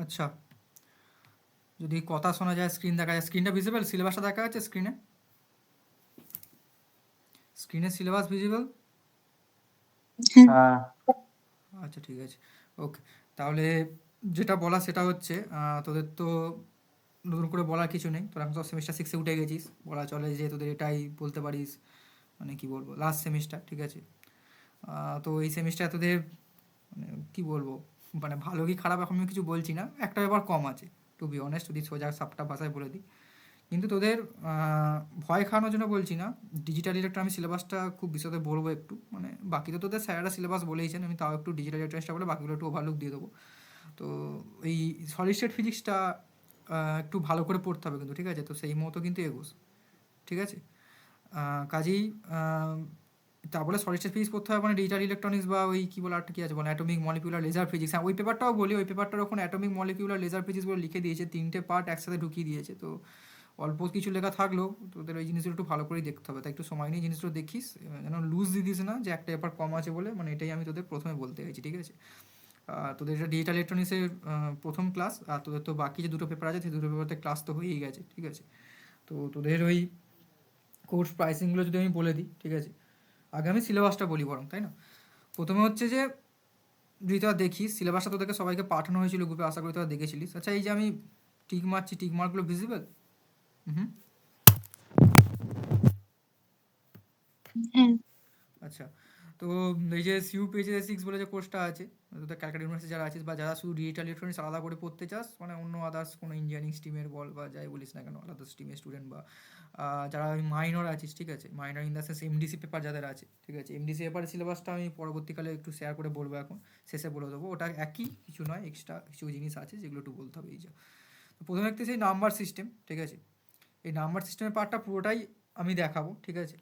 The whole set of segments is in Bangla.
আচ্ছা, যদি কথা শোনা যায়, স্ক্রিন দেখা যায়, স্ক্রিনটা ভিজিবল, সিলেবাসটা দেখা যাচ্ছে স্ক্রিনে? স্ক্রিনে সিলেবাস ভিজিবল? হ্যাঁ। আচ্ছা, ঠিক আছে। ওকে, তাহলে যেটা বলা সেটা হচ্ছে, তোদের তো নতুন করে বলার কিছু নেই, তোরা এখন তো সেমিস্টার সিক্সে উঠে গেছিস, বলা চলে যে তোদের এটাই বলতে পারিস, মানে কি বলবো, লাস্ট সেমিস্টার, ঠিক আছে। তো এই সেমিস্টার তোদের মানে কি বলবো, মানে ভালো কি খারাপ এখন আমি কিছু বলছি না, একটা ব্যাপার কম আছে, টু বি অনেস্ট, যদি সোজা সাপটা ভাষায় বলে দিই। কিন্তু তোদের ভয় খাওয়ানোর জন্য বলছি না, ডিজিটাল ইলেকট্রন আমি সিলেবাসটা খুব বিশদে বলবো একটু, মানে বাকি তো তোদের স্যারেরা সিলেবাস বলেইছেন, আমি তাও একটু ডিজিটাল ইলেকট্রনিক্সটা বলে বাকিগুলো একটু ওভারলুক দিয়ে দেবো। তো এই সলিড স্টেট ফিজিক্সটা একটু ভালো করে পড়তে হবে কিন্তু, ঠিক আছে, তো সেই মতো কিন্তু এগোস, ঠিক আছে। কাজেই তারপরে সলিড স্টেট ফিজিক্স পড়তে হবে, মানে ডিজিটাল ইলেকট্রনিক্স বা ওই কী বলে আরেকটা কী আছে বলে, অ্যাটমিক মলিকুলার লেজার ফিজিক্স, হ্যাঁ ওই পেপারটাও বলি, ওই পেপারটার ওখানে অ্যাটমিক মলিকুলার লেজার ফিজিক্স বলে লিখে দিয়েছে, 3টে পার্ট একসাথে ঢুকিয়ে দিয়েছে, তো অল্প কিছু লেখা থাকলেও তোদের ওই জিনিসগুলো একটু ভালো করেই দেখতে হবে, তাই একটু সময় নিয়ে জিনিসগুলো দেখিস, যেন লুজ দিয়ে দিস না যে একটা পেপার কম আছে বলে, মানে এটাই আমি তোদের প্রথমে বলতে চাইছি, ঠিক আছে। তোদের এটা ডিজিটাল ইলেকট্রনিক্সের প্রথম ক্লাস, আর তোদের তো বাকি যে দুটো পেপার আছে সেই দুটো পেপারতে ক্লাস তো হয়েই গেছে, ঠিক আছে। তো তোদের ওই কোর্স প্রাইসিংগুলো যদি আমি বলে দিই, ঠিক আছে, আগে আমি সিলেবাসটা বলি বরং, তাই না। প্রথমে হচ্ছে যে, যদি তোরা দেখিস সিলেবাসটা তোদেরকে সবাইকে পাঠানো হয়েছিল গ্রুপে, আশা করি তোরা দেখেছিলিস। আচ্ছা, এই যে আমি টিক মারছি, টিক মার্কগুলো ভিজিবল? হুম। হ্যাঁ। আচ্ছা, তো এই যে সিউ পেজে সিক্স বলে যে কোর্সটা আছে, তোদের ক্যালকাটা ইউনিভার্সিটি যারা আছিস বা যারা শুধু ডিজিটাল ইলেকট্রনিক্স আলাদা করে পড়তে চাস, মানে অন্য আদার্স কোনো ইঞ্জিনিয়ারিং স্ট্রিমের বল বা যাই বলিস না কেন, আলাদা স্ট্রিমের স্টুডেন্ট বা যারা ওই মাইনর আছিস, ঠিক আছে, minor in the sense MDC paper যাদের আছে, ঠিক আছে, এমডিসি পেপারের সিলেবাসটা আমি পরবর্তীকালে একটু শেয়ার করে বলবো, এখন শেষে বলে দেবো, ওটা একই, কিছু নয়, এক্সট্রা কিছু জিনিস আছে যেগুলো একটু বলতে হবে। এই যে তো প্রথমে দেখতে সেই নাম্বার সিস্টেম, ঠিক আছে, এই নাম্বার সিস্টেমের পার্টটা পুরোটাই আমি দেখাবো, ঠিক আছে।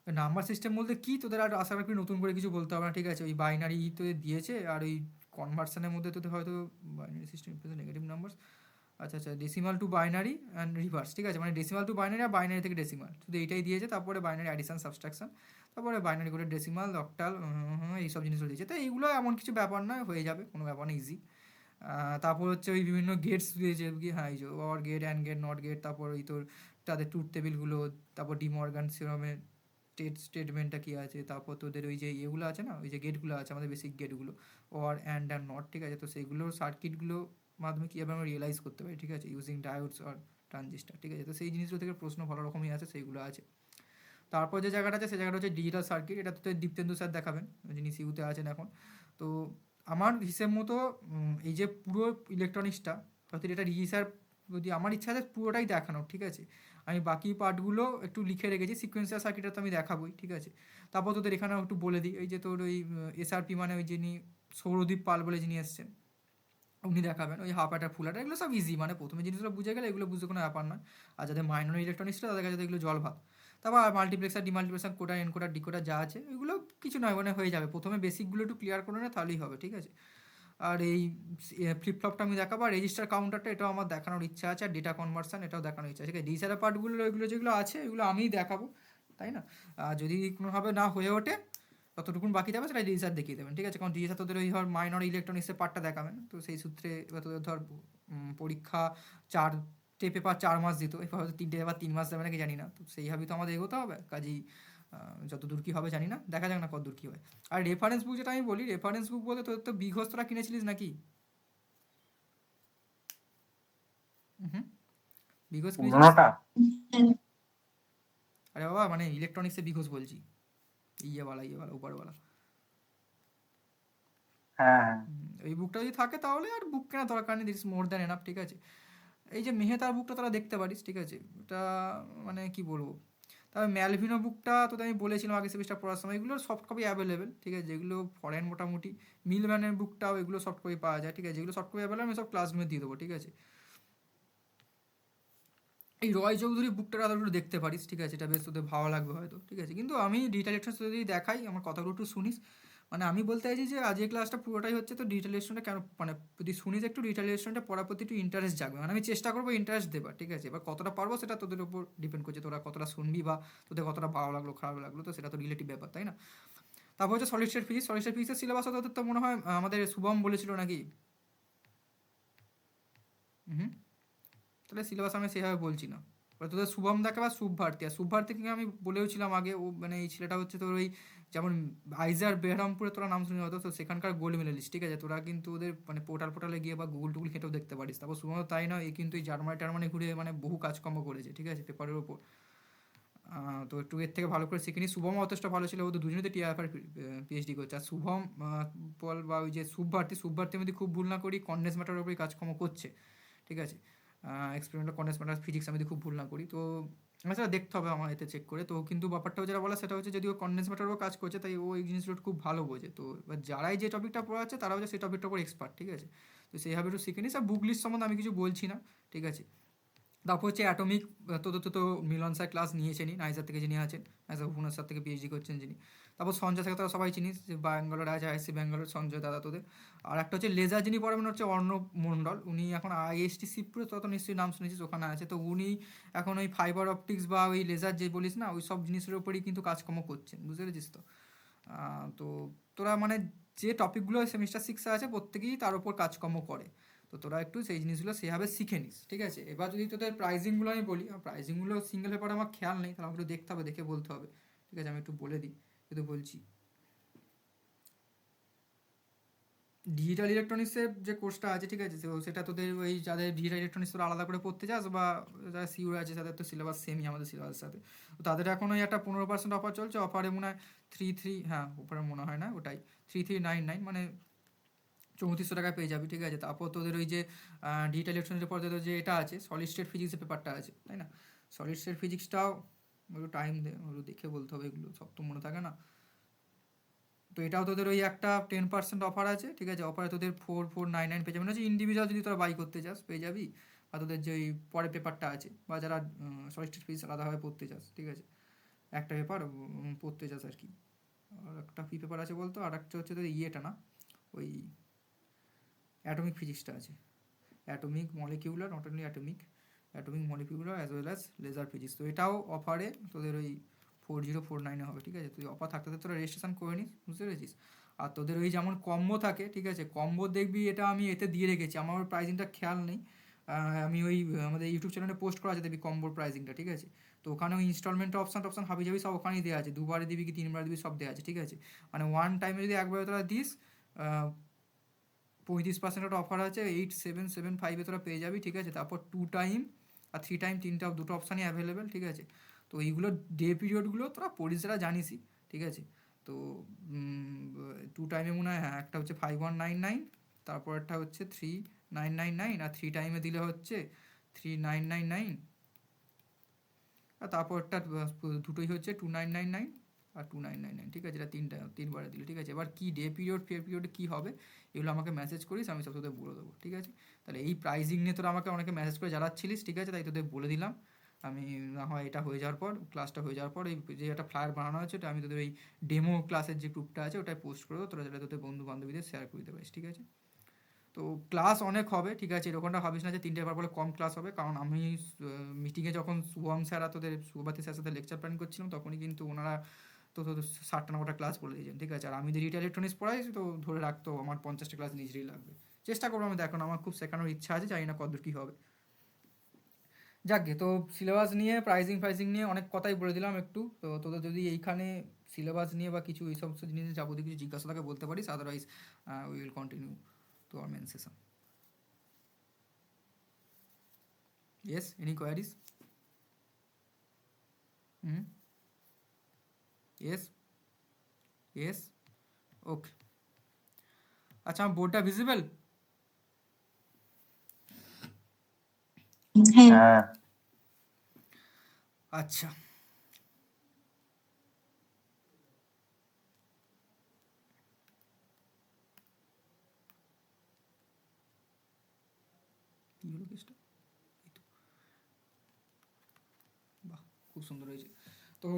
নাম্বার সিস্টেম বলতে কি, তোদের আর আশা করি নতুন করে কিছু বলতে হবে না, ঠিক আছে, ওই বাইনারি তোদের দিয়েছে, আর ওই কনভার্সনের মধ্যে তোদের হয়তো বাইনারি সিস্টেম নেগেটিভ নাম্বার, আচ্ছা আচ্ছা, decimal to binary and reverse, ঠিক আছে, মানে ডেসিমাল টু বাইনারি আর বাইনারি থেকে ডেসিমাল, শুধু এইটাই দিয়েছে, তারপরে বাইনারি অ্যাডিশন সাবস্ট্রাকশন, তারপরে বাইনারি করে ডেসিমাল অক্টাল, এইসব জিনিসগুলো দিয়েছে, তো এইগুলো এমন কিছু ব্যাপার নয়, হয়ে যাবে, কোনো ব্যাপার না, ইজি। তারপর হচ্ছে ওই বিভিন্ন গেটস দিয়েছে কি, হ্যাঁ এই যে or gate, and gate, not gate, তারপর ওই তোর তাদের ট্রুথ টেবিলগুলো, তারপর ডিমর্গান সিরমের স্টেটমেন্টটা কী আছে, তারপর তোদের ওই যে ইয়েগুলো আছে না, ওই যে গেটগুলো আছে আমাদের বেসিক গেটগুলো, অর অ্যান্ড অ্যান্ড নট, ঠিক আছে, তো সেইগুলোর সার্কিটগুলো মাধ্যমে কীভাবে আমরা রিয়েলাইজ করতে পারি, ঠিক আছে, ইউজিং ডায়োডস অর ট্রানজিস্টার, ঠিক আছে, তো সেই জিনিসগুলো থেকে প্রশ্ন ভালো রকমই আছে, সেইগুলো আছে। তারপর যে জায়গাটা আছে সেই জায়গাটা হচ্ছে ডিজিটাল সার্কিট, এটা তো দীপ্তেন্দু স্যার দেখাবেন, যিনি সিউতে আছেন এখন। তো আমার হিসেব মতো এই যে পুরো ইলেকট্রনিক্সটা, হয়তো এটা রিজি স্যার, যদি আমার ইচ্ছা আছে পুরোটাই দেখানোর, ঠিক আছে, আমি বাকি পার্টগুলো একটু লিখে রেখেছি, সিকোয়েন্সিয়াল সার্কিটটা তো আমি দেখাবোই, ঠিক আছে। তারপর তোদের এখানেও একটু বলে দিই, এই যে তোর ওই এসআরপি, মানে ওই যিনি সৌরদীপ পাল বলে যিনি এসছেন, উনি দেখাবেন, ওই হাফ অ্যাটার ফুল অ্যাটার, এগুলো সব ইজি, মানে প্রথমে জিনিসগুলো বুঝে গেলে এগুলো বুঝতে কোনো ব্যাপার নয়। আর যাদের মাইনর ইলেকট্রনিক্সটা তাদের কাছে এগুলো জল ভাত। তারপর multiplexer, demultiplexer, coder, encoder, decoder যা আছে এগুলো কিছু নয়, মানে হয়ে যাবে, প্রথমে বেসিকগুলো একটু ক্লিয়ার করে না তাহলেই হবে, ঠিক আছে। আর এই ফ্লিপফ্লপটা আমি দেখাবো, আর রেজিস্টার কাউন্টারটা এটাও আমার দেখানোর ইচ্ছা আছে, আর ডেটা কনভার্সন এটাও দেখানোর ইচ্ছা আছে, ঠিক আছে, ডিজিটাল পার্টগুলো এগুলো যেগুলো আছে এগুলো আমিই দেখাবো, তাই না। আর যদি কোনোভাবে না হয়ে ওঠে, ততটুকুন বাকি যাবে সেটা ডিজি স্যার দেখিয়ে দেবেন, ঠিক আছে, কারণ ডিজি স্যার তোদের ওই ধর মাইনর ইলেকট্রনিক্সের পার্টটা দেখাবেন, তো সেই সূত্রে এবার তোদের ধর পরীক্ষা 4টে পেপার 4 মাস দিত, এবার হয়তো 3টে পেপার 3 মাস দেবে নাকি জানি না, তো সেইভাবেই তো আমাদের এগোতে হবে, কাজেই যত দূর কী হবে জানি না, দেখা যাক না কত দূর কী হয়। আর রেফারেন্স বুক যেটা আমি বলি, রেফারেন্স বুক বলতে তোদের তো বিঘোষ তোরা কিনেছিলিস নাকি? হুম, বিঘোষ কিনেছিলিস? পুরোনোটা। হ্যাঁ। আরে বাবা, মানে ইলেকট্রনিক্সে বিঘোষ বলছি, ইয়েওয়ালা উপরওয়ালা। হ্যাঁ হ্যাঁ। এই বুকটা যদি থাকে তাহলে আর বুক কেনা দরকার নেই, দিস মোর দ্যান এনাফ, ঠিক আছে। এই যে মেহতার বুকটা তোরা দেখতে পারিস, ঠিক আছে, এটা মানে কি বলবো, তবে ম্যালভিনো বুকটা তোদের আমি বলেছিলাম আগে সেমিস্টার পড়ার সময়, এগুলো সফট কপি অ্যাভেলেবেল, ঠিক আছে, যেগুলো ফরেন মোটামুটি, মিলম্যানের বুকটাও এগুলো সফট কপি পাওয়া যায়, ঠিক আছে, যেগুলো সফট কপি অ্যাভেলেবল আমি সব ক্লাসরুমে দিয়ে দেবো, ঠিক আছে। এই রয় চৌধুরী বুকটা একটু দেখতে পারিস, ঠিক আছে, এটা বেশ তোদের ভালো লাগবে হয়তো, ঠিক আছে, কিন্তু আমি ডিজিটাল ইলেকট্রনিক্স যদি দেখাই, আমার কথাগুলো একটু শুনিস, মানে আমি বলতে চাইছি যে আজকে ক্লাসটা পুরোটাই হচ্ছে তো ডিজিটাল ইলেকট্রনিক্সটা কেন, মানে যদি শুনিস একটু ডিজিটাল ইলেকট্রনিক্সটা পড়ার প্রতি একটু ইন্টারেস্ট জাগবে, মানে আমি চেষ্টা করবো ইন্টারেস্ট দেবার, ঠিক আছে, এবার কতটা পারবো সেটা তোদের উপর ডিপেন্ড করছে, তোরা কতটা শুনবি বা তোদের কতটা ভালো লাগলো খারাপ লাগলো, তো সেটা তো রিলেটিভ ব্যাপার, তাই না। তারপর হচ্ছে solid state physics, solid state ফিজিক্সের সিলেবাস তোদের তো মনে হয় আমাদের শুভম বলেছিল নাকি? হুম, তাহলে সিলেবাস আমি সেভাবে বলছি না। এবার তোদের শুভম দাকে বা শুভ ভারতী, আর শুভ ভারতীকে আমি বলেও ছিলাম আগে, ও মানে এই ছেলেটা হচ্ছে তোর ওই যেমন আইজার বেহরামপুরে তোরা নাম শুনে হতো, তো সেখানকার গোল্ড মেডেলিস্ট, ঠিক আছে? তোরা কিন্তু ওদের মানে পোর্টালে গিয়ে বা গুগল টুগল ঘেঁটেও দেখতে পারিস। তারপর শুধুমাত্র তাই নয়, এই কিন্তু এই জার্মানি ঘুরে মানে বহু কাজকর্ম করেছে, ঠিক আছে, পেপারের ওপর। তো একটু এর থেকে ভালো করে শিখিনি। শুভম যথেষ্ট ভালো ছিল, ও তো দুজনেই তো টিআইএফআর পিএইচডি করছে। আর শুভম পল বা ওই যে শুভ ভারতী আমি যদি খুব ভুল না করি কন্ডেন্স ম্যাটারের উপরই কাজকর্ম করছে, ঠিক আছে? এক্সপেরিমেন্টাল কন্ডেন্স ম্যাটার ফিজিক্স আমি যদি খুব ভুল না করি। তো আমার সেটা দেখতে হবে আমার এতে চেক করে। তো কিন্তু ব্যাপারটাও যেটা বলা সেটা হচ্ছে যদি ও কন্ডেন্স ম্যাটারেও কাজ করছে, তাই ও এই জিনিসগুলো খুব ভালো বোঝে। তো এবার যারাই যে টপিকটা পড়াচ্ছে তারা হচ্ছে সেই টপিকটার উপর এক্সপার্ট, ঠিক আছে? তো সেইভাবে একটু শিখে নিস। আর বুক লিস্ট সম্বন্ধে আমি কিছু বলছি না, ঠিক আছে? তারপর হচ্ছে অ্যাটমিক, তো মিলন স্যার ক্লাস নিয়েছেনই, নাইজার থেকে যিনি আছেন, নাইজার ভুবনেশ্বর থেকে পিএইচডি করছেন যিনি। তারপর সঞ্জয় থেকে তোরা সবাই চিনিস, যে ব্যাঙ্গালোর আছে আইএসসি ব্যাঙ্গালোর, সঞ্জয় দাদা তোদের। আর একটা হচ্ছে লেজার যিনি পড়াবেন হচ্ছে অর্ণব মণ্ডল, উনি এখন আইএসটি শিবপুরে, তত নিশ্চয়ই নাম শুনেছিস, ওখানে আছে। তো উনি এখন ওই ফাইবার অপটিক্স বা ওই লেজার যে বলিস না, ওই সব জিনিসের উপরেই কিন্তু কাজকর্ম করছেন, বুঝতে পেরেছিস তো? তো তোরা মানে যে টপিকগুলো সেমিস্টার সিক্সে আছে প্রত্যেকেই তার উপর কাজকর্ম করে। তো তোরা একটু সেই জিনিসগুলো সেভাবে শিখে নিস, ঠিক আছে? এবার যদি তোদের প্রাইজিংগুলো আমি বলি, প্রাইজিংগুলো সিঙ্গেল পেপারে আমার খেয়াল নেই, তাহলে আমাকে একটু দেখতে হবে, দেখে বলতে হবে, ঠিক আছে? আমি একটু বলে দিই, যেহেতু বলছি। ডিজিটাল ইলেকট্রনিক্সের যে কোর্সটা আছে, ঠিক আছে, তো সেটা তোদের ওই যাদের ডিজিটাল ইলেকট্রনিক্স তোরা আলাদা করে পড়তে চাস, বা যারা সিউর আছে তাদের তো সিলেবাস সেমই আমাদের সিলেবাসের সাথে। তো তাদের এখন ওই একটা 15% অফার চলছে, অফারে মনে হয় হ্যাঁ ওপরে মনে হয় না ওটাই 3399, মানে 3400 টাকায় পেয়ে যাবি, ঠিক আছে? তারপর তোদের ওই যে ডিজিটাল ইলেকট্রনিক্সের পর তোদের যে এটা আছে সলিড স্টেট ফিজিক্সের পেপারটা আছে, তাই না? সলিড স্টেট ফিজিক্সটাও একটু টাইম দে, একটু দেখে বলতে হবে, এগুলো সব তো মনে থাকে না। তো এটাও তোদের ওই একটা 10% অফার আছে, ঠিক আছে? অফারে তোদের 4499 পেয়ে যাবি, মানে হচ্ছে ইন্ডিভিজুয়াল যদি তোরা বাই করতে চাস পেয়ে যাবি। আর তোদের যে ওই পরের পেপারটা আছে, বা যারা সলিড স্টেট ফিজিক্স আলাদাভাবে পড়তে চাস, ঠিক আছে, একটা পেপার পড়তে চাস আর কি। আর একটা কী পেপার আছে বলতো, আর একটা হচ্ছে তোদের ইয়েটা না, ওই অ্যাটমিক ফিজিক্সটা আছে, atomic molecular, not only atomic molecular as well as laser physics. তো এটাও অফারে তোদের ওই 4049 হবে, ঠিক আছে? তুই অফার থাকতে তোরা রেজিস্ট্রেশন করে নিস, বুঝতে পেরেছিস? আর তোদের ওই যেমন কম্বো থাকে, ঠিক আছে, কম্বো দেখবি, এটা আমি এতে দিয়ে রেখেছি, আমার প্রাইসিংটা খেয়াল নেই। আমি ওই আমাদের ইউটিউব চ্যানেলে পোস্ট করা আছে, দেখবি কম্বোর প্রাইসিংটা, ঠিক আছে? তো ওখানে ওই ইনস্টলমেন্ট অপশন হাবি যাবি সব ওখানেই দেওয়া আছে, দুবারে দিবি কি তিনবার দিবি সব দেওয়া আছে, ঠিক আছে? মানে ওয়ান টাইমে যদি একবারে তোরা দিস 35% একটা অফার আছে, 8775-এ তোরা পেয়ে যাবি, ঠিক আছে? তারপর 2 টাইম আর 3 টাইম, দুটো অপশানই অ্যাভেলেবেল, ঠিক আছে? তো এইগুলো ডে পিরিয়ডগুলো তোরা পড়িস, যারা জানিসই, ঠিক আছে? তো 2 টাইমে মনে হয় হ্যাঁ একটা হচ্ছে 5199, তারপর একটা হচ্ছে 3999, আর 3 টাইমে দিলে হচ্ছে 3999, আর তারপর একটা দুটোই হচ্ছে 2999 আর 2999, ঠিক আছে? এটা তিনবারে দিলে, ঠিক আছে? এবার কি ডে পিরিয়ড ফে পিরিয়ডে কী হবে এগুলো আমাকে মেসেজ করিস, আমি সব তোদের বলে দেবো, ঠিক আছে? তাহলে এই প্রাইজিং নিয়ে তোরা আমাকে অনেকে মেসেজ করে জ্বালাচ্ছিলিস, ঠিক আছে, তাই তোদের বলে দিলাম। আমি না হয় এটা হয়ে যাওয়ার পর, ক্লাসটা হয়ে যাওয়ার পর, এই যে একটা ফ্লায়ার বানানো হচ্ছে, ওটা আমি তোদের ওই ডেমো ক্লাসের যে গ্রুপটা আছে ওটাই পোস্ট করে দেবো, তোরা যাতে তোদের বন্ধু বান্ধবীদের শেয়ার করে দিতে পারিস, ঠিক আছে? তো ক্লাস অনেক হবে, ঠিক আছে? এরকমটা ভাবিস না যে 3টে পেপার বলে কম ক্লাস হবে, কারণ আমি মিটিংয়ে যখন শুভম স্যার আর তোদের শুভভারতী স্যারের সাথে লেকচার প্ল্যান করছিলাম, তখনই কিন্তু ওনারা তো 60টা 90টা ক্লাস বলে দিয়েছেন, ঠিক আছে? আর আমি যে ডিজিটাল ইলেকট্রনিক্স পড়াই, তো ধরে রাখতো আমার 50টা ক্লাস নিজেরই লাগবে। চেষ্টা করবো আমি, দেখো আমার খুব শেখানোর ইচ্ছা আছে, জানি না কতদূর কী হবে। যাকগে, তো সিলেবাস নিয়ে প্রাইজিং নিয়ে অনেক কথাই বলে দিলাম একটু। তো তোদের যদি এইখানে সিলেবাস নিয়ে বা কিছু এই সমস্ত জিনিস যাবতীয় কিছু জিজ্ঞাসা থাকে বলতে পারিস, otherwise we will continue to our main session. Yes, any queries? Hmm. Yes, yes, okay. আচ্ছা, আমার বোর্ডটা ভিজিবল? হ্যাঁ। আচ্ছা, কি হলো কেসটা? এই তো, বাহ, খুব সুন্দর হয়েছে। তো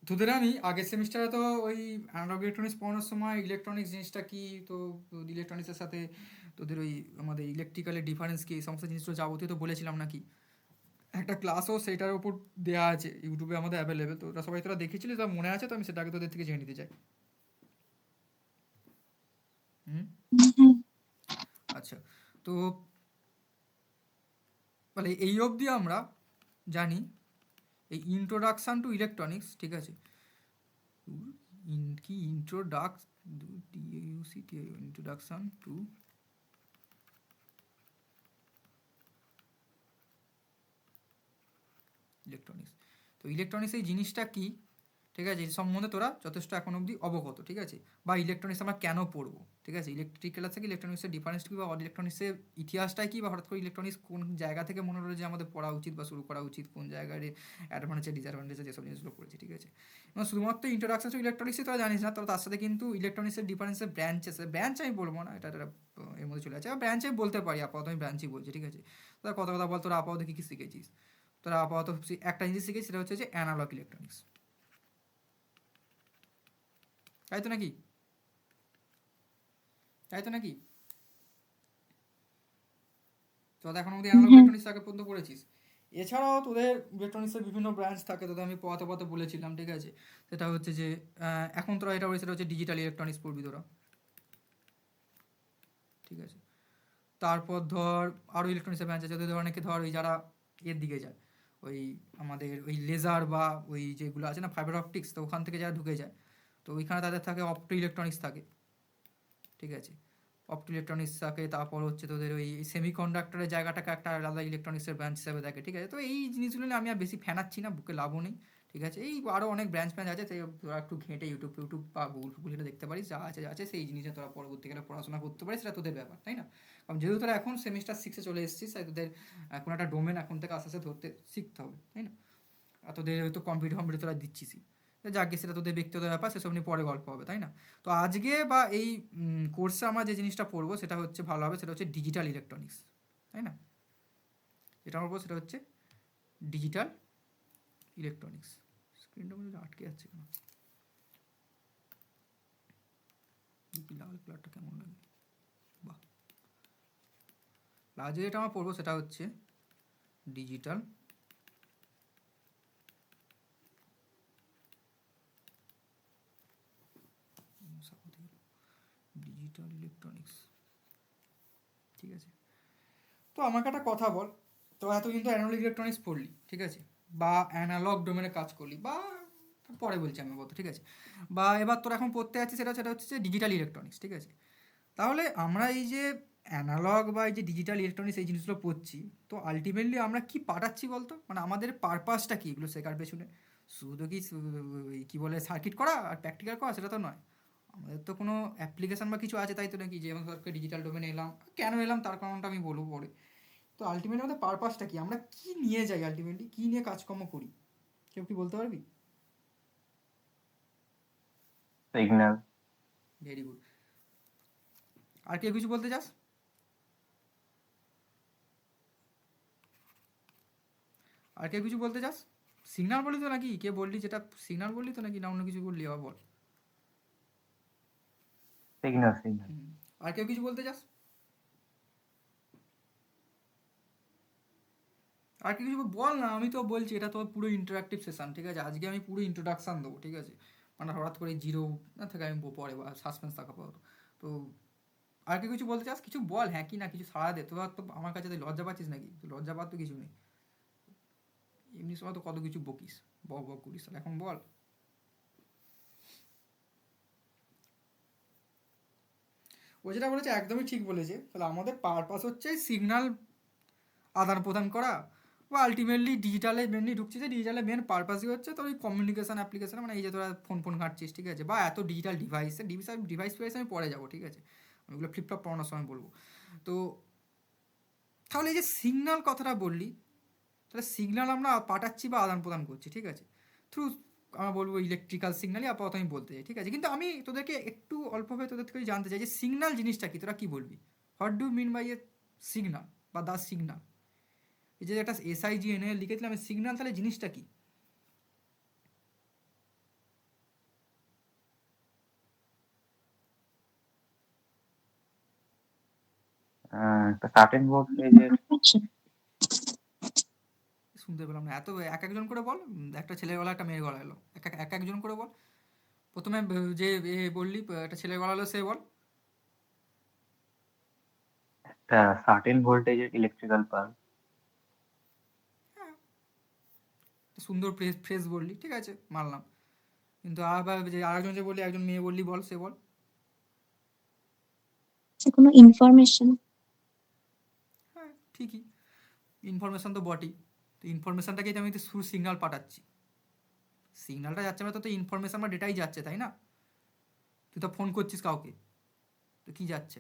তোদের আমি আগের সেমিস্টারে তো ওই অ্যানালগ ইলেকট্রনিক্স পড়ানোর সময় ইলেকট্রনিক্স জিনিসটা কি, তো ইলেকট্রনিক্সের সাথে তোদের ওই আমাদের ইলেকট্রিক্যালের ডিফারেন্স কি, এই সমস্ত জিনিসগুলো যাবতীয় তো বলেছিলাম নাকি? একটা ক্লাসও সেটার উপর দেওয়া আছে ইউটিউবে আমাদের অ্যাভেলেবেল, তো ওটা সবাই তোরা দেখেছিলি, তা মনে আছে? তো আমি সেটাকে তোদের থেকে জেনে নিতে চাই। হুম, আচ্ছা। তো তাহলে এই অবধি আমরা জানি এই ইন্ট্রোডাকশান টু ইলেকট্রনিক্স, ঠিক আছে, কি ইন্ট্রোডাকশান টু ইলেকট্রনিক্স। তো ইলেকট্রনিক্স এই জিনিসটা কি, ঠিক আছে, এই সম্বন্ধে তোরা যথেষ্ট এখন অবধি অবগত, ঠিক আছে, বা ইলেকট্রনিক্স আমরা কেন পড়বো, ঠিক আছে, ইলেকট্রিক্যাল থেকে ইলেকট্রনিক্সের ডিফারেন্স কী বা ইলেকট্রনিক্সের ইতিহাসটাই কী, বা হঠাৎ করে ইলেকট্রনিক্স কোন জায়গা থেকে মনে হলো যে আমাদের পড়া উচিত বা শুরু করা উচিত, কোন জায়গায় অ্যাডভান্টেজ ডিসঅ্যাডভান্টেজ যেসব জিনিসগুলো পড়েছি, ঠিক আছে। এবং শুধুমাত্র ইন্ট্রোডাকশন টু ইলেকট্রনিক্সই তোরা জানিস না, তবে তার সাথে কিন্তু ইলেকট্রনিক্সের ডিফারেন্সের ব্রাঞ্চ আমি বলবো না, এটা এর মধ্যে চলে আছে, ব্রাঞ্চ আমি বলতে পারি, আপাতত আমি ব্রাঞ্চই বলছি, ঠিক আছে। তোরা কথা বল, তোরা আপাতত কী শিখেছিস? তোরা আপাতত একটা জিনিস শিখেছিস, সেটা হচ্ছে যে অ্যানালগ ইলেকট্রনিক্স, তাই তো নাকি? তাই তো নাকি? তোরা এখন অবধি অ্যানালগ ইলেকট্রনিক্স আগে পর্যন্ত পড়েছিস। এছাড়াও তোদের ইলেকট্রনিক্সের বিভিন্ন ব্রাঞ্চ থাকে, তোদের আমি পথে বলেছিলাম, ঠিক আছে। সেটা হচ্ছে যে এখন তোরা এটা সেটা হচ্ছে ডিজিটাল ইলেকট্রনিক্স পড়বি তোরা, ঠিক আছে। তারপর ধর আরও ইলেকট্রনিক্সের ব্রাঞ্চ আছে, ধর অনেকে ধর ওই যারা এর দিকে যায়, ওই আমাদের ওই লেজার বা ওই যেগুলো আছে না ফাইবার অপটিক্স, তো ওখান থেকে যারা ঢুকে যায়, তো ওইখানে তাদের থাকে অপটো ইলেকট্রনিক্স থাকে, ঠিক আছে। অপটো ইলেকট্রনিক্স থাকে, তারপর হচ্ছে তোদের ওই সেমিকন্ডাক্টরের জায়গাটাকে একটা আলাদা ইলেকট্রনিক্সের ব্রাঞ্চ হিসাবে দেখে, ঠিক আছে। তো এই জিনিসগুলো নিয়ে আমি আর বেশি ফ্যানাচ্ছি না, বুকে লাভও নেই, ঠিক আছে। এই আরও অনেক ব্রাঞ্চ আছে, তাই তোরা একটু ঘেঁটে ইউটিউব বা গুগল এটা দেখতে পারিস, যা আছে সেই জিনিসে তোরা পরবর্তীকালে পড়াশোনা করতে পারিস, সেটা তোদের ব্যাপার, তাই না? কারণ যেহেতু তোরা এখন সেমিস্টার 6-এ চলে এসেছিস, তাই তোদের কোনো একটা ডোমেন এখন থেকে আস্তে আস্তে ধরতে শিখতে হবে, তাই না? আর তোদের হয়তো কম্পিউটার তোরা দিচ্ছিসই, যাকে সেটা তোদের ব্যক্তিগত ব্যাপার, সেসব নিয়ে পরে গল্প হবে, তাই না? তো আজকে বা এই কোর্সে আমরা যে জিনিসটা পড়বো সেটা হচ্ছে ভালো হবে, সেটা হচ্ছে ডিজিটাল ইলেকট্রনিক্স, তাই না? যেটা আমরা পড়বো সেটা হচ্ছে ডিজিটাল ইলেকট্রনিক্স। স্ক্রিনটা মধ্যে আটকে যাচ্ছে কেন? দেখি লাল কালারটা কেমন লাগে। বাহ, আজকে যেটা আমরা পড়বো সেটা হচ্ছে ডিজিটাল ইলেকট্রনিক্স, ঠিক আছে। তো আমাকে একটা কথা বল, তো এতদিন তো অ্যানালগ ইলেকট্রনিক্স পড়লি, ঠিক আছে, বা অ্যানালগ ডোমেনে কাজ করলি, বা পরে বলছি আমি বলতো, ঠিক আছে, বা এবার তোর এখন পড়তে যাচ্ছি সেটা হচ্ছে যে ডিজিটাল ইলেকট্রনিক্স, ঠিক আছে। তাহলে আমরা এই যে অ্যানালগ বা এই যে ডিজিটাল ইলেকট্রনিক্স এই জিনিসগুলো পড়ছি, তো আলটিমেটলি আমরা কি পাঠাচ্ছি বলতো, মানে আমাদের পারপাসটা কি এগুলো শেখার পেছনে? শুধু কি কি বলে সার্কিট করা আর প্র্যাকটিক্যাল করা, সেটা তো নয়। আমাদের তো কোনো অ্যাপ্লিকেশন বা কিছু আছে, তাই তো নাকি, যে এবং ডিজিটাল ডোমেনে এলাম, কেন এলাম তার কারণটা আমি বলবো পরে। তো আলটিমেটলি আমাদের পারপাসটা কি, আমরা কি নিয়ে যাই, আলটিমেটলি কি নিয়ে কাজকর্ম করি, কেউ কি বলতে পারবি? সিগন্যাল। Very good. আর কেউ কিছু বলতে চাস? আর কেউ কিছু বলতে চাস? সিগন্যাল বললি তো নাকি, কে বললি যেটা সিগন্যাল বললি তো নাকি, না অন্য কিছু বললি আবার বল। Signal signal. আর কেউ কিছু বলতে চাস? আর কেউ কিছু বল না, আমি তো বলছি এটা তো পুরো ইন্টারাক্টিভ সেশন, ঠিক আছে। আজকে আমি পুরো ইন্ট্রোডাকশান দেবো, ঠিক আছে, মানে হঠাৎ করে জিরো না থাকে, আমি পরে বা সাসপেন্স থাকা পাবো। তো আর কেউ কিছু বলতে চাস, কিছু বল, হ্যাঁ কি না, কিছু সাড়া দে। তোর তো আমার কাছে লজ্জা পাচ্ছিস নাকি? লজ্জা পাওয়ার তো কিছু নেই, এমনি সময় তো কত কিছু বকিস, বক করিস, এখন বল। ও যেটা বলেছে একদমই ঠিক বলেছে, তাহলে আমাদের পারপাস হচ্ছে সিগন্যাল আদান প্রদান করা, বা আলটিমেটলি ডিজিটালে মেনলি ঢুকছে, যে ডিজিটালে মেন পারপাসই হচ্ছে তোর ওই কমিউনিকেশান অ্যাপ্লিকেশন, মানে এই যে তোরা ফোন ঘাঁটছিস, ঠিক আছে, বা এত ডিজিটাল ডিভাইস আমি পরে যাবো, ঠিক আছে, আমি ওগুলো ফ্লিপটপ পড়ানোর সময় বলবো। তো তাহলে এই যে সিগন্যাল কথাটা বললি, তাহলে সিগন্যাল আমরা পাঠাচ্ছি বা আদান প্রদান করছি, ঠিক আছে, থ্রু আমরা বলবো ইলেকট্রিক্যাল সিগন্যালই আপাতত আমি বলতে চাই, ঠিক আছে। কিন্তু আমি তোদেরকে একটু অল্পভাবে তোদের থেকে জানতে চাই যে সিগন্যাল জিনিসটা কি, তোরা কি বলবি? What do mean by a signal বা দ্য সিগন্যাল? এই যে একটা SIGNAL লিখেছিলাম, সিগন্যাল তাহলে জিনিসটা কি? একটা সার্টেন ভোল্টেজের। শুনতে পেলাম না, এত এক একজন করে বল। একটা ছেলের গলা একটা মেয়ের গলা এলো, এক একজন করে বল। প্রথমে যে বললি একটা ছেলের গলা এলো, সে বল। একটা সার্টেন ভোল্টেজের ইলেকট্রিক্যাল পাল্স। সুন্দর ফ্রেজ বললি, ঠিক আছে মানলাম, কিন্তু আবার যে আরেকজন যে বললি, একজন মেয়ে বললি, বল, সে বল। কোনো ইনফরমেশন। হ্যাঁ ঠিকই, ইনফরমেশন তো বটেই। তো ইনফরমেশনটাকে আমি তো থ্রু সিগন্যাল পাঠাচ্ছি, সিগন্যালটা যাচ্ছে মানে তো ইনফরমেশন বা ডেটাই যাচ্ছে, তাই না? তুই তো ফোন করছিস কাউকে, তো কী যাচ্ছে?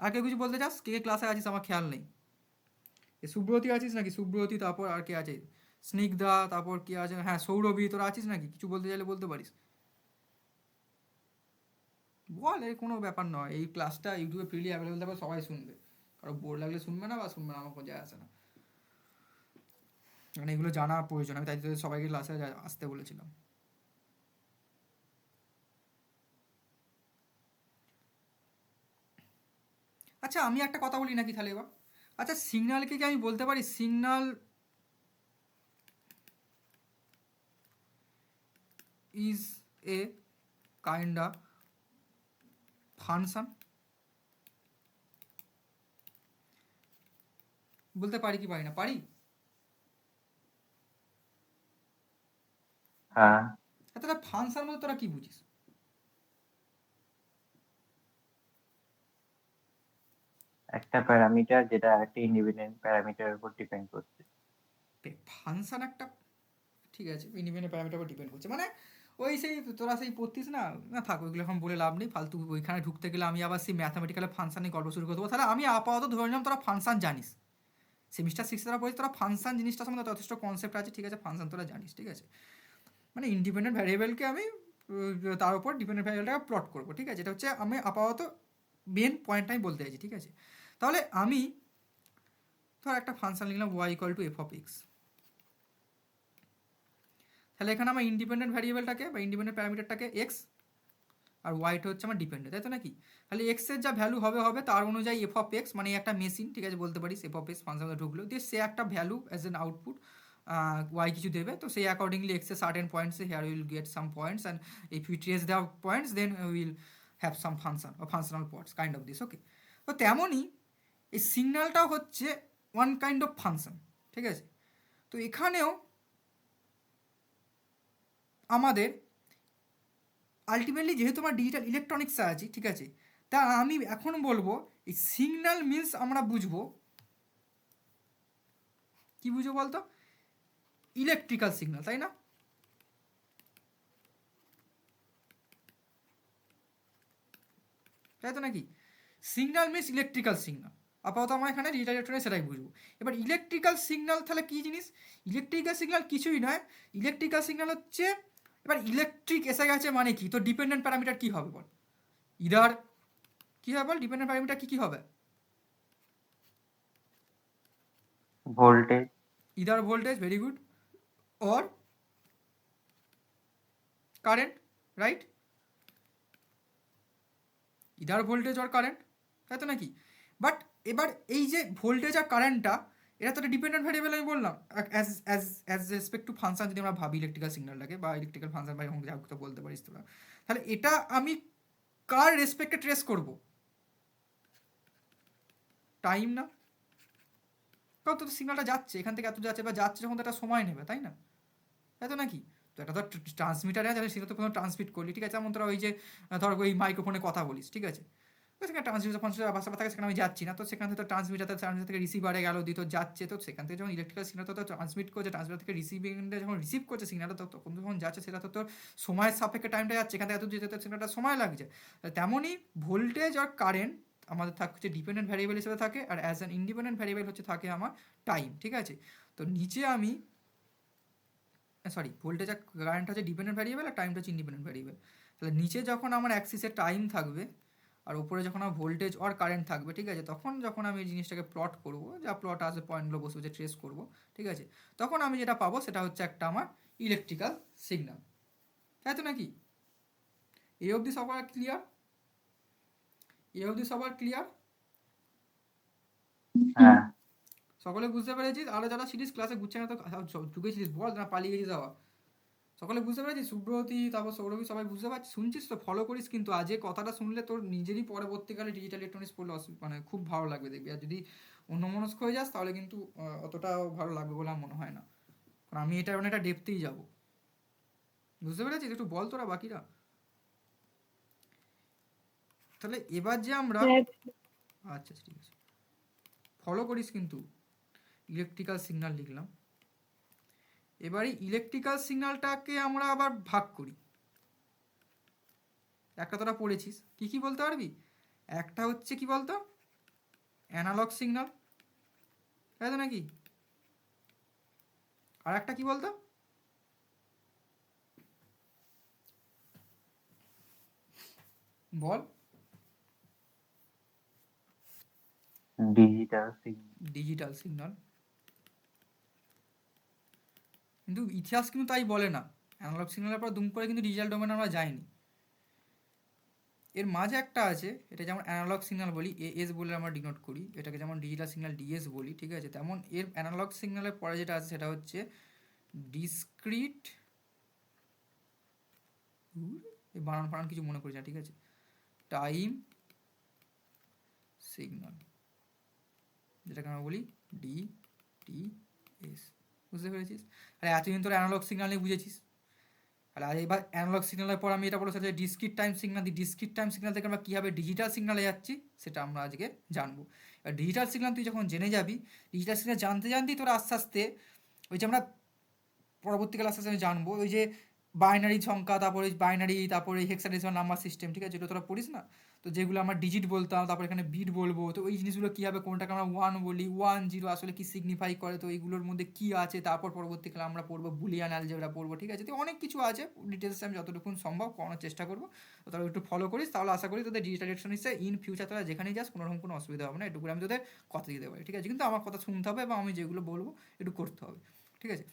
আর কেউ কিছু বলতে চাস? কে কে ক্লাসে আছিস আমার খেয়াল নেই। এ সুব্রতী আছিস নাকি? সুব্রতী, তারপর আর কে আছে? স্নিগ্ধা, তারপর কে আছে? হ্যাঁ সৌরভী, তোরা আছিস নাকি? কিছু বলতে চাইলে বলতে পারিস, বল, এই কোনো ব্যাপার নয়। এই ক্লাসটা ইউটিউবে ফ্রিলি অ্যাভেলেবেল থাকবে, সবাই শুনবে, কারো বোর লাগলে শুনবে না বা শুনবে না, আমার কোনো যায় আসে না। মানে এগুলো জানা প্রয়োজন, আমি তাই তোদের সবাইকে ক্লাসে আসতে বলেছিলাম। আচ্ছা আমি একটা কথা বলি নাকি তাহলে এবার? আচ্ছা সিগন্যালকে কি আমি বলতে পারি signal is a kinda function? বলতে পারি কি পারি না? পারি। হ্যাঁ, তাহলে ফাংশন বলতে তোরা কি বুঝিস? একটা প্যারামিটার যেটা একটা ইন্ডিপেন্ডেন্ট প্যারামিটারের উপর ডিপেন্ড করছে। ফাংশন একটা, ঠিক আছে, ইন্ডিপেন্ডেন্ট প্যারামিটার উপর ডিপেন্ড করছে, মানে ওই সেই তোরা সেই পড়তিস না, না থাক ওইগুলো এখন বলে লাভ নেই, ফালতু ওইখানে ঢুকতে গেলে আমি আবার সেই ম্যাথামেটিক্যাল ফাংশন নিয়ে গল্প শুরু করে দেবো। তাহলে আমি আপাতত ধরে নিলাম তোরা ফাংশন জানিস, সেমিস্টার সিক্স তোরা পড়িস, তোরা ফাংশন জিনিসটার সম্বন্ধে যথেষ্ট কনসেপ্ট আছে, ঠিক আছে, ফাংশন তোরা জানিস, ঠিক আছে। মানে ইন্ডিপেন্ডেন্ট ভ্যারিয়েবলকে আমি তার উপর ডিপেন্ডেন্ট ভ্যারিয়েবলটাকে প্লট করবো, ঠিক আছে, এটা হচ্ছে আমি আপাতত মেন পয়েন্টটা আমি বলতে চাইছি, ঠিক আছে। তাহলে আমি ধর একটা ফাংশন লিখলাম y equal to F of x, তাহলে এখানে আমার ইন্ডিপেন্ডেন্ট ভ্যারিয়েবলটাকে বা ইন্ডিপেন্ডেন্ট প্যারামিটারটাকে এক্স আর ওয়াইটা হচ্ছে আমার ডিপেন্ডেন্ট, তাই তো নাকি? তাহলে এক্সের যা ভ্যালু হবে তার অনুযায়ী এফ অফ এক্স, মানে একটা মেশিন, ঠিক আছে, বলতে পারিস এফ অফ এক্স ফাংশনে ঢুকলো, দিয়ে সে একটা value as an output Y কিছু দেবে, তো সেই অ্যাকর্ডিংলি এক্সের সার্টেন পয়েন্টসে here will get some points and if you trace their points then will have some function বা functional points kind of this, okay. তো তেমনই এই সিগন্যালটা হচ্ছে ওয়ান কাইন্ড অফ ফাংশন, ঠিক আছে। তো এখানেও আমাদের আলটিমেটলি যেহেতু আমরা ডিজিটাল ইলেকট্রনিক্সে আছি, ঠিক আছে, তা আমি এখন বলবো এই সিগন্যাল মিনস আমরা বুঝবো, কি বুঝবো বলতো? ইলেকট্রিক্যাল সিগন্যাল, তাই না? তাই তো নাকি? সিগন্যাল মিনস ইলেকট্রিক্যাল সিগন্যাল, আপাতত আমরা এখানে ডিজিটাল ইলেকট্রনিক্স সেটাই বুঝবো। এবার ইলেকট্রিক্যাল সিগন্যাল তাহলে কী জিনিস? ইলেকট্রিক্যাল সিগন্যাল কিছুই নয়, ইলেকট্রিক্যাল সিগন্যাল হচ্ছে, এবার ইলেকট্রিক এসে গেছে মানে কি, তো ডিপেন্ডেন্ট প্যারামিটার কী হবে বল? ইদার কী হবে বল, ডিপেন্ডেন্ট প্যারামিটার কী কী হবে? Voltage, either voltage, very good, or current, right? Either voltage or current, তাই তো নাকি? বাট এবার এই যে ভোল্টেজ আর কারেন্টটা, এটা তো একটা ডিপেন্ডেন্ট ভ্যারিয়েবল, আমি বললাম as as as respect two function, যদি আমরা ভাবি ইলেকট্রিক্যাল সিগন্যালটাকে বা ইলেকট্রিক্যাল ফাংশন বা এরকম যা তো বলতে পারিস তোরা, তাহলে এটা আমি কার রেসপেক্টে ট্রেস করব? টাইম না? কারণ তো সিগন্যালটা যাচ্ছে এখান থেকে এত যাচ্ছে বা যাচ্ছে যখন, তো একটা সময় নেবে, তাই না? তাই তো নাকি? তো এটা তো ট্রান্সমিটারে আছে, সেটা তো প্রথম ট্রান্সমিট করলি, ঠিক আছে, যেমন তোরা ওই যে ধর ওই মাইক্রোফোনে কথা বলিস, ঠিক আছে, তো সেখানে ট্রান্সমিটার ফাংশনের বাসা থাকে, সেখানে আমি যাচ্ছি না, তো সেখান থেকে তো ট্রান্সমিটার থেকে রিসিভারে গেল, দিত যাচ্ছে, তো সেখান থেকে যখন ইলেকট্রিক্যাল সিগন্যাল তো ট্রান্সমিট করছে, ট্রান্সমিটার থেকে রিসিভিংটা যখন রিসিভ করছে সিগন্যালটা, তো তখন যখন যাচ্ছে সেটা তো তোর সময়ের সাপেক্ষে টাইমটা যাচ্ছে, এখান থেকে এত যেতে সিগন্যালটা সময় লাগছে। তেমনই ভোল্টেজ আর কারেন্ট আমাদের থাকছে ডিপেন্ডেন্ট ভ্যারিয়েবল হিসেবে থাকে, আর অ্যাজ অ্যান ইন্ডিপেন্ডেন্ট ভ্যারিয়েবল হচ্ছে থাকে আমার টাইম, ঠিক আছে। তো নিচে আমি সরি, ভোল্টেজ আর কারেন্ট হচ্ছে ডিপেন্ডেন্ট ভ্যারিয়েবল আর টাইমটা হচ্ছে ইন্ডিপেন্ডেন্ট ভ্যারিয়েবল। তাহলে নিচে যখন আমার অ্যাক্সিসে টাইম থাকবে আর উপরে যখন আমার ভোল্টেজ আর কারেন্ট থাকবে, ঠিক আছে, তখন যখন আমি এই জিনিসটাকে প্লট করব, যা প্লট আসবে পয়েন্টগুলো বসে বসে ট্রেস করব, ঠিক আছে, তখন আমি যেটা পাবো সেটা হচ্ছে একটা আমার ইলেকট্রিক্যাল সিগন্যাল, তাই তো নাকি? এই অবধি সবার ক্লিয়ার? এই অবধি সবার ক্লিয়ার? হ্যাঁ, সকলে বুঝতে পেরেছিস? আরও যারা সিরিজ ক্লাসে বুঝছে না তো ঢুকেছিলিস বল, না পালিয়ে গেছিস আবার? সকলে বুঝতে পেরেছিস? সুব্রতী, তারপর সৌরভী, সবাই বুঝতে পারছিস? শুনছিস তো? ফলো করিস কিন্তু, আজ এই কথাটা শুনলে তোর নিজেরই পরবর্তীকালে ডিজিটাল ইলেকট্রনিক্স পড়লে মানে খুব ভালো লাগবে দেখবি, আর যদি অন্যমনস্ক হয়ে যাস তাহলে কিন্তু অতটাও ভালো লাগবে বলে আমার মনে হয় না, কারণ কারণ আমি এটা অনেকটা ডেপথেই যাব, বুঝতে পেরেছিস? একটু বল তোরা বাকিরা। তাহলে এবার যে আমরা স্যার আচ্ছা ঠিক আছে, ফলো করিস কিন্তু। ইলেকট্রিক্যাল সিগন্যাল লিখলাম। এবারে ইলেকট্রিক্যাল সিগন্যালটাকে আমরা আবার ভাগ করি। একটা তোরা পড়েছিস, কি কি বলতে পারবি? একটা হচ্ছে কি বলতো, অ্যানালগ সিগন্যাল, তাই তো নাকি? আর একটা কি বলতো? বল। Digital signal. Digital signal. কিন্তু ইতিহাস কিন্তু তাই বলে না, অ্যানালগ সিগন্যালের পর দুম করে কিন্তু ডিজিটাল ডোমেনে আমরা যাইনি। এর মাঝে একটা আছে, এটা যেমন অ্যানালগ সিগন্যাল বলি এএস বলে আমরা ডিনোট করি, এটাকে যেমন ডিজিটাল সিগন্যাল ডিএস বলি, ঠিক আছে? তেমন এর অ্যানালগ সিগন্যালের পরে যেটা আছে সেটা হচ্ছে ডিসক্রিট, এই বানান ফানান কিছু মনে করিস না, ঠিক আছে? টাইম সিগন্যাল, যেটাকে আমরা বলি ডিটিএস। বুঝতে পেরেছিস? আর এতদিন তোর অ্যানালগ সিগন্যাল নিয়ে বুঝেছিস। আর এবার অ্যানালগ সিগন্যালের পর আমি এটা বলে যে discrete time signal, discrete time signal থেকে আমরা কীভাবে ডিজিটাল সিগন্যালে যাচ্ছি সেটা আমরা আজকে জানবো। আর ডিজিটাল সিগন্যাল তুই যখন জেনে যাবি, ডিজিটাল সিগন্যাল জানতে জানতেই তোরা আস্তে আস্তে ওই যে আমরা পরবর্তীকালে আস্তে আস্তে আমি জানবো ওই যে বাইনারি সংখ্যা, তারপরে বাইনারি, তারপরে হেক্সাডেসিমাল নাম্বার সিস্টেম, ঠিক আছে? যেটা তোরা পড়িস না, তো যেগুলো আমরা ডিজিট বলতাম, তারপর এখানে বিট বলবো, তো ওই জিনিসগুলো কী হবে, কোনটাকে আমরা 1 বলি, 1 0 আসলে কি সিগনিফাই করে, তো এইগুলোর মধ্যে কী আছে, তারপর পরবর্তীকালে আমরা পড়বো বুলিয়ান অ্যালজেব্রা পড়বো, ঠিক আছে? তো অনেক কিছু আছে, ডিটেলসে আমি যতটুকু সম্ভব করানোর চেষ্টা করবো। তো তারা একটু ফলো করিস, তাহলে আশা করি তোদের ডিজিটাল ইলেকট্রনিক্সে ইন ফিউচার তোরা যেখানেই যাস কোনোরকম কোনো অসুবিধা হবে না, এটুকু আমি তোদের কথা দিতে পারি, ঠিক আছে? কিন্তু আমার কথা শুনতে হবে এবং আমি যেগুলো বলবো একটু করতে হবে, ঠিক আছে?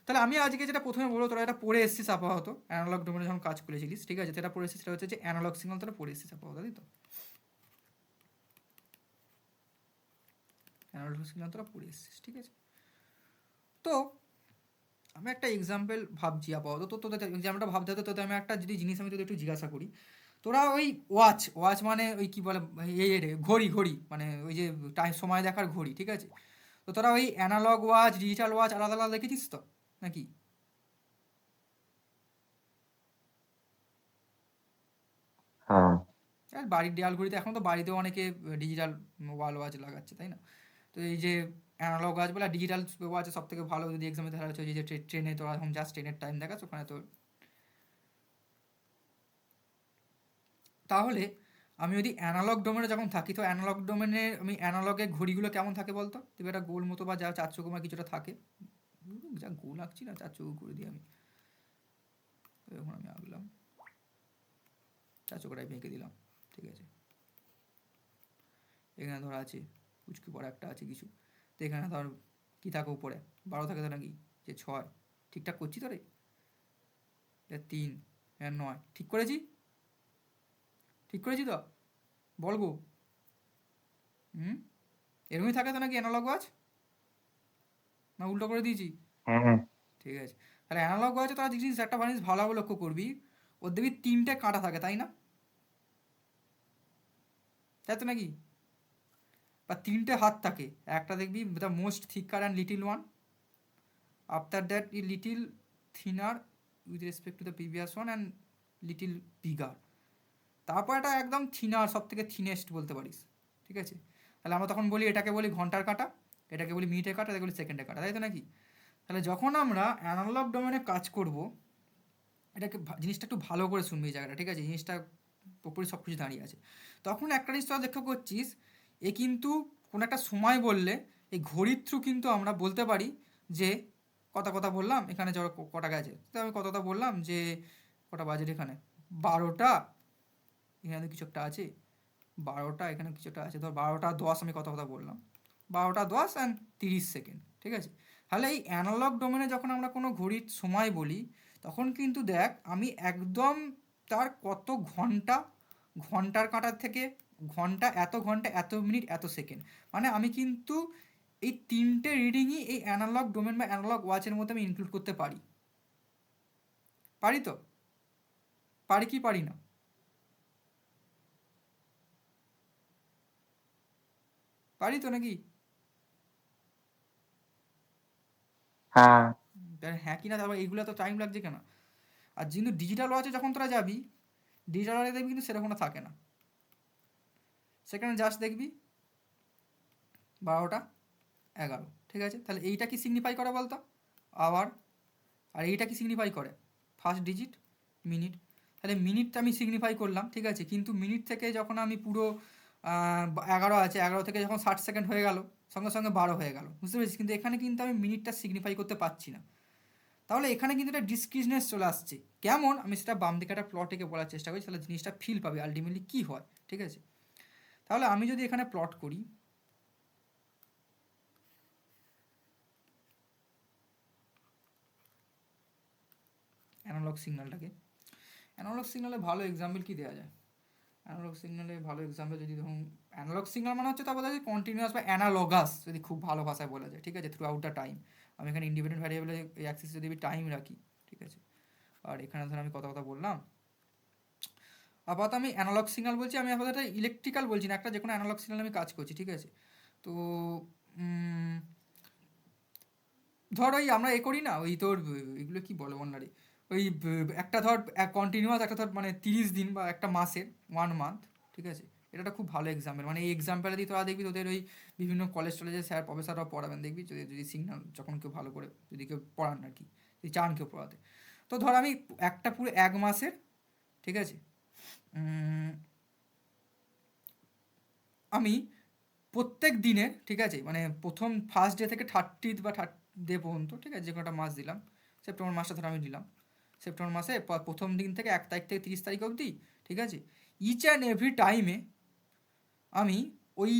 তাহলে আমি আজকে যেটা প্রথমে বলবো, তোরা এটা পড়ে এসেছিস আপাতত, অ্যানালগ ডোমেনে যখন কাজ করেছিলিস, ঠিক আছে? যেটা পড়ে এসেছিস সেটা হচ্ছে যে অ্যানালগ সিগন্যাল তোরা পড়ে এসেছিস আপাতত, তাই তো? অ্যানালগ সিগন্যাল তোরা পড়ে এসেছিস, ঠিক আছে? তো আমি একটা এক্সাম্পল ভাবছি আপাতত, তো তোদের এক্সাম্পলটা ভাবতে হতো, তোদের আমি একটা যদি জিনিস আমি তোদের একটু জিজ্ঞাসা করি, তোরা ওই ওয়াচ মানে ওই কী বলে, রে ঘড়ি মানে ওই যে টাইম সময় দেখার ঘড়ি, ঠিক আছে? তো তোরা ওই অ্যানালগ ওয়াচ ডিজিটাল ওয়াচ আলাদা আলাদা দেখেছিস তো নাকি? হ্যাঁ। আর বাড়ির দেয়াল ঘড়িতে এখন তো বাড়িতেও অনেকে ডিজিটাল ওয়াচ লাগাচ্ছে, তাই না? তো এই যে অ্যানালগ ওয়াচ বলে ডিজিটাল ওয়াচে সব থেকে ভালো যদি এক্সামে দেখা যাচ্ছে, ওই যে ট্রেনে তোরা এখন জাস্ট ট্রেনের টাইম দেখাচ্ছ ওখানে তো। তাহলে আমি যদি অ্যানালগ ডোমেনে যখন থাকি, তো অ্যানালগ ডোমেনে আমি অ্যানালগের ঘড়িগুলো কেমন থাকে বলতো? তুমি একটা গোল মতো বা যা চার চৌকো কিছুটা থাকে, যা গোল আঁকছি না, চার চৌকো করে দিই আমি, এখন আমি আঁকলাম চার চৌকোটাই ভেঙে দিলাম, ঠিক আছে? এখানে ধর আছে কুচকি পরে একটা আছে কিছু, তো এখানে ধর কী থাকে উপরে 12 থাকে তো নাকি, যে 6, ঠিকঠাক করছি তো রে? 3, 9, ঠিক করেছি? ঠিক করেছি তো? বল গো। হুম, এরকমই থাকে তো নাকি অ্যানালগ ওয়াচ, না উল্টো করে দিয়েছি? হ্যাঁ। ঠিক আছে, তাহলে অ্যানালগ ওয়াচে তোরা জিনিস একটা জিনিস ভালোভাবে লক্ষ্য করবি, ওর দেখবি 3টে কাঁটা থাকে, তাই না? তাই তো নাকি? বা 3টে হাত থাকে, একটা দেখবি the most থিকার and little one, after that E little thinner with respect to the previous one and little bigger, তারপর এটা একদম থিনার, সব থেকে থিনেস্ট বলতে পারিস, ঠিক আছে? তাহলে আমরা তখন বলি এটাকে বলি ঘন্টার কাঁটা, এটাকে বলি মিনিটের কাঁটা, এটাকে বলি সেকেন্ডের কাঁটা, তাই তো নাকি? তাহলে যখন আমরা অ্যানালগ ডোমেনে কাজ করব, এটাকে জিনিসটা একটু ভালো করে শুনবি এই জায়গাটা, ঠিক আছে? জিনিসটা পুরোপুরি সব কিছু দাঁড়িয়ে আছে। তখন একটা জিনিস তোরা লক্ষ্য করছিস, এ কিন্তু কোনো একটা সময় বললে এই ঘড়ির থ্রু কিন্তু আমরা বলতে পারি যে কথা বললাম এখানে ধরো কটা গেছে, তো আমি কথা বললাম যে কটা বাজে এখানে 12টা, এখানে কিছু একটা আছে 12টা, এখানে কিছু একটা আছে ধর 12টা 10, আমি কথা বললাম 12টা 10 অ্যান্ড 30 সেকেন্ড, ঠিক আছে? তাহলে এই অ্যানালগ ডোমেনে যখন আমরা কোনো ঘড়ির সময় বলি, তখন কিন্তু দেখ আমি একদম তার কত ঘন্টা, ঘন্টার কাঁটার থেকে ঘন্টা এত মিনিট এত সেকেন্ড, মানে আমি কিন্তু এই 3টে রিডিংই এই অ্যানালগ ডোমেন বা অ্যানালগ ওয়াচের মধ্যে আমি ইনক্লুড করতে পারি। পারি তো? পারি কি পারি না? পারি তো নাকি? হ্যাঁ। হ্যাঁ কি না, তারপর এইগুলো তো টাইম লাগছে কেন? আর কিন্তু ডিজিটাল ওয়াচে যখন তোরা যাবি, ডিজিটাল ওয়াচে দেখবি কিন্তু সেরকম থাকে না, সেখানে জাস্ট দেখবি 12টা 11, ঠিক আছে? তাহলে এইটা কি সিগনিফাই করে বলতো? আওয়ার। আর এইটা কি সিগনিফাই করে? First digit minute. তাহলে মিনিটটা আমি সিগনিফাই করলাম, ঠিক আছে? কিন্তু মিনিট থেকে যখন আমি পুরো 11 আছে, 11 থেকে যখন 60 সেকেন্ড হয়ে গেল, সঙ্গে সঙ্গে 12 হয়ে গেল, বুঝতে পেরেছিস? কিন্তু এখানে কিন্তু আমি মিনিটটা সিগনিফাই করতে পারছি না। তাহলে এখানে কিন্তু একটা ডিসক্রিজনেস চলে আসছে। কেমন? আমি সেটা বাম দিকে একটা প্লট এঁকে বলার চেষ্টা করি, তাহলে জিনিসটা ফিল পাবে আলটিমেটলি কী হয়, ঠিক আছে? তাহলে আমি যদি এখানে প্লট করি, অ্যানালগ সিগন্যালটাকে, অ্যানালগ সিগন্যালে ভালো এক্সাম্পল কী দেওয়া যায়? অ্যানালগ সিগন্যালে ভালো এক্সাম্পল যদি ধরুন, অ্যানালগ সিগন্যাল মানে হচ্ছে তা বলা যায় কন্টিনিউয়াস বা অ্যানালগাস, যদি খুব ভালো ভাষায় বলা যায়, ঠিক আছে? Through out the time. আমি এখানে ইন্ডিপেন্ডেন্ট ভ্যারিয়েবলে এই অ্যাক্সিস যদি আমি টাইম রাখি, ঠিক আছে? আর এখানে ধর আমি কথা বললাম, আপাতত আমি অ্যানালগ সিগন্যাল বলছি, আমি আপাতত ইলেকট্রিক্যাল বলছি না, একটা যে কোনো অ্যানালগ সিগন্যাল আমি কাজ করছি, ঠিক আছে? তো ধর ওই আমরা করি না, ওই তোর এগুলো কি বলে বন্যারে, ওই একটা ধর কন্টিনিউয়াস একটা ধর মানে 30 দিন বা একটা মাসের 1 মান্থ, ঠিক আছে? এটা একটা খুব ভালো এক্সাম্পল। মানে এই এক্সাম্পলটা দিয়ে তোরা দেখবি তোদের ওই বিভিন্ন কলেজ টলেজে স্যার প্রফেসররাও পড়াবেন, দেখবি যদি যদি সিগন্যাল যখন কেউ ভালো করে যদি কেউ পড়ান আর কি, যদি চান কেউ পড়াতে। তো ধর আমি একটা পুরো 1 মাসের, ঠিক আছে, আমি প্রত্যেক দিনের, ঠিক আছে, মানে প্রথম ফার্স্ট ডে থেকে 30th বা 30 ডে পর্যন্ত, ঠিক আছে, যে কোনো একটা মাস দিলাম, সেপ্টেম্বর মাসটা ধর আমি দিলাম, সেপ্টেম্বর মাসে প্রথম দিন থেকে 1 তারিখ থেকে 30 তারিখ অবধি, ঠিক আছে, ইচ অ্যান্ড এভরি টাইমে আমি ওই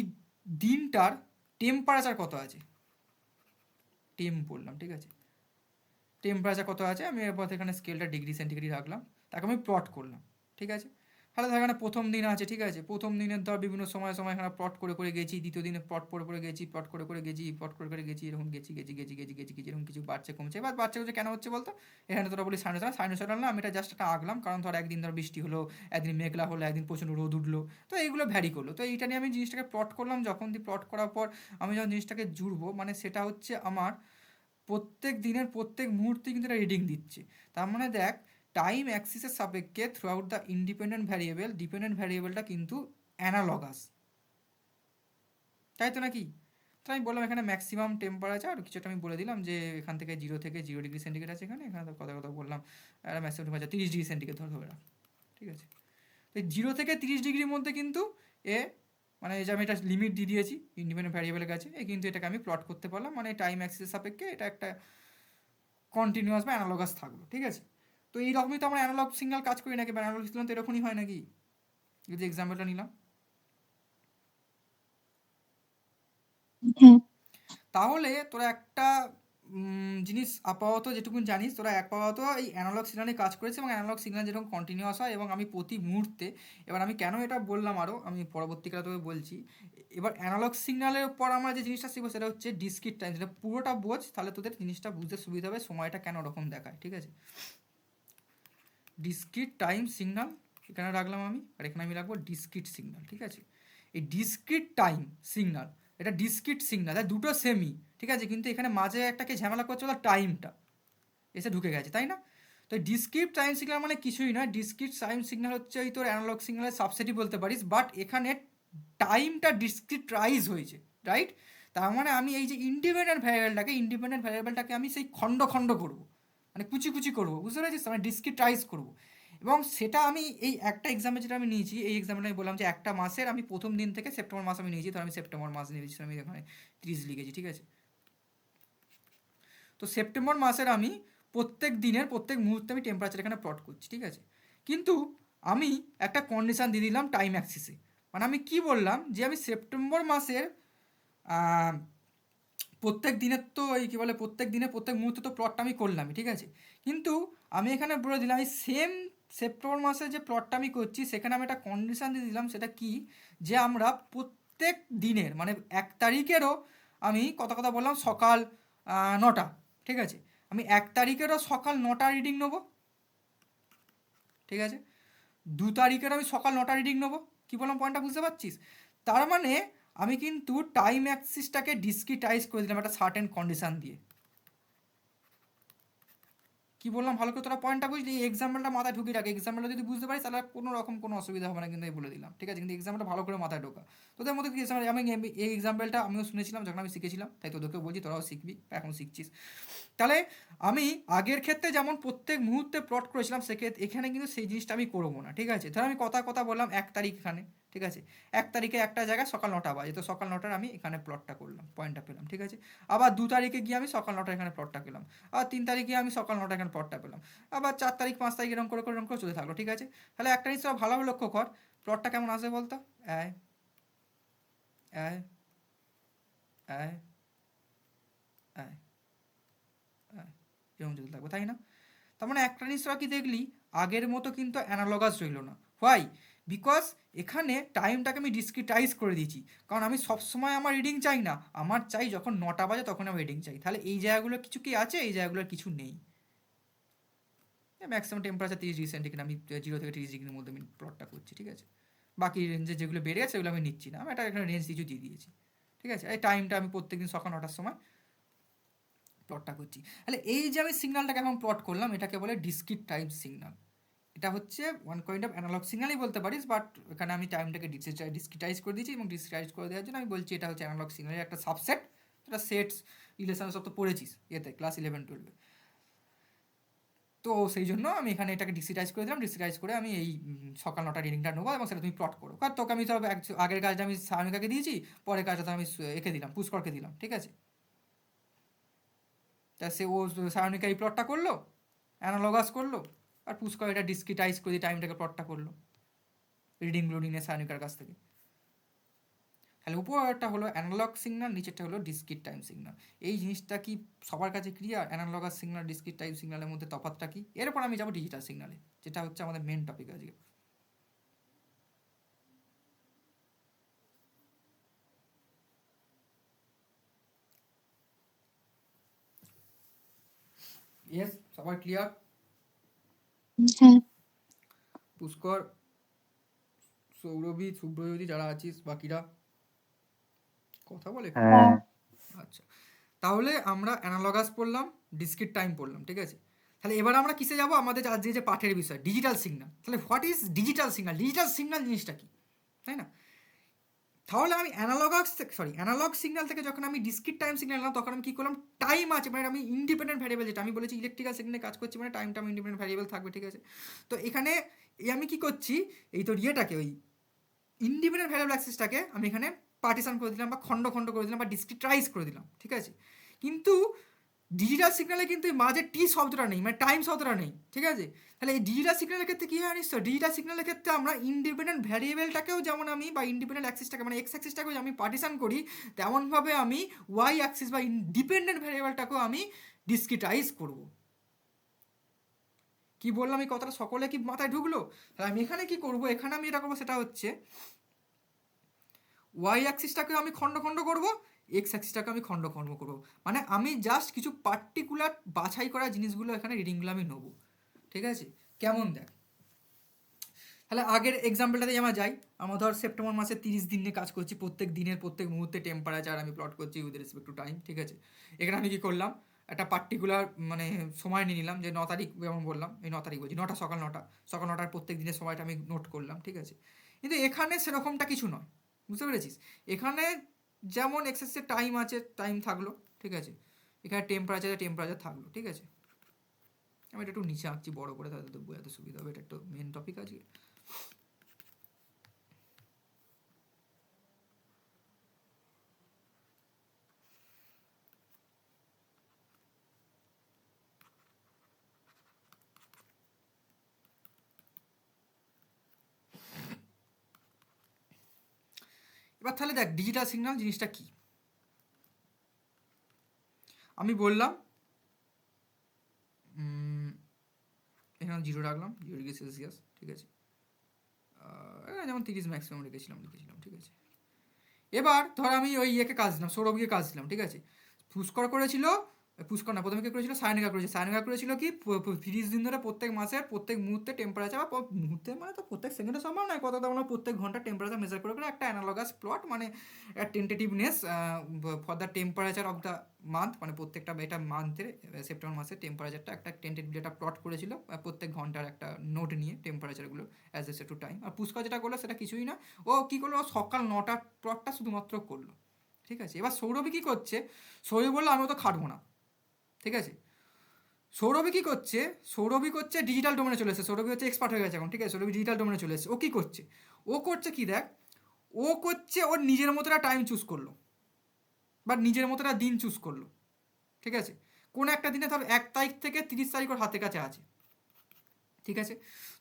দিনটার টেম্পারেচার কত আছে, টেম্প বললাম, ঠিক আছে, টেম্পারেচার কত আছে আমি এরপর এখানে স্কেলটা ডিগ্রি সেন্টিগ্রেড রাখলাম, তাকে আমি প্লট করলাম, ঠিক আছে? তাহলে ধর এখানে প্রথম দিন আছে, ঠিক আছে, প্রথম দিনের ধর বিভিন্ন সময় সময় এখানে প্লট করে গেছি, দ্বিতীয় দিনে প্লট করে গেছি, প্লট করে গেছি, প্লট করে গেছি, এরকম গেছি এরকম কিছু বাড়ছে কমছে। এবার বাড়ছে কমছে কেন হচ্ছে বলতো? এখানে তোরা বলি সাইনোসয়েডাল না, আমি এটা জাস্ট একটা আঁকলাম, কারণ ধর একদিন ধর বৃষ্টি হলো, একদিন মেঘলা হলো, একদিন প্রচণ্ড রোদ উঠলো, তো এইগুলো ভ্যারি করলো। তো এইটা নিয়ে আমি জিনিসটাকে প্লট করলাম, যখন প্লট করার পর আমি যখন জিনিসটাকে জুড়বো, মানে সেটা হচ্ছে আমার প্রত্যেক দিনের প্রত্যেক মুহূর্তে কিন্তু এটা রিডিং দিচ্ছে। তার মানে দেখ, টাইম অ্যাক্সিসের সাপেক্ষে throughout the independent variable, dependent ভ্যারিয়েবলটা কিন্তু অ্যানালগাস, তাই তো নাকি? তো আমি বললাম এখানে ম্যাক্সিমাম টেম্পারেচার কিছুটা আমি বলে দিলাম যে এখান থেকে 0 থেকে 0 ডিগ্রি সেন্টিগ্রেড আছে, এখানে এখানে তো কথা বললাম ম্যাক্সিমাম টেম্পারেচার 30 ডিগ্রি সেন্টিগ্রেড ধরে রাখ, ঠিক আছে? তো 0 থেকে 30 ডিগ্রির মধ্যে কিন্তু এ মানে এই যে আমি একটা লিমিট দিয়ে দিয়েছি ইন্ডিপেন্ডেন্ট ভ্যারিয়েবলের কাছে, কিন্তু এটাকে আমি প্লট করতে পারলাম, মানে টাইম অ্যাক্সিসের সাপেক্ষে এটা একটা কন্টিনিউয়াস বা অ্যানালগাস থাকলো, ঠিক আছে? তো এইরকমই তো আমরা অ্যানালগ সিগন্যাল কাজ করি নাকি, বা অ্যানালগ সিগন্যাল তো এরকমই হয় নাকি, যদি এক্সাম্পলটা নিলাম। হ্যাঁ, তাহলে তোরা একটা জিনিস আপাতত যেটুকুন জানিস, তোরা আপাতত এই অ্যানালগ সিগন্যালে কাজ করেছে, এবং অ্যানালগ সিগন্যাল যেরকম কন্টিনিউয়াস হয়, এবং আমি প্রতি মুহূর্তে, এবার আমি কেন এটা বললাম আরও আমি পরবর্তীকালে তোকে বলছি। এবার অ্যানালগ সিগন্যালের পর আমরা যে জিনিসটা শিখবো সেটা হচ্ছে ডিসক্রিট টাইম, সেটা পুরোটা বোঝ, তাহলে তোদের জিনিসটা বুঝতে সুবিধা হবে সময়টা কেন ওরকম দেখায়, ঠিক আছে? ডিসক্রিট টাইম সিগন্যাল এখানে রাখলাম আমি, আর এখানে আমি রাখবো ডিসক্রিট সিগন্যাল, ঠিক আছে? এই ডিসক্রিট টাইম সিগন্যাল, এটা ডিসক্রিট সিগন্যাল, দুটো সেমি, ঠিক আছে, কিন্তু এখানে মাঝে একটাকে ঝামেলা করছে বলে টাইমটা এসে ঢুকে গেছে, তাই না? তো ডিসক্রিট টাইম সিগন্যাল মানে কিছুই নয়, ডিসক্রিট টাইম সিগন্যাল হচ্ছে ওই তোর অ্যানালগ সিগন্যালের সাবসেটই বলতে পারিস, বাট এখানে টাইমটা ডিসক্রিটাইজ হয়েছে, রাইট? তার মানে আমি এই যে ইন্ডিপেন্ডেন্ট ভ্যারিয়েবলটাকে আমি সেই খণ্ড খণ্ড করবো, মানে কুচি করবো, বুঝতে পেরেছিস? মানে ডিসক্রিটাইজ করবো, এবং সেটা আমি এই একটা এক্সামে যেটা আমি নিয়েছি, এই এক্সামে আমি বললাম যে একটা মাসের আমি প্রথম দিন থেকে সেপ্টেম্বর মাস আমি নিয়েছি, তো আমি সেপ্টেম্বর মাস নিয়েছি, আমি এখানে 30 লিখেছি, ঠিক আছে? তো সেপ্টেম্বর মাসের আমি প্রত্যেক দিনের প্রত্যেক মুহূর্তে আমি টেম্পারেচার এখানে প্লট করছি, ঠিক আছে? কিন্তু আমি একটা কন্ডিশান দিয়ে দিলাম টাইম অ্যাক্সিসে, মানে আমি কি বললাম যে আমি সেপ্টেম্বর মাসের প্রত্যেক দিনের তো এই কী বলে প্রত্যেক দিনের প্রত্যেক মুহূর্তে তো প্লটটা আমি করলামই, ঠিক আছে? কিন্তু আমি এখানে বলে দিলাম এই সেম সেপ্টেম্বর মাসে যে প্লটটা আমি করছি সেখানে আমি একটা কন্ডিশান দিয়ে দিলাম, সেটা কি, যে আমরা প্রত্যেক দিনের মানে 1 তারিখেরও আমি কথা বললাম সকাল 9টা, ঠিক আছে, আমি 1 তারিখেরও সকাল 9টা রিডিং নেবো, ঠিক আছে? 2 তারিখেরও আমি সকাল 9টা রিডিং নেবো। কী বললাম পয়েন্টটা বুঝতে পারছিস? তার মানে আমি কিন্তু টাইম অ্যাক্সিসটাকে ডিসক্রিটাইজ করে দিলাম একটা সার্টেন কন্ডিশান দিয়ে, কি বললাম ভালো করে তোরা পয়েন্টটা বুঝলি, এক্সাম্পলটা মাথায় ঢুকিয়ে রাখ, এক্সাম্পলটা যদি বুঝতে পারিস তাহলে কোনো রকম কোনো অসুবিধা হবে না, কিন্তু আমি বলে দিলাম, ঠিক আছে? কিন্তু এক্সাম্পলটা ভালো করে মাথায় ঢোকা। তোদের মধ্যে কি আমি এই এক্সাম্পলটা আমিও শুনেছিলাম যখন আমি শিখেছিলাম, তাই তোদেরকেও বলছি, তোরাও শিখবি, এখন শিখছিস। তাহলে আমি আগের ক্ষেত্রে যেমন প্রত্যেক মুহূর্তে প্লট করেছিলাম, সেক্ষেত্রে এখানে কিন্তু সেই জিনিসটা আমি করবো না, ঠিক আছে? ধর আমি কথা বললাম 1 তারিখ এখানে, ঠিক আছে? 1 তারিখে একটা জায়গায় সকাল 9টা বাজে, তো সকাল 9টার আমি এখানে প্লটটা করলাম, পয়েন্টটা পেলাম, ঠিক আছে? আবার 2 তারিখে গিয়ে আমি সকাল 9টা এখানে প্লটটা পেলাম, আর 3 তারিখে আমি সকাল 9টা এখানে প্লটটা পেলাম, আবার 4 তারিখ 5 তারিখ এরকম করে চলতে থাকলো, ঠিক আছে? তাহলে একটা জিনিস তোরা ভালোভাবে লক্ষ্য কর, প্লটটা কেমন আসবে বলতো? আয় আয় আয় আয় আয়, এরকম চলতে থাকবো, তাই না? তার মানে একটা জিনিস তোরা কি দেখলি, আগের মতো কিন্তু অ্যানালগাস রইল না। হোয়াই? বিকজ এখানে টাইমটাকে আমি ডিসক্রিটাইজ করে দিয়েছি, কারণ আমি সবসময় আমার রিডিং চাই না, আমার চাই যখন 9টা বাজে তখন আমি রিডিং চাই। তাহলে এই জায়গাগুলো কিছু কি আছে, এই জায়গাগুলোর কিছু নেই। ম্যাক্সিমাম টেম্পারেচার 30 ডিগ্রি সেন্টিগ্রেড, আমি 0 থেকে 30 ডিগ্রির মধ্যে আমি প্লটটা করছি, ঠিক আছে? বাকি রেঞ্জে যেগুলো বেড়ে গেছে সেগুলো আমি নিচ্ছি না, আমি একটা এখানে রেঞ্জ কিছু দিয়ে দিয়েছি, ঠিক আছে? এই টাইমটা আমি প্রত্যেকদিন সকাল 9টার সময় প্লটটা করছি। তাহলে এই যে আমি সিগন্যালটাকে এখন প্লট করলাম, এটাকে বলে ডিসক্রিট টাইম সিগন্যাল। এটা হচ্ছে ওয়ান কাইন্ড অফ অ্যানালগ সিগন্যালই বলতে পারিস, বাট এখানে আমি টাইমটাকে ডিসক্রিটাইজ করে দিয়েছি, এবং ডিসক্রিটাইজ করে দেওয়ার জন্য আমি বলছি এটা হচ্ছে অ্যানালগ সিগন্যালের একটা সাবসেট। এটা সেটস রিলেশন সব তো পড়েছিস এতে ক্লাস 11-12-এ। তো সেই জন্য আমি এখানে এটাকে ডিসক্রিটাইজ করে দিলাম, ডিসক্রিটাইজ করে আমি এই সকাল 9টা রিডিংটা নেবো, এবং সেটা তুমি প্লট করো। কারণ তোকে আমি তো আগের কাজটা আমি সায়নিকাকে দিয়েছি, পরের কাজটা তো আমি একে দিলাম, পুষ্করকে দিলাম, ঠিক আছে? তা সে ও সায়নিকা এই প্লটটা করলো, অ্যানালগাস করলো, আর পুষ্কর এটা ডিসক্রিটাইজ করে দিয়ে টাইমটাকে প্লটটা করলো রিডিংগুলো নিয়ে সায়নিকার কাছ থেকে। তাহলে উপরটা হলো অ্যানালগ সিগন্যাল, নিচেরটা হলো ডিসক্রিট টাইম সিগন্যাল। এই জিনিসটা কি সবার কাছে clear? Analogous signal, discrete time সিগন্যালের মধ্যে তফাৎটা কি? এরপর আমি যাবো ডিজিটাল সিগন্যালে, যেটা হচ্ছে আমাদের মেন টপিক আজকে। ইয়েস, সবার ক্লিয়ার? হ্যাঁ, পুষ্কর, সৌরভী, শুভ্রজ্যোতি যারা আছিস, বাকিরা কথা বলে একটু। হ্যাঁ, আচ্ছা, তাহলে আমরা অ্যানালগাস পড়লাম, ডিসক্রিট টাইম পড়লাম, ঠিক আছে? তাহলে এবার আমরা কিসে যাব? আমাদের আজকে যে পাঠের বিষয় ডিজিটাল সিগন্যাল। তাহলে what is digital signal? Digital signal জিনিসটা কি, তাই না? তাহলে আমি অ্যানালগ সিগন্যাল থেকে যখন আমি ডিসক্রিট টাইম সিগন্যাল নিলাম, তখন আমি কী করলাম? টাইম আছে, মানে আমি ইন্ডিপেন্ডেন্ট ভ্যারিয়েবল, যেটা আমি বলেছি ইলেকট্রিক্যাল সিগন্যালে কাজ করছি, মানে টাইমটা আমি ইন্ডিপেন্ডেন্ট ভ্যারিয়েবল থাকবে, ঠিক আছে? তো এখানে আমি কি করছি, এই তো ইয়েটাকে, ওই ইন্ডিপেন্ডেন্ট ভ্যারিয়েবল অ্যাক্সিসটাকে আমি এখানে পার্টিশন করে দিলাম, বা খণ্ড করে দিলাম, বা ডিসক্রিটাইজ করে দিলাম, ঠিক আছে? কিন্তু ডিজিটাল সিগন্যালে কিন্তু এই মাঝে টি শব্দটা নেই, মানে টাইম শব্দটা নেই, ঠিক আছে? তাহলে এই ডিজিটাল সিগন্যালের ক্ষেত্রে কী হয় নিশ্চয়? ডিজিটাল সিগন্যালের ক্ষেত্রে আমরা ইন্ডিপেন্ডেন্ট ভ্যারিয়েবলটাকেও যেমন আমি, বা ইন্ডিপেন্ডেন্ট অ্যাক্সিসটাকে মানে এক্স অ্যাক্সিসটাকেও আমি পার্টিশন করি, তেমনভাবে আমি ওয়াই অ্যাক্সিস বা ডিপেন্ডেন্ট ভ্যারিয়েবলটাকেও আমি ডিসক্রিটাইজ করব। কি বললাম এই কথাটা সকলে কি মাথায় ঢুকলো? তাহলে আমি এখানে কি করব? এখানে আমি এটা করবো, সেটা হচ্ছে ওয়াই অ্যাক্সিসটাকে আমি খণ্ড করব, এক্স অ্যাক্সিসটাকে আমি খণ্ড করব। মানে আমি জাস্ট কিছু পার্টিকুলার বাছাই করা জিনিসগুলো এখানে রিডিংগুলো আমি নেবো, ঠিক আছে? কেমন দেখ, তাহলে আগের এক্সাম্পলটাতেই আমরা যাই। আমরা ধর সেপ্টেম্বর মাসে 30 দিন নিয়ে কাজ করছি, প্রত্যেক দিনের প্রত্যেক মুহূর্তে টেম্পারেচার আমি প্লট করছি উইথ রেসপেক্ট টু টাইম, ঠিক আছে? এখানে আমি কী করলাম, একটা পার্টিকুলার মানে সময় নিয়ে নিলাম, যে 9 তারিখ যেমন বললাম, এই 9 তারিখ বলছি, সকাল 9টার প্রত্যেক দিনের সময়টা আমি নোট করলাম, ঠিক আছে? কিন্তু এখানে সেরকমটা কিছু নয়, বুঝতে পেরেছিস? এখানে যেমন এক্সেসের টাইম আছে, টাইম থাকলো, ঠিক আছে? এখানে টেম্পারেচার থাকলো, ঠিক আছে? আমি এটা একটু নিচে আঁকছি বড় করে, তাহলে তো বোঝাতে সুবিধা হবে, এটা একটু মেন টপিক আছে। এবার তাহলে দেখ ডিজিটাল সিগন্যাল জিনিসটা কি। আমি বললাম এখানে 0 রাখলাম, 0 ডিগ্রি সেলসিয়াস, ঠিক আছে? যেমন 30 ম্যাক্সিমাম লিখেছিলাম, ঠিক আছে? এবার ধর আমি ওই ইয়েকে কাজ দিলাম, সৌরভকে কাজ দিলাম, ঠিক আছে? পুষ্কর করেছিল পুষ্কর না, প্রথমে কে করেছিল? সায়নিকা করেছে। সায়নিকা করেছিল কি 30 দিন ধরে প্রত্যেক মাসের প্রত্যেক মুহূর্তে টেম্পারেচার, বা মুহূর্তে মানে তো প্রত্যেক সেকেন্ডে সম্ভব নয়, কত আমরা প্রত্যেক ঘন্টা টেম্পারেচার মেজার করে করে একটা অ্যানালগাস প্লট, মানে tentativeness for the temperature of the month, মানে প্রত্যেকটা এটা মান্থের সেপ্টেম্বর মাসের টেম্পারেচারটা একটা টেন্টেটিভ ডেটা প্লট করেছিল প্রত্যেক ঘন্টার একটা নোট নিয়ে টেম্পারেচারগুলো অ্যাজ এ টু টাইম। আর পুষ্কর যেটা করলো সেটা কিছুই না, ও কী করলো, ও সকাল 9টার প্লটটা শুধুমাত্র করলো, ঠিক আছে। এবার সৌরভী কী করছে, সৌরভী বললো আমি তো খাটবো না, ঠিক আছে। সৌরভী কী করছে, সৌরভী করছে ডিজিটাল ডোমেনে চলে এসেছে, সৌরভী হচ্ছে এক্সপার্ট হয়ে গেছে এখন, ঠিক আছে। সৌরভী ডিজিটাল ডোমেনে চলে এসেছে। ও কী করছে, ও করছে কি দেখ, ও করছে ওর নিজের মতো একটা টাইম চুজ করলো, বা নিজের মতো একটা দিন চুজ করলো, ঠিক আছে। কোনো একটা দিনে ধর 1 তারিখ থেকে 30 তারিখ ওর হাতে কাছে আছে, ঠিক আছে।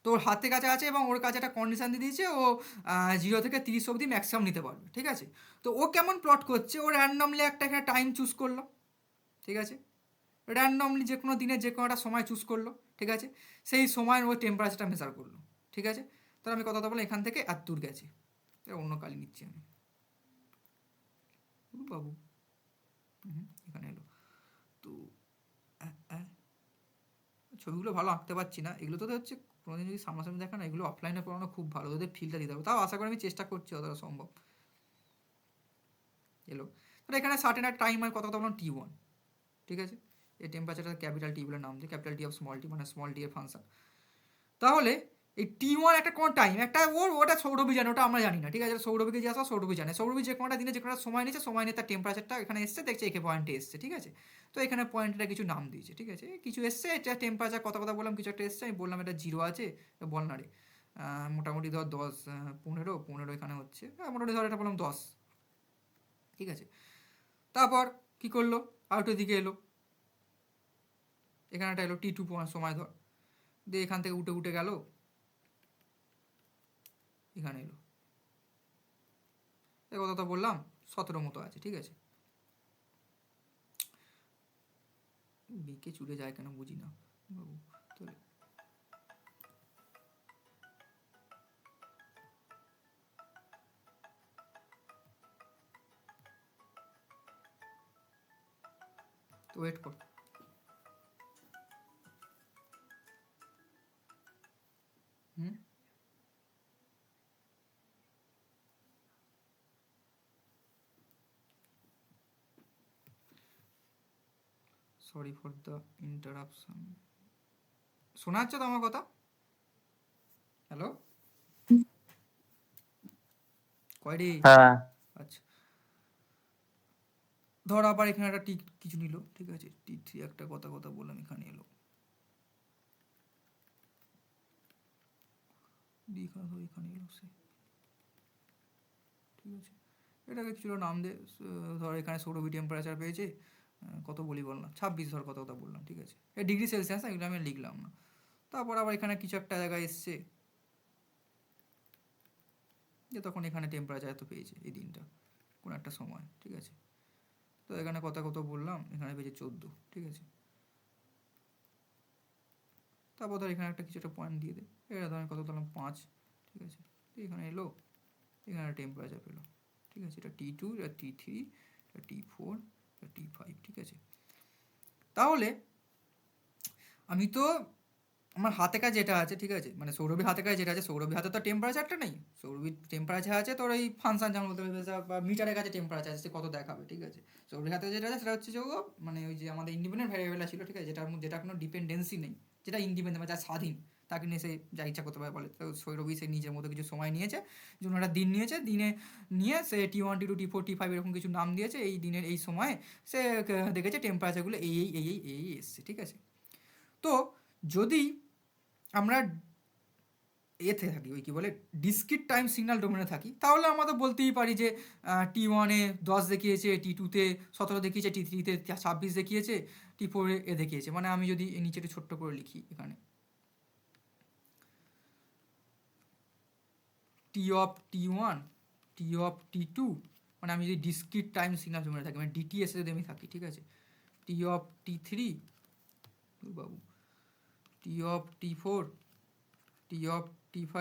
তো ওর হাতে কাছে আছে এবং ওর কাছে একটা কন্ডিশান দিয়ে দিয়েছে, ও 0 থেকে 30 অবধি ম্যাক্সিমাম নিতে পারবে, ঠিক আছে। তো ও কেমন প্লট করছে, ও র্যান্ডমলি একটা এখানে টাইম চুজ করলো, ঠিক আছে। র্যান্ডমলি যে কোনো দিনে যে কোনো একটা সময় চুজ করলো, ঠিক আছে। সেই সময়ের ও টেম্পারেচারটা মেজার করলো, ঠিক আছে। তাহলে আমি কথা বললাম এখান থেকে এত দূর গেছে, অন্য কালি নিচ্ছি আমি বাবু, এখানে এলো। তো ছবিগুলো ভালো আঁকতে পারছি না, এগুলো তো হচ্ছে কোনোদিন যদি সামনাসামনি দেখা না, এগুলো অফলাইনে পড়ানো খুব ভালো, ওদের ফিলটা দিতে হবে, তাও আশা করি আমি চেষ্টা করছি যতটা সম্ভব। এলো, তাহলে এখানে সার্টেন একটা টাইম আর কথা বললাম T1, ঠিক আছে। এই টেম্পারেচারটা ক্যাপিটাল টি বলে নাম দিই, capital T of small tea, মানে স্মল টি এর ফাংশন। তাহলে এই T1 একটা কোন টাইম, একটা ওটা সৌরভী জানে, ওটা আমরা জানি না, ঠিক আছে। সৌরভীকে যে আসা সৌরভী জানে, সৌরভী যে কোনোটা দিনে যে কোনো সময় নিচ্ছে, সময় নিয়ে তার টেম্পারেচারটা এখানে এসছে, দেখছে একে পয়েন্টে এসছে, ঠিক আছে। তো এখানে পয়েন্টটা কিছু নাম দিয়েছে, ঠিক আছে। কিছু এসছে, এটা টেম্পারেচার কথা বললাম, কিছু একটা এসছে, আমি বললাম এটা 0 আছে, বল না রে। মোটামুটি ধর 10, 15 এখানে হচ্ছে, মোটামুটি ধর এটা বললাম 10, ঠিক আছে। তারপর কি করলো, আরেকটু দিকে এলো, এখানে একটা এলো T2 সময় ধর, দিয়ে এখান থেকে উঠে উঠে গেল, এখানে এলো, এই কথা বললাম 17 মতো আছে, ঠিক আছে। বিকে চুলে যায় কেন বুঝি না বাবু, তাহলে তো ওয়েট কর, সরি ফর দ্য ইন্টারাপশন। শোনা যাচ্ছে তো আমার কথা? হ্যালো, কয়ডি? হ্যাঁ আচ্ছা, ধর আবার এখানে একটা টি কিছু নিল, ঠিক আছে। T3 একটা কথা বললাম, এখানে এলো, এখানে এলো সে, ঠিক আছে। এটাকে কিছু নাম দে, ধর এখানে সৌরভী টেম্পারেচার পেয়েছে কত বলি বল না, 26 ধর কথা বললাম, ঠিক আছে। এই ডিগ্রি সেলসিয়াস, এগুলো আমি লিখলাম না। তারপর আবার এখানে কিছু একটা জায়গায় এসছে, যে তখন এখানে টেম্পারেচার এত পেয়েছে এই দিনটা কোনো একটা সময়, ঠিক আছে। তো এখানে কথা বললাম, এখানে পেয়েছে 14, ঠিক আছে। তারপর ধর এখানে একটা কিছু একটা পয়েন্ট দিয়ে দে, এটা ধর কত বললাম 5, ঠিক আছে। এখানে এলো, এখানে টেম্পারেচার পেলো, ঠিক আছে। এটা T2, এটা T3, এটা T4, এটা T5, ঠিক আছে। তাহলে আমি তো আমার হাতে কাছে যেটা আছে, ঠিক আছে, মানে সৌরভীর হাতে কাছে যেটা আছে, সৌরভীর হাতে তো টেম্পারেচারটা নেই, সৌরভীর টেম্পারেচার আছে তোর এই ফাংশন যেমন বলতে পারবে, বা মিটারের কাছে টেম্পারেচার আছে, সে কত দেখাবে, ঠিক আছে। সৌরভীর হাতে যেটা আছে সেটা হচ্ছে যে ও মানে ওই যে আমাদের ইন্ডিপেন্ডেন্ট ভ্যারিয়েবল ছিল, ঠিক আছে, যেটা কোনো ডিপেন্ডেন্সি নেই, যেটা ইন্ডিপেন্ডেন্ট, যা স্বাধীন, তাকে নিয়ে সে যা ইচ্ছা করতে পারে বলে। তো সৌরভী সে নিজের মতো কিছু সময় নিয়েছে, যেমন একটা দিন নিয়েছে, দিনে নিয়ে সে T1, T2, T4, T5 এরকম কিছু নাম দিয়েছে, এই দিনের এই সময়ে সে দেখেছে টেম্পারেচারগুলো এই এসছে, ঠিক আছে। তো যদি আমরা এতে থাকি, ওই কী বলে ডিসক্রিট টাইম সিগন্যাল ডোমেনে থাকি, তাহলে আমরা বলতেই পারি যে T1-এ 10 দেখিয়েছে, T2-তে 17 দেখিয়েছে, T3-তে 26 দেখিয়েছে, T4-এ দেখিয়েছে। মানে আমি যদি এই নিচে একটু ছোট্ট করে লিখি, এখানে T of T1, T of T2, মানে আমি যদি ডিসক্রিট টাইম সিগন্যাল ডোমেনে থাকি, মানে DTS যদি আমি থাকি, ঠিক আছে। T of T3 Babu, T of T4, T of T5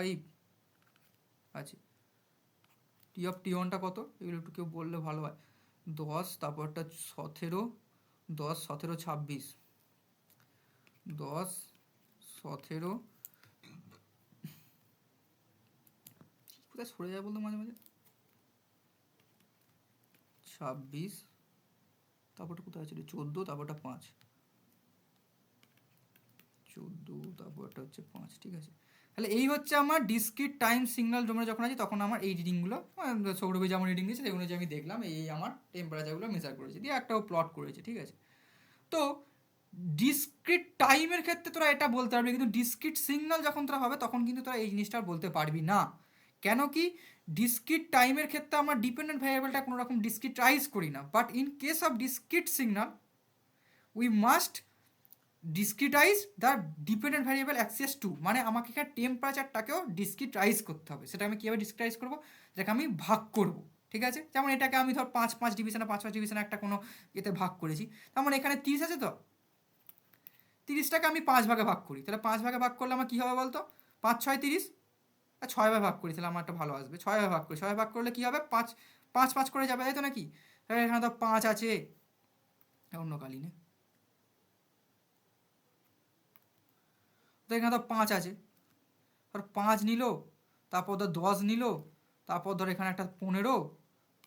আছে। T of T1টা কত, এগুলো একটু কেউ বললে ভালো হয়। 10, তারপরটা 17, 10 17 26 10 17 কোথায় সরে যায় বলতো মাঝে মাঝে 26 তারপরটা কোথায় আছে 14 তারপরটা 5 14 তারপরটা হচ্ছে 5 ঠিক আছে। তাহলে এই হচ্ছে আমার ডিসক্রিট টাইম সিগন্যাল ডোমেনে যখন আছে তখন আমার এই রিডিংগুলো সৌরভে যেমন রিডিং দিয়েছে সেগুলো যে আমি দেখলাম এই আমার টেম্পারেচারগুলো মেজার করেছে দিয়ে একটাও প্লট করেছে ঠিক আছে। তো ডিসক্রিট টাইমের ক্ষেত্রে তোরা এটা বলতে পারবি কিন্তু ডিসক্রিট সিগন্যাল যখন তোরা হবে তখন কিন্তু তোরা এই জিনিসটা বলতে পারবি না। কেন কি ডিসক্রিট টাইমের ক্ষেত্রে আমরা ডিপেন্ডেন্ট ভ্যারিয়েবলটা কোনো রকম ডিসক্রিটাইজ করি না, but in case of discrete signal we must discretise the dependent variable access to, মানে আমাকে এখানে টেম্পারেচারটাকেও ডিসক্রিটাইজ করতে হবে। সেটা আমি কীভাবে ডিসক্রিটাইজ করবো, যেটাকে আমি ভাগ করব ঠিক আছে। যেমন এটাকে আমি ধর 5 ডিভিশনে 5 ডিভিশনে একটা কোনো এতে ভাগ করেছি, তার মানে এখানে 30 আছে তো 30টাকে আমি 5 ভাগে ভাগ করি, তাহলে 5 ভাগে ভাগ করলে আমার কী হবে বলতো 5 6 30, 6 ভাগে ভাগ করি তাহলে আমার একটা ভালো আসবে। 6 ভাগে ভাগ করি, 6 ভাগে ভাগ করলে কী হবে 5 5 5 করে যাবে তাই তো নাকি। তাহলে এখানে তো 5 আছে, অন্য কালীনে তো এখানে তো 5 আছে, ধর 5 নিল, তারপর ধর 10 নিল, তারপর ধর এখানে একটা 15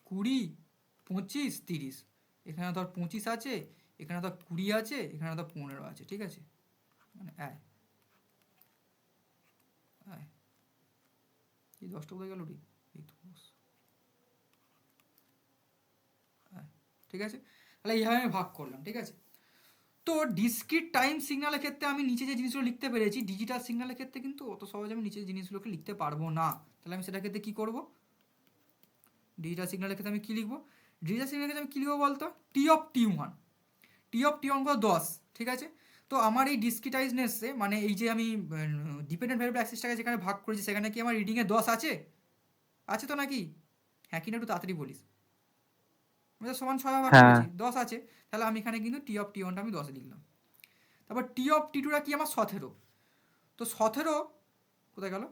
20 25 30, এখানে ধর 25 আছে, এখানে ধর 20 আছে, এখানে ধর 15 আছে ঠিক আছে। মানে এই 10টা কোথায় গেল রে, এই তো ঠিক আছে। তাহলে এইভাবে আমি ভাগ করলাম ঠিক আছে। তো ডিসক্রিট টাইম সিগন্যালের ক্ষেত্রে আমি নিচে যে জিনিসগুলো লিখতে পেরেছি, ডিজিটাল সিগন্যালের ক্ষেত্রে কিন্তু অত সহজে আমি নিচের জিনিসগুলোকে লিখতে পারবো না। তাহলে আমি সেটার ক্ষেত্রে কী করবো, ডিজিটাল সিগন্যালের ক্ষেত্রে আমি কী লিখবো, ডিজিটাল সিগন্যালের ক্ষেত্রে আমি কী লিখবো বলতো T of T1, T of T1 কত 10 ঠিক আছে। তো আমার এই ডিসক্রিটাইজনেসে মানে এই যে আমি ডিপেন্ডেন্ট ভ্যারিয়েবল অ্যাক্সেসটাকে যেখানে ভাগ করেছি সেখানে কি আমার রিডিংয়ে 10 আছে, আছে তো নাকি, হ্যাঁ কি না একটু তাড়াতাড়ি বলিস। আমি তো সমান 6 ভাগ করেছি 10 আছে, তাহলে আমি এখানে কিন্তু টি অফ T1টা আমি 10 লিখলাম। তারপর টি অফ T2টা কি আমার 17, তো 17 কোথায় গেল,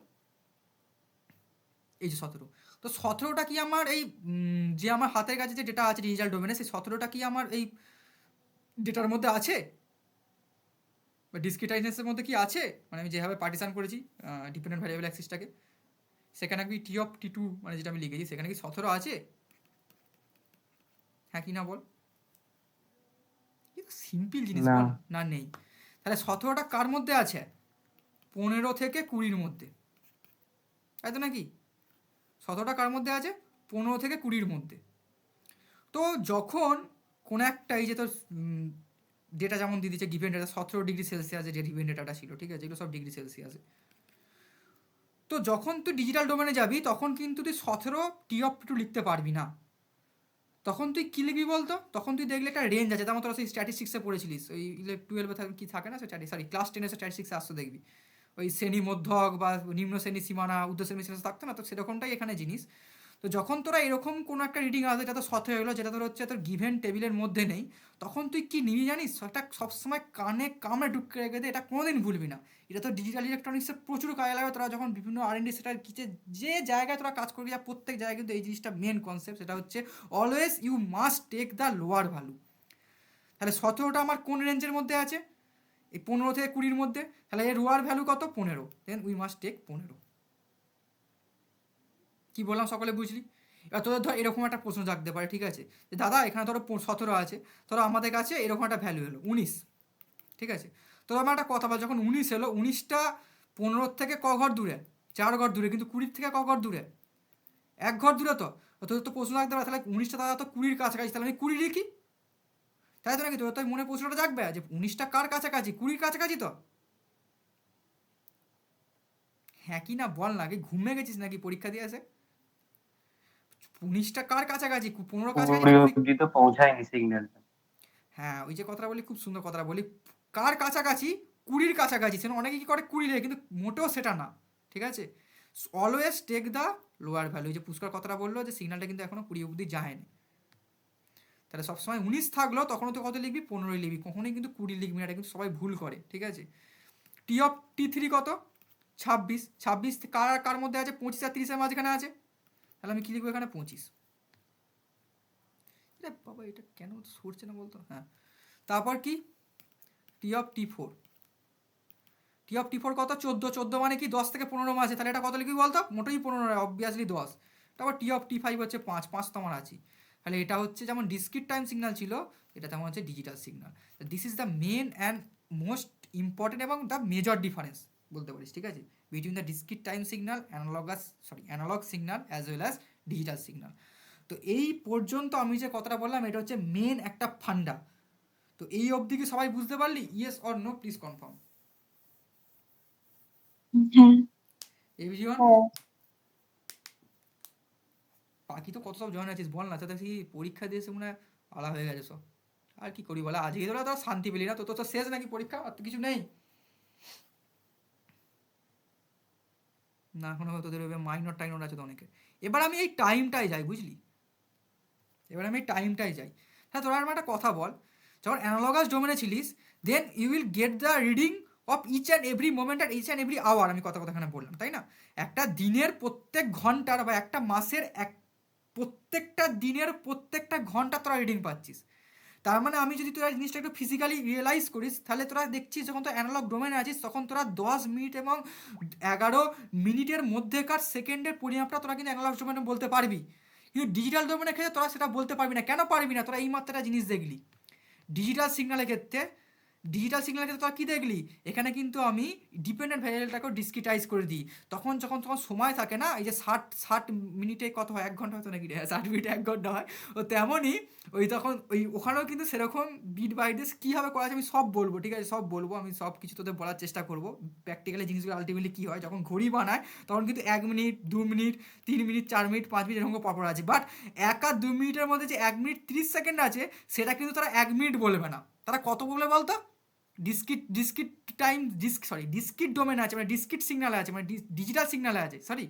এই যে 17, তো 17টা কি আমার এই যে আমার হাতের কাছে যে ডেটা আছে ডিজিটাল ডোমেনে সেই 17টা কি আমার এই ডেটার মধ্যে আছে বা ডিসক্রিটাইজনেসের মধ্যে কি আছে, মানে আমি যেভাবে পার্টিশন করেছি ডিপেন্ডেন্ট ভ্যারিয়েবল অ্যাক্সিসটাকে সেখানে কি টি অফ T2 মানে যেটা আমি লিখেছি সেখানে কি 17 আছে, হ্যাঁ কি না বল, সিম্পল জিনিস বল না নেই। তাহলে 17টা কার মধ্যে আছে 15 থেকে 20-র মধ্যে, তাই তো নাকি 17টা কার মধ্যে আছে 15 থেকে 20-র মধ্যে। তো যখন কোনো একটা এই যে তোর ডেটা যেমন দিয়ে দিচ্ছে গিভেন ডেটা 17 ডিগ্রি সেলসিয়াসে যে গিভেন ডেটাটা ছিল ঠিক আছে, এগুলো সব ডিগ্রি সেলসিয়াসে। তো যখন তুই ডিজিটাল ডোমেনে যাবি তখন কিন্তু তুই 17 টি অফ T2 লিখতে পারবি না, তখন তুই কী লিখবি বলতো, তখন তুই দেখলে একটা রেঞ্জ আছে, তেমন তোরা সেই স্ট্যাটিস্টিক্সে পড়েছিলিস ওই 12 কি থাকে না সরি ক্লাস 10 স্ট্যাটিস্টিক্সে আসতে দেখবি ওই শ্রেণী মধ্যক বা নিম্ন শ্রেণী সীমানা উর্ধ্ব শ্রেণী সীমানা থাকতো না, তো সেরকমটাই এখানে জিনিস। তো যখন তোরা এরকম কোনো একটা রিডিং আসে যেটা তো 17 হলো যেটা তোর হচ্ছে তোর গিভেন টেবিলের মধ্যে নেই, তখন তুই কি নিবি জানিস, সেটা সবসময় কানে কামড়ে ঢুকে রেখে দে, এটা কোনোদিন ভুলবি না। এটা তো ডিজিটাল ইলেকট্রনিক্সে প্রচুর কাজে লাগে, তোরা যখন বিভিন্ন R&D সেটার কিছু যে জায়গায় তোরা কাজ করবি প্রত্যেক জায়গায় কিন্তু এই জিনিসটা মেন কনসেপ্ট, সেটা হচ্ছে always you must take the lower value. তাহলে 17টা আমার কোন রেঞ্জের মধ্যে আছে, এই 15 থেকে 20-র মধ্যে, তাহলে এর লোয়ার ভ্যালু কত 15, দেন উই মাস্ট টেক 15। কী বললাম সকলে বুঝলি। এবার তোদের ধর এরকম একটা প্রশ্ন জাগতে পারে ঠিক আছে, যে দাদা এখানে ধরো 17 আছে, ধরো আমাদের কাছে এরকম একটা ভ্যালু এলো 19 ঠিক আছে। তো আমার একটা কথা বল, যখন 19 এলো 19টা 15 থেকে ক ঘর দূরে, 4 ঘর দূরে, কিন্তু 20 থেকে ক ঘর দূরে, 1 ঘর দূরে। তো তোদের তো প্রশ্ন রাখতে পারে তাহলে 19টা দাদা তো 20-র কাছাকাছি, তাহলে আমি 20 লিখি, তাই তো নাকি। তোদের তো মনে প্রশ্নটা জাগবে যে 19টা কার কাছাকাছি, 20-র কাছাকাছি তো, হ্যাঁ কি না বল না, কি ঘুমিয়ে গেছিস নাকি পরীক্ষা দিয়ে আসে। 19টা কার কাছাকাছি, 15 কাছাকাছি তো পৌঁছায়নি সিগন্যালটা। হ্যাঁ ওই যে কথাটা বলি, খুব সুন্দর কথাটা বলি, কার কাছাকাছি 20-র কাছাকাছি, সেটা অনেকে কী করে 20 লেগে, কিন্তু মোটেও সেটা না ঠিক আছে। Always take the lower value, যে পুষ্কর কথাটা বললো যে সিগন্যালটা কিন্তু এখনও 20 অবধি যায়নি, তাহলে সবসময় 19 থাকলো তখনও তো কত লিখবি 15 লিখবি, কখনোই কিন্তু 20 লিখবি না, এটা কিন্তু সবাই ভুল করে ঠিক আছে। টি অফ T3 কত 26, 26 কার কার মধ্যে আছে 25 আর 30-এর মাঝখানে আছে, তাহলে আমি কী লিখবো এখানে 25। বাবা এটা কেন সরছে না বলতো, হ্যাঁ তারপর কি T of T4, T of T4 কত 14 মানে কি 10 থেকে 15 মাসে, তাহলে এটা কত লিখবি বলতো, মোটেই 15 নয়, অবভিয়াসলি 10। তারপর টি অফ T5 হচ্ছে 5 তো আমার আছে। তাহলে এটা হচ্ছে যেমন ডিসক্রিট টাইম সিগন্যাল ছিল, এটা তেমন হচ্ছে digital signal. This is the main and most important এবং দ্য মেজর ডিফারেন্স বলতে পারিস, ঠিক আছে, between the discrete time signal analogue signal as well as digital signal. তো এই পর্যন্ত আমি যে কথাটা বললাম এটা হচ্ছে মেন একটা ফান্ডা। তো এই অবধি কি সবাই বুঝতে পারলি? Yes or no, please confirm. হ্যাঁ এভরিওয়ান, বাকি তো কত সব জয়েন আছিস বল না, তাতে কি পরীক্ষা দিয়ে এসে মনে হয় আলা হয়ে গেছে সব। আর কি করি বলা, আজকে তোরা তো শান্তি পেলি না, তো তো শেষ নাকি পরীক্ষা, আর তো কিছু নেই না এখনো, তোদের মাইনর টাইনর আছে তো অনেকের। এবার আমি এই টাইমটাই যাই, বুঝলি, এবার আমি এই টাইমটাই যাই। হ্যাঁ তোরা আমার একটা কথা বল, যখন অ্যানালগাস ডোমেনে ছিলিস then you will get the reading of each and every moment at each and every hour, আমি কথা এখানে বললাম তাই না, একটা দিনের প্রত্যেক ঘন্টার বা একটা মাসের প্রত্যেকটা দিনের প্রত্যেকটা ঘন্টা তোরা রিডিং পাচ্ছিস। তার মানে আমি যদি তোরা জিনিসটা একটু ফিজিক্যালি রিয়েলাইজ করিস, তাহলে তোরা দেখছিস যখন তোরা অ্যানালগ ডোমেনে আছিস তখন তোরা 10 মিনিট এবং 11 মিনিটের মধ্যেকার সেকেন্ডের পরিমাপটা তোরা কিন্তু অ্যানালগ ডোমেনে বলতে পারবি, কিন্তু ডিজিটাল ডোমেনের ক্ষেত্রে তোরা সেটা বলতে পারবি না। কেন পারবি না? তোরা এই মাত্র একটা জিনিস দেখলি, ডিজিটাল সিগন্যালের ক্ষেত্রে তোরা কী দেখলি, এখানে কিন্তু আমি ডিপেন্ডেন্ট ভ্যারিয়েবলটাকেও ডিসক্রিটাইজ করে দিই। তখন যখন সময় থাকে না, এই যে 60 মিনিটে কত হয়, 1 ঘন্টা হয়তো নাকি, 60 মিনিটে 1 ঘন্টা হয়, ও তেমনই ওই তখন ওখানেও কিন্তু সেরকম বিট বাই ডিস কীভাবে করা আছে আমি সব বলবো, ঠিক আছে, সব বলবো, আমি সব কিছু তোদের বলার চেষ্টা করবো। প্র্যাকটিক্যালি জিনিসগুলো আলটিমেটলি কী হয়, যখন ঘড়ি বানায় তখন কিন্তু 1 minute 2 minute 3 minute 4 minute 5 minute এরকম পরপর আছে, বাট 1 আর 2 মিনিটের মধ্যে যে 1 মিনিট 30 সেকেন্ড আছে সেটা কিন্তু তারা 1 মিনিট বলবে না, তারা কত বলে বলতো, ডিসক্রিট ডোমেনে আছে, মানে ডিসক্রিট সিগনালে আছে, মানে ডিজিটাল সিগনালে আছে, সরি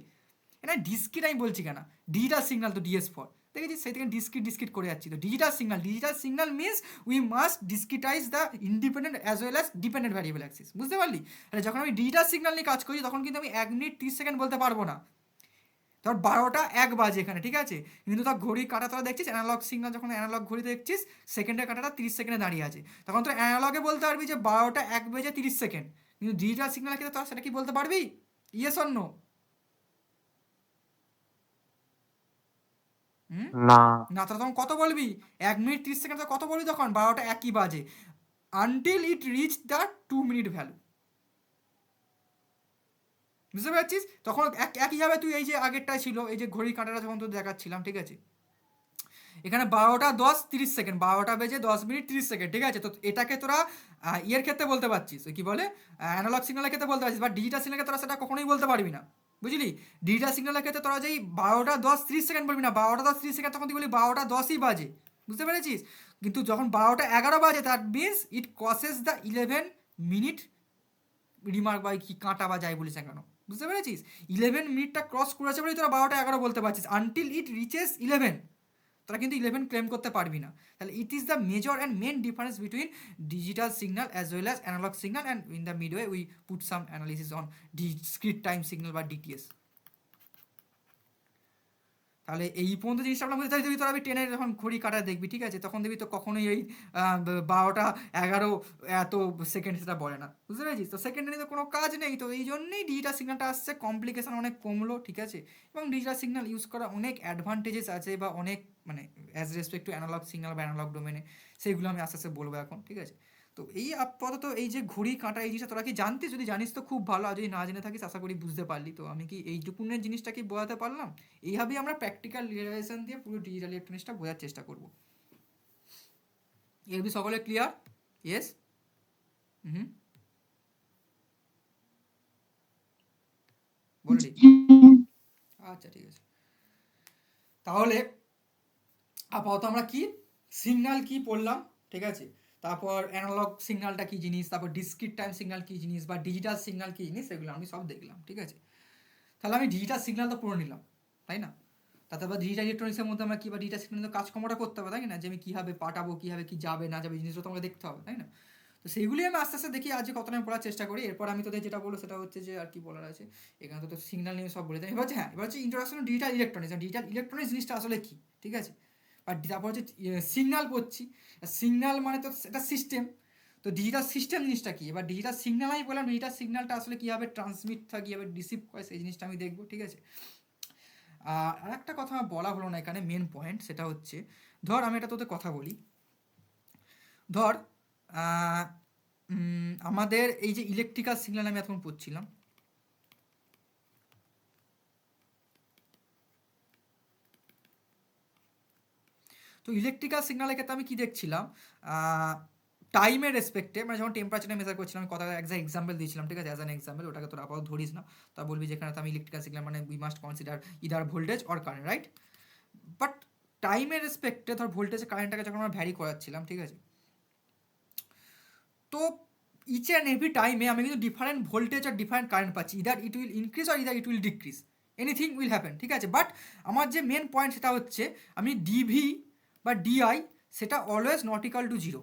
এটা ডিসক্রিট আমি বলছি কেন, ডিজিটাল সিগনাল তো ডিএস4 দেখেছি, সেই থেকে ডিসক্রিট করে যাচ্ছি। তো digital signal means we must discretise the independent as well as dependent variable Axis, বুঝতে পারলি? তাহলে যখন আমি ডিজিটাল সিগনাল নিয়ে কাজ করি তখন কিন্তু আমি 1 মিনিট 30 সেকেন্ড বলতে পারবো না, ধর 12টা 1 বাজে এখানে, ঠিক আছে, কিন্তু তার ঘড়ি কাঁটা তোরা দেখছিস অ্যানালগ সিগনাল, যখন অ্যানালগ ঘড়ি দেখছিস সেকেন্ডের কাঁটাটা 30 সেকেন্ডে দাঁড়িয়ে আছে, তখন তোর অ্যানালগে বলতে পারবি যে 12টা 1 বেজে 30 সেকেন্ড, কিন্তু ডিজিটাল সিগনাল ক্ষেত্রে তোরা সেটা কি বলতে পারবি? Yes or no? না। না, তোরা তখন কত বলবি? 1 মিনিট 30 সেকেন্ড কত বলবি তখন? 12টা 1ই বাজে, until it reach the 2 minute value, বুঝতে পারছিস? তখন একইভাবে তুই এই যে আগেরটা ছিল, এই যে ঘড়ির কাঁটাটা যখন তোর দেখাচ্ছিলাম, ঠিক আছে, এখানে 12টা 10 30 সেকেন্ড, 12টা বেজে 10 মিনিট 30 সেকেন্ড, ঠিক আছে, তো এটাকে তোরা ইয়ের ক্ষেত্রে বলতে পারছিস, ওই কী বলে অ্যানালগ সিগন্যালের ক্ষেত্রে বলতে পারছিস, বাট ডিজিটাল সিগন্যালের তোরা সেটা কখনোই বলতে পারবি না, বুঝলি? ডিজিটাল সিগন্যালের ক্ষেত্রে তোরা যেই 12টা 10 30 সেকেন্ড বলবি না, 12টা 10 30 সেকেন্ড তখন তুই বলি 12টা 10ই বাজে, বুঝতে পেরেছিস? কিন্তু যখন 12টা 11 বাজে that means it crosses the 11 minute remark বা কি কাঁটা বা যাই বলিস না কেন, বুঝতে পেরেছিস? 11 মিনিটটা ক্রস করেছে বলেই তোরা 12টা 11 বলতে পারছিস, আনটিল ইট রিচেস 11 তোরা কিন্তু 11 ক্লেম করতে পারবি না। তাহলে it is the major and main difference between digital signal as well as analogue signal, and in the midway we put some analysis on discrete time signal বা ডিটিএস। তাহলে এই পর্যন্ত জিনিসটা আমরা বুঝতে পারি। তোর আমি 10-এর যখন ঘড়ি কাটা দেখবি, ঠিক আছে, তখন দেখবি তো কখনোই এই 12টা 11 এত সেকেন্ড সেটা বলে না, বুঝতে পেরেছিস? তো সেকেন্ডে নিয়ে তো কোনো কাজ নেই, তো এই জন্যই ডিজিটাল সিগন্যালটা আসছে, কমপ্লিকেশন অনেক কমলো, ঠিক আছে, এবং ডিজিটাল সিগন্যাল ইউজ করা অনেক অ্যাডভান্টেজেস আছে বা অনেক মানে as respect to analogue signal বা অ্যানালগ ডোমেনে, সেইগুলো আমি আস্তে আস্তে বলবো এখন, ঠিক আছে। তো এই আপাতত এই যে ঘড়ি কাঁটা এই জিনিসটা তোরা কি জানতিস? যদি জানিস তো খুব ভালো, আর যদি না জেনে থাকিস আশা করি বুঝতে পারলি। তো আমি কি এইটুকুনের জিনিসটা কি বোঝাতে পারলাম? এইভাবেই আমরা প্র্যাকটিক্যাল রিয়েলাইজেশন দিয়ে পুরো ডিজিটাল ইলেকট্রনিক্সটা বোঝার চেষ্টা করব। এর সকলে ক্লিয়ার? ইয়েস? হুম, বলি। আচ্ছা ঠিক আছে, তাহলে আপাতত আমরা কি সিগন্যাল কি পড়লাম, ঠিক আছে, তারপর অ্যানালগ সিগন্যালটা কি জিনিস, তারপর ডিসক্রিট টাইম সিগন্যাল কি জিনিস বা ডিজিটাল সিগন্যাল কি জিনিস, সেগুলো আমি সব দেখলাম, ঠিক আছে। তাহলে আমি ডিজিটাল সিগন্যাল তো পড়ে নিলাম, তাই না? তারপর ডিজিটাল ইলেকট্রনিক্সের মধ্যে আমরা কী বা ডিজিটাল সিগন্যাল কাজকর্মটা করতে হবে, তাই না, যে আমি কীভাবে পাঠাবো, কীভাবে কী যাবে না যাবে জিনিসগুলো তো আমাকে দেখতে হবে, তাই না? তো সেইগুলি আমি আস্তে আস্তে দেখি, আজ কতটা আমি পড়ার চেষ্টা করি। এরপর আমি তোদের যেটা বলবো সেটা হচ্ছে যে আর কি বলার আছে, এখানে তো সিগন্যাল নিয়ে সব বলে দেয়। এবার হচ্ছে এবার হচ্ছে introduction digital electronics. Digital electronics জিনিসটা আসলে কী, ঠিক আছে, আর তারপর হচ্ছে সিগন্যাল পড়ছি। সিগন্যাল মানে তো এটা সিস্টেম, তো ডিজিটাল সিস্টেম জিনিসটা কি, এবার ডিজিটাল সিগন্যাল আমি বললাম, ডিজিটাল সিগন্যালটা আসলে কীভাবে ট্রান্সমিট হয়, কীভাবে রিসিভ করে, সেই জিনিসটা আমি দেখবো, ঠিক আছে। আর একটা কথা আমার বলা হলো না এখানে, মেন পয়েন্ট, সেটা হচ্ছে ধর আমি এটা তোদের কথা বলি, ধর আমাদের এই যে ইলেকট্রিক্যাল সিগন্যাল আমি এখন পড়ছিলাম, তো ইলেকট্রিক্যাল সিগন্যালের ক্ষেত্রে আমি কি দেখছিলাম, টাইমের রেসপেক্টে, মানে যখন টেম্পারেচারে মেজার করছিলাম, আমি কথা এক্সাম্পল দিয়েছিলাম, ঠিক আছে, অ্যাজ অ্যান এক্সাম্পল, ওটাকে তোর আপাতত ধরিস না, তা বলবি যেখানে তো আমি ইলেকট্রিক্যাল সিগন্যাল মানে we must consider either voltage or current, right. But টাইমের রেসপেক্টে ধর ভোল্টেজ কারেন্টটাকে যখন আমরা ভ্যারি করাচ্ছিলাম, ঠিক আছে, তো ইচ অ্যান্ড এভরি টাইমে আমি কিন্তু ডিফারেন্ট ভোল্টেজ আর ডিফারেন্ট কারেন্ট পাচ্ছি, ইদার ইট উইল ইনক্রিজ আর either it will decrease, anything will happen, ঠিক আছে। বাট আমার যে মেন পয়েন্ট সেটা হচ্ছে আমি ডিভি বা ডিআই সেটা always not equal to zero,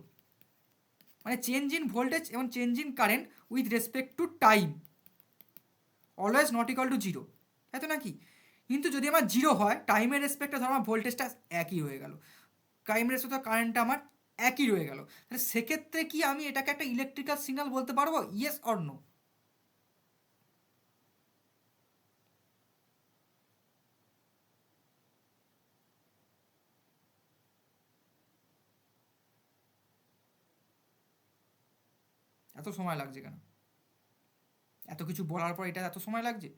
মানে চেঞ্জ ইন ভোল্টেজ এবং change in current with respect to time always not equal to zero, তাই তো নাকি। কিন্তু যদি আমার জিরো হয়, টাইমের রেসপেক্টে ধর আমার ভোল্টেজটা একই রয়ে গেল, টাইমের রেসপেক্টে কারেন্টটা আমার একই রয়ে গেল, তাহলে সেক্ষেত্রে কি আমি এটাকে একটা ইলেকট্রিক্যাল সিগন্যাল বলতে পারবো, ইয়েস অর নো? এত সময় লাগছে কেন, এত কিছু বলার পর এটা এত সময় লাগছে?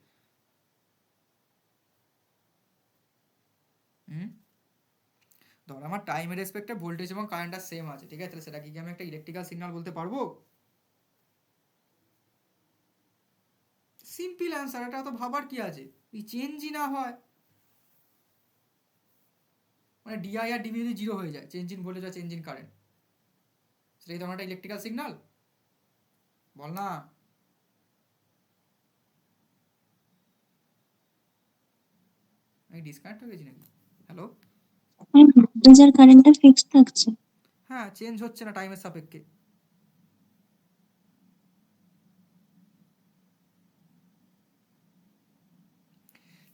হুম, ধর আমার টাইমের রেসপেক্টে ভোল্টেজ এবং কারেন্টটা সেম আছে, ঠিক আছে, তাহলে সেটাকে কি আমি একটা ইলেকট্রিক্যাল সিগন্যাল বলতে পারবো? সিম্পল অ্যান্সার, এটা তো ভাবার কি আছে, এই চেঞ্জই না হয়, মানে ডিআই আর ডিভি যদি জিরো হয়ে যায়, চেঞ্জ ইন ভোল্টেজ আর চেঞ্জ ইন কারেন্ট, সেটাই তো আমার একটা ইলেকট্রিক্যাল সিগন্যাল, বল না। আমি ডিসকানেক্ট হয়ে গেছি নাকি? হ্যালো, ভোল্টেজ আর কারেন্টটা ফিক্সড থাকছে। হ্যাঁ, চেঞ্জ হচ্ছে না টাইমের সাপেক্ষে,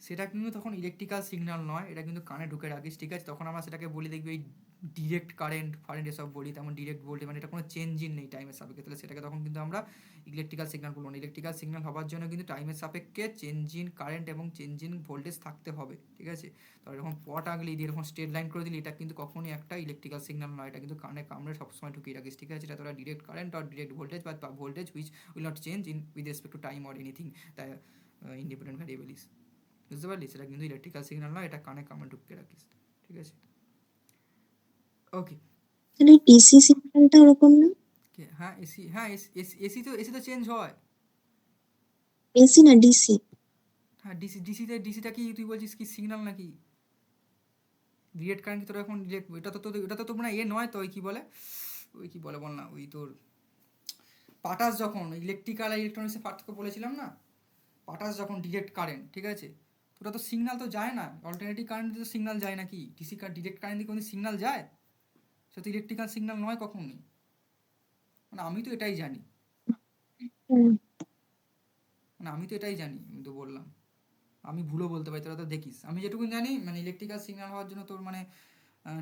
সেটা কিন্তু তখন ইলেকট্রিক্যাল সিগন্যাল নয়, এটা কিন্তু কানে ঢুকে রাখিস, ঠিক আছে, তখন আমরা সেটাকে বলি, দেখবি এই ডিরেক্ট কারেন্ট ফারেন্ট এসব বলি, তেমন ডিরেক্ট ভোল্টেজ, মানে এটা কোনো চেঞ্জিং নেই টাইমের সাপেক্ষে, তাহলে সেটাকে তখন কিন্তু আমরা ইলেকট্রিক্যাল সিগন্যাল বলবো না। ইলেকট্রিক্যাল সিগন্যাল হওয়ার জন্য কিন্তু টাইমের সাপেক্ষে চেঞ্জ ইন কারেন্ট এবং চেঞ্জ ইন ভোল্টেজ থাকতে হবে, ঠিক আছে। তো এরকম পট আগলি দিয়ে এরকম স্ট্রেট লাইন করে দিলি, এটা কিন্তু কখনোই একটা ইলেকট্রিক্যাল সিগন্যাল নয়, এটা কিন্তু কানে কামড়ে সবসময় ঢুকিয়ে রাখিস, ঠিক আছে। এটা তোরা ডিরেক্ট কারেন্ট আর ডিরেক্ট ভোল্টেজ বা voltage which will not change in with respect to time or anything তাই ইন্ডিপেন্ডেন্ট ভ্যারিয়েবল ইস, বুঝতে পারলি, সেটা কিন্তু ইলেকট্রিক্যাল সিগন্যাল নয়, এটা কানে কামড়ে ঢুকিয়ে রাখিস, ঠিক আছে। ওকে, তাহলে ডিসি সিগন্যালটা ওরকম না? হ্যাঁ এসি, হ্যাঁ এসি তো চেঞ্জ হয়, এসি না ডিসি। হ্যাঁ ডিসিটা কি তুই বলছিস কি সিগন্যাল নাকি? ডিরেক্ট কারেন্ট তোর এখন ডিরেক্ট, এটা তো তোর মানে এ নয় তো, ওই কি বলে বল না, ওই তোর পাটাস, যখন ইলেকট্রিক্যাল আর ইলেকট্রনিক্সের পার্থক্য বলেছিলাম না, পাটাস যখন ডিরেক্ট কারেন্ট, ঠিক আছে, ওটা তো সিগন্যাল তো যায় না, অল্টারনেটিভ কারেন্ট দিয়ে তো সিগন্যাল যায় নাকি, ডিসি ডিরেক্ট কারেন্ট দিয়ে কোনো সিগন্যাল যায়, সে তো ইলেকট্রিক্যাল সিগন্যাল নয় কখনোই, মানে আমি তো এটাই জানি, আমি তো বললাম, আমি ভুলও বলতে পারি, তোরা তো দেখিস, আমি যেটুকু জানি মানে ইলেকট্রিক্যাল সিগন্যাল হওয়ার জন্য তোর মানে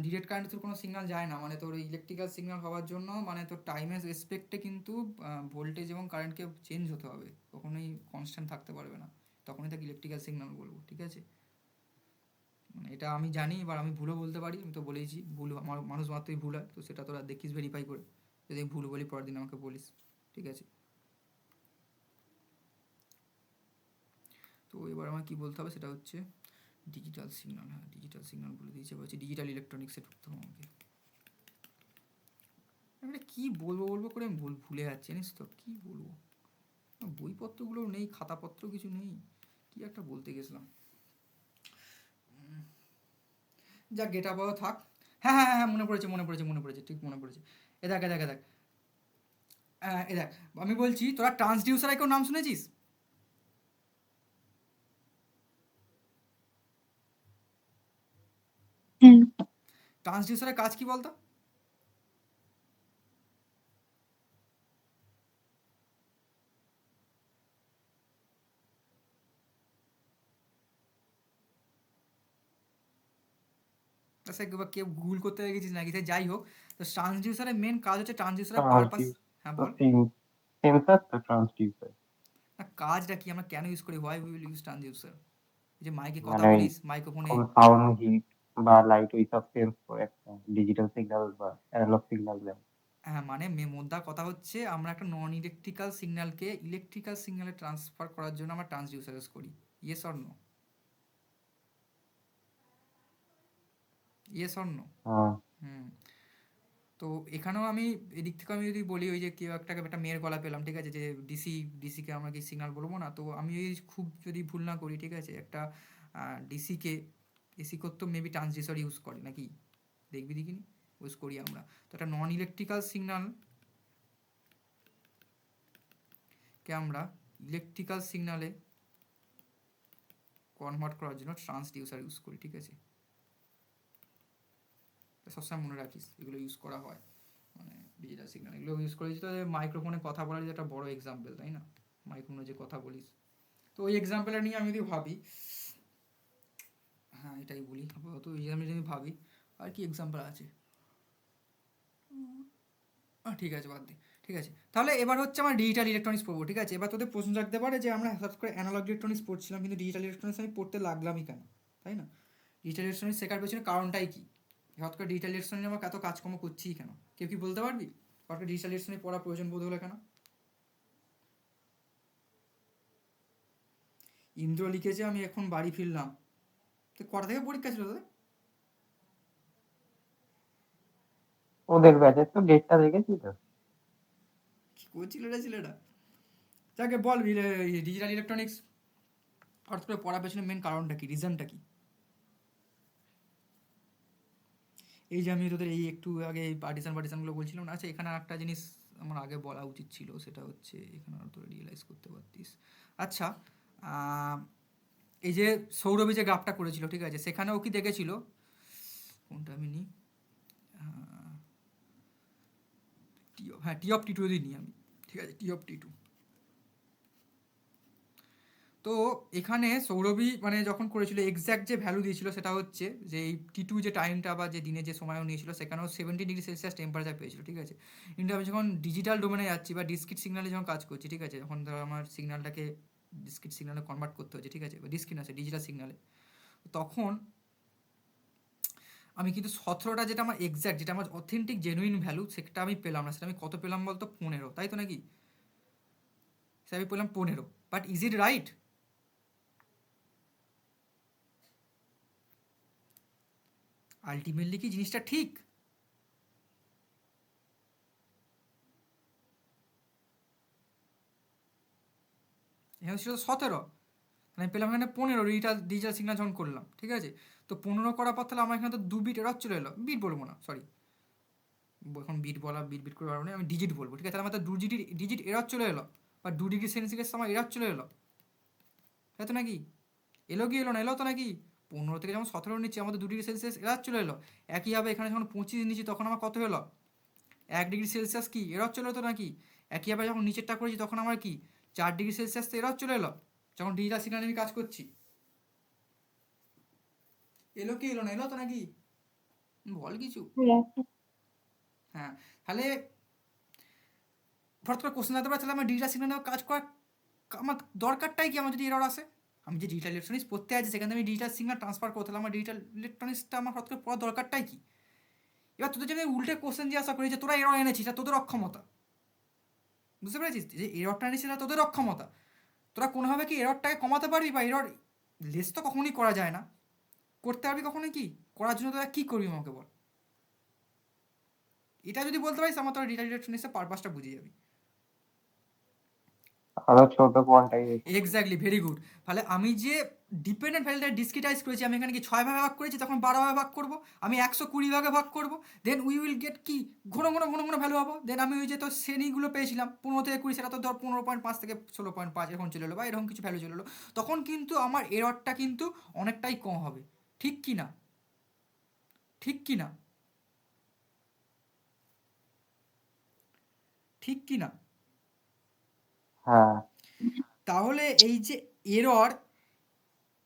ডিরেক্ট কারেন্ট তোর কোনো সিগন্যাল যায় না, মানে তোর ইলেকট্রিক্যাল সিগন্যাল হওয়ার জন্য মানে তোর টাইমের রেসপেক্টে কিন্তু ভোল্টেজ এবং কারেন্টকে চেঞ্জ হতে হবে, কখনোই কনস্ট্যান্ট থাকতে পারবে না, তখনই তাকে ইলেকট্রিক্যাল সিগন্যাল বলবো, ঠিক আছে। মানে এটা আমি জানি, এবার আমি ভুলও বলতে পারি, আমি তো বলেইছি ভুল, আমার মানুষ মাত্রই ভুল হয়, তো সেটা তোরা দেখিস ভেরিফাই করে, যদি আমি ভুল বলি পরের দিন আমাকে বলিস, ঠিক আছে। তো এবার আমার কী বলতে হবে সেটা হচ্ছে ডিজিটাল সিগন্যাল, হ্যাঁ ডিজিটাল সিগন্যাল বলে দিয়েছে, বলছি ডিজিটাল ইলেকট্রনিক্সে ঢুকতে হবে আমাকে, আমি কী বলবো করে আমি ভুলে যাচ্ছি, জানিস তো কী বলবো, বইপত্রগুলোও নেই, খাতাপত্র কিছু নেই, কি একটা বলতে গেছিলাম, যাক গেট আপাতত থাক। হ্যাঁ হ্যাঁ হ্যাঁ মনে পড়েছে ঠিক মনে পড়েছে, এ দেখ আমি বলছি, তোরা ট্রান্সডিউসারের কেউ নাম শুনেছিস? হ্যাঁ, ট্রান্সডিউসারের কাজ কি বলতো? স্ট্যাটাসে বা কেউ গুগল করতে গেছিস নাকি, সে যাই হোক। তো ট্রান্সডিউসারের মেন কাজ হচ্ছে ট্রান্সডিউসারের পারপাস। হ্যাঁ বল। সেন্সার তো ট্রান্সডিউসার, না, কাজটা কি, আমরা কেন ইউজ করি, why we will use transducer? যে মাইকে কথা মানে ওই বলিস, মাইক্রোফোনে। কোন সাউন্ড হিট বা লাইট ওই সব সেন্স করে একটা ডিজিটাল সিগন্যাল বা অ্যানালগ সিগন্যাল দেয়। হ্যাঁ, মানে মোদ্দা কথা হচ্ছে আমরা একটা নন ইলেকট্রিক্যাল সিগন্যালকে ইলেকট্রিক্যাল সিগন্যালে ট্রান্সফার করার জন্য আমরা ট্রান্সডিউসার ইউজ করি। Yes or no? Yes or no? হ্যাঁ, হুম। তো এখানেও আমি এদিক থেকে আমি যদি বলি, ওই যে কেউ একটা মেয়ের গলা পেলাম, ঠিক আছে, যে ডিসিকে আমরা কি সিগন্যাল বলবো না, তো আমি ওই খুব যদি ভুল না করি, ঠিক আছে, একটা ডিসিকে এসি করতে মেবি ট্রান্সডিউসার ইউজ করে নাকি, দেখবি দেখিনি, ইউজ করি আমরা। তো একটা নন ইলেকট্রিক্যাল সিগন্যালকে আমরা ইলেকট্রিক্যাল সিগন্যালে কনভার্ট করার জন্য ট্রান্সডিউসার ইউজ করি, ঠিক আছে। সবসময় মনে রাখিস এগুলো ইউজ করা হয়, মানে ডিজিটাল সিগন্যাল এগুলো ইউজ করেছি। তো মাইক্রোফোনে কথা বলার যে একটা বড় এক্সাম্পল, তাই না, মাইক্রোফোনে যে কথা বলিস, তো ওই এক্সাম্পলটা নিয়ে আমি যদি ভাবি, হ্যাঁ এটাই বলি তো আমি যদি ভাবি আর কি এক্সাম্পল আছে, ঠিক আছে বাদ দিই, ঠিক আছে। তাহলে এবার হচ্ছে আমার ডিজিটাল ইলেকট্রনিক্স পড়বো, ঠিক আছে। এবার তোদের প্রশ্ন থাকতে পারে যে আমরা হঠাৎ করে অ্যানালগ ইলেকট্রনিক্স পড়ছিলাম, কিন্তু ডিজিটাল ইলেকট্রনিক্স আমি পড়তে লাগলামই কেন, তাই না? ডিজিটাল ইলেকট্রনিক্স শেখার পেছনে কারণটাই কি, হঠাৎ করে ডিজিটাল ইলেকট্রনিক্স আমরা এত কাজকর্ম করছি কেন, কেউ কি বলতে পারবি? হঠাৎ করে ডিজিটাল ইলেকট্রনিক্স পড়ার প্রয়োজন বোধ হলো কেন? ইন্দ্র লিখেছে আমি এখন বাড়ি ফিরলাম। তো কটা থেকে পরীক্ষা ছিল তোদের? ওদের ব্যাচের তো ডেটটা দেখেছি তো। কি করছিল রে ছেলেটা? যাকে বল, ডিজিটাল ইলেকট্রনিক্স হঠাৎ করে পড়ার পেছনে মেন কারণটা কি, রিজনটা কি? এই যে আমি তোদের এই একটু আগে এই পার্টিশানগুলো বলছিলাম না, আচ্ছা এখানে একটা জিনিস আমার আগে বলা উচিত ছিল, সেটা হচ্ছে এখানে তোরা রিয়েলাইজ করতে পারতিস। আচ্ছা, এই যে সৌরভী যে গ্রাফটা করেছিল, ঠিক আছে, সেখানেও কি দেখেছিল, কোনটা আমি নিই, হ্যাঁ টি অফ টি টু যদি নিই আমি, ঠিক আছে, টি অফ টি টু। তো এখানে সৌরভী মানে যখন করেছিল এক্স্যাক্ট যে ভ্যালু দিয়েছিল সেটা হচ্ছে যে এই টি টু যে টাইমটা বা যে দিনে যে সময়ও নিয়েছিল, সেখানেও 70°C টেম্পারেচার পেয়েছিল, ঠিক আছে। কিন্তু আমি যখন ডিজিটাল ডোমেনে যাচ্ছি বা ডিসক্রিট সিগনালে যখন কাজ করছি, ঠিক আছে, যখন ধরো আমার সিগন্যালটাকে ডিসক্রিট সিগনালে কনভার্ট করতে হচ্ছে, ঠিক আছে, বা ডিসক্রিট আছে ডিজিটাল সিগনালে, তখন আমি কিন্তু 17টা যেটা আমার এক্স্যাক্ট, যেটা আমার অথেন্টিক জেনুইন ভ্যালু, সেটা আমি পেলাম না। সেটা আমি কত পেলাম বলতো, 15, তাই তো নাকি? সেটা আমি পেলাম 15, but is it right? Ultimately কি জিনিসটা ঠিক? এখানে ছিল 17, আমি পেলাম এখানে 15 ডিজিটাল সিগন্যাল যখন করলাম, ঠিক আছে। তো 15 করার পর তাহলে আমার এখানে তো 2 বিট এরর চলে এলো, বিট বলবো না, সরি, এখন বিট করে পারবো না, আমি ডিজিট বলবো, ঠিক আছে। তাহলে আমার তো ডিজিট এরর চলে এলো, বা 2°C আমার এরর চলে এলো, তাই তো নাকি? এলো কি এলো না, এলো তো নাকি? 15 থেকে যখন 17 নিচ্ছি আমাদের 2°C এরর চলে এলো। একইভাবে এখানে যখন 25 নিচ্ছি তখন আমার কত হলো, 1°C কি এরর চলে এলো তো নাকি? একইভাবে যখন নিচেরটা করেছি তখন আমার কি 4°C তো এরর চলে এলো, যখন ডিজিটাল সিগন্যালে আমি কাজ করছি। এলো কি এলো না, এলো তো নাকি? বল কিছু। হ্যাঁ, তাহলে হঠাৎ করে কোশ্চেন আসতে পারে, তাহলে আমার ডিজিটাল সিগন্যালে কাজ করার আমার দরকারটাই কি? আমার যদি এরর আসে, আমি যে ডিজিটাল ইলেকট্রনিক্স পড়তে আছি সেখানে আমি ডিজিটাল সিগন্যাল ট্রান্সফার করতে, তাহলে আমার ডিজিটাল ইলেকট্রনিক্সটা আমার হঠাৎ করে পড়ার দরকারটাই কি? এবার তোদের জন্য উল্টে কোশ্চেন জিজ্ঞাসা করি যে তোরা এরর এনেছিস, এটা তোদের অক্ষমতা, বুঝতে পেরেছিস? যে এররটা এনেছিস এটা তোদের অক্ষমতা। তোরা কোনোভাবে কি এররটাকে কমাতে পারবি, বা এরর লেস তো কখনোই করা যায় না, করতে পারবি কখনোই কি? করার জন্য তোরা কী করবি আমাকে বল। এটা যদি বলতে পারিস আমার তোরা ডিজিটাল ইলেকট্রনিক্সের পারপাসটা বুঝে যাবি। আরো ছোট কোয়ান্টাই। Exactly, very good. তাহলে আমি যে ডিপেন্ডেন্ট ভ্যালুটা ডিসক্রিটাইজ করেছি, আমি এখানে কি 6 ভাগে ভাগ করেছি, তখন 12 ভাগে ভাগ করবো, আমি 120 ভাগে ভাগ করবো, দেন উই উইল গেট কি ঘন ঘন ভ্যালু হবো। দেন আমি ওই যে তোর শ্রেণীগুলো পেয়েছিলাম 15 থেকে 20, সেটা তো ধর 15.5 থেকে 16.5 এরকম চলে এলো, বা এরকম কিছু ভ্যালু চলে এলো, তখন কিন্তু আমার এররটা কিন্তু অনেকটাই কম হবে, ঠিক কি না? ঠিক কি না? ঠিক কি না? হ্যাঁ, তাহলে এই যে এরর,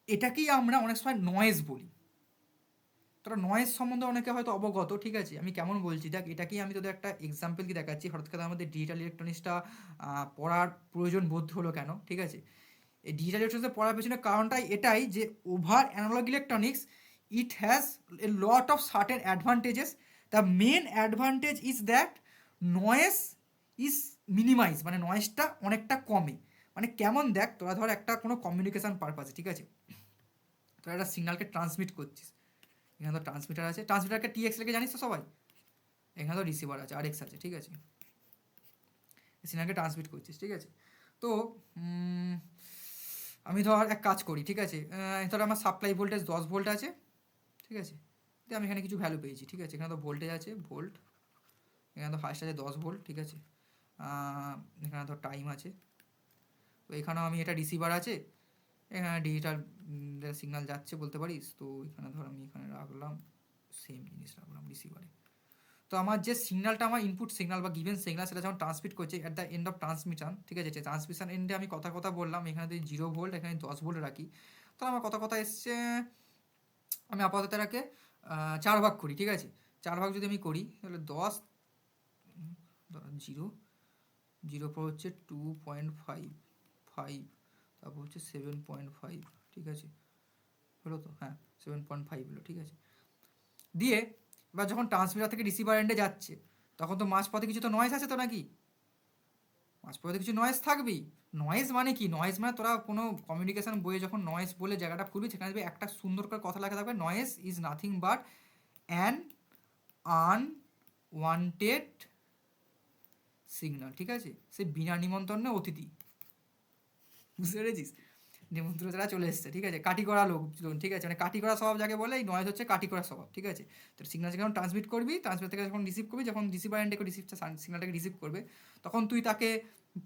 এটাকেই আমরা অনেক সময় নয়েজ বলি। তো তোরা নয়েজ সম্বন্ধে অনেকে হয়তো অবগত, ঠিক আছে? আমি কেমন বলছি দেখ, এটাকেই আমি তোদের একটা এক্সাম্পল কি দেখাচ্ছি হঠাৎ করে আমাদের ডিজিটাল ইলেকট্রনিক্সটা পড়ার প্রয়োজন বোধ হলো কেন, ঠিক আছে? এই ডিজিটাল ইলেকট্রনিক্সে পড়ার পেছনে কারণটাই এটাই যে over analogue electronics it has a lot of certain advantages. The main advantage is that noise is minimise, মানে নয়েজটা অনেকটা কমে। মানে কেমন দেখ, তোরা ধর একটা কোনো কমিউনিকেশান পারপাসে, ঠিক আছে, তোরা একটা সিগনালকে ট্রান্সমিট করছিস, এখানে তো ট্রান্সমিটার আছে, ট্রান্সমিটারকে টিএক্স লেগে জানিস তো সবাই, এখানে তো রিসিভার আছে আরএক্স আছে, ঠিক আছে, সিগনালকে ট্রান্সমিট করছিস, ঠিক আছে। তো আমি ধর এক কাজ করি, ঠিক আছে, ধর আমার সাপ্লাই ভোল্টেজ 10 ভোল্ট আছে, ঠিক আছে, তো আমি এখানে কিছু ভ্যালু পেয়েছি, ঠিক আছে, এখানে তো ভোল্টেজ আছে ভোল্ট, এখানে তো ফার্স্ট আছে 10 ভোল্ট, ঠিক আছে, এখানে তো টাইম আছে, তো এখানেও আমি এটা রিসিভার আছে, এখানে ডিজিটাল সিগন্যাল যাচ্ছে বলতে পারিস, তো এখানে ধর আমি এখানে রাখলাম সেম জিনিস রাখলাম রিসিভারে। তো আমার যে সিগন্যালটা আমার ইনপুট সিগন্যাল বা গিভেন সিগন্যাল সেটা যখন ট্রান্সমিট করছে at the end of transmission, ঠিক আছে, ট্রান্সমিশন এন্ডে আমি কথা বললাম, এখানে যদি 0 ভোল্ট এখানে 10 ভোল্ট রাখি, তো আমার কথা এসছে, আমি আপাতত এটাকে 4 ভাগ করি, ঠিক আছে, 4 ভাগ যদি আমি করি তাহলে 10 0 0 পর হচ্ছে 2.5, তারপর হচ্ছে 7.5, ঠিক আছে, হলো তো, হ্যাঁ 7.5 হলো, ঠিক আছে। দিয়ে এবার যখন ট্রান্সমিটার থেকে রিসিভার এন্ডে যাচ্ছে তখন তো মাঝপথে কিছু তো নয়েজ আছে তো নাকি, মাঝপথে কিছু নয়েজ থাকবেই। নয়েজ মানে কি, নয়েজ মানে তোরা কোনো কমিউনিকেশন বইয়ে যখন নয়েজ বলে জায়গাটা খুলবি সেখানে দেখবি একটা সুন্দর করে কথা লেখা থাকবে, noise is nothing but an unwanted signal, ঠিক আছে, সে বিনা নিমন্ত্রণে অতিথি, বুঝতে পেরেছিস, নিমন্ত্রণ যারা চলে এসছে, ঠিক আছে, কাটি করা লোকজন, ঠিক আছে, মানে কাটি করা স্বভাব যাকে বলে, এই নয়েজ হচ্ছে কাটি করা স্বভাব, ঠিক আছে। তো সিগন্যাল যখন ট্রান্সমিট করবি, ট্রান্সমিট থেকে যখন রিসিভ করবি, যখন রিসিভার এন্ডে সিগন্যালটাকে রিসিভ করবে তখন তুই তাকে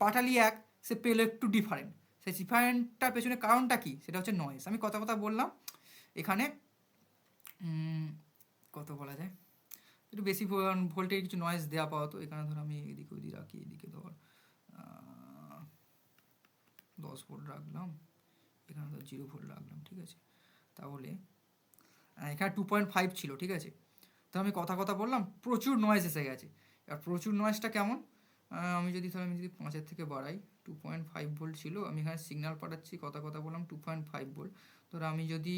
পাঠালি এক, সে পেলো একটু ডিফারেন্ট, সেই ডিফারেন্টটার পেছনে কারণটা কি, সেটা হচ্ছে নয়েজ। আমি কথা বললাম এখানে, কত বলা যায়, একটু বেশি ভোল্টেজ কিছু নয়েজ দেওয়া পাওয়া, তো এখানে ধর আমি এদিকে ওদিকে রাখি, এদিকে ধর 10 ভোল্ট রাখলাম, এখানে ধর 0 ভোল্ট রাখলাম, ঠিক আছে, তাহলে এখানে 2.5 ছিল, ঠিক আছে, তো আমি কথা বললাম প্রচুর নয়েজ এসে গেছে। আর প্রচুর নয়েজটা কেমন, আমি যদি 5-এর থেকে বাড়াই, 2.5 ভোল্ট ছিল, আমি এখানে সিগন্যাল পাঠাচ্ছি, কথা বললাম 2.5 ভোল্ট, ধর আমি যদি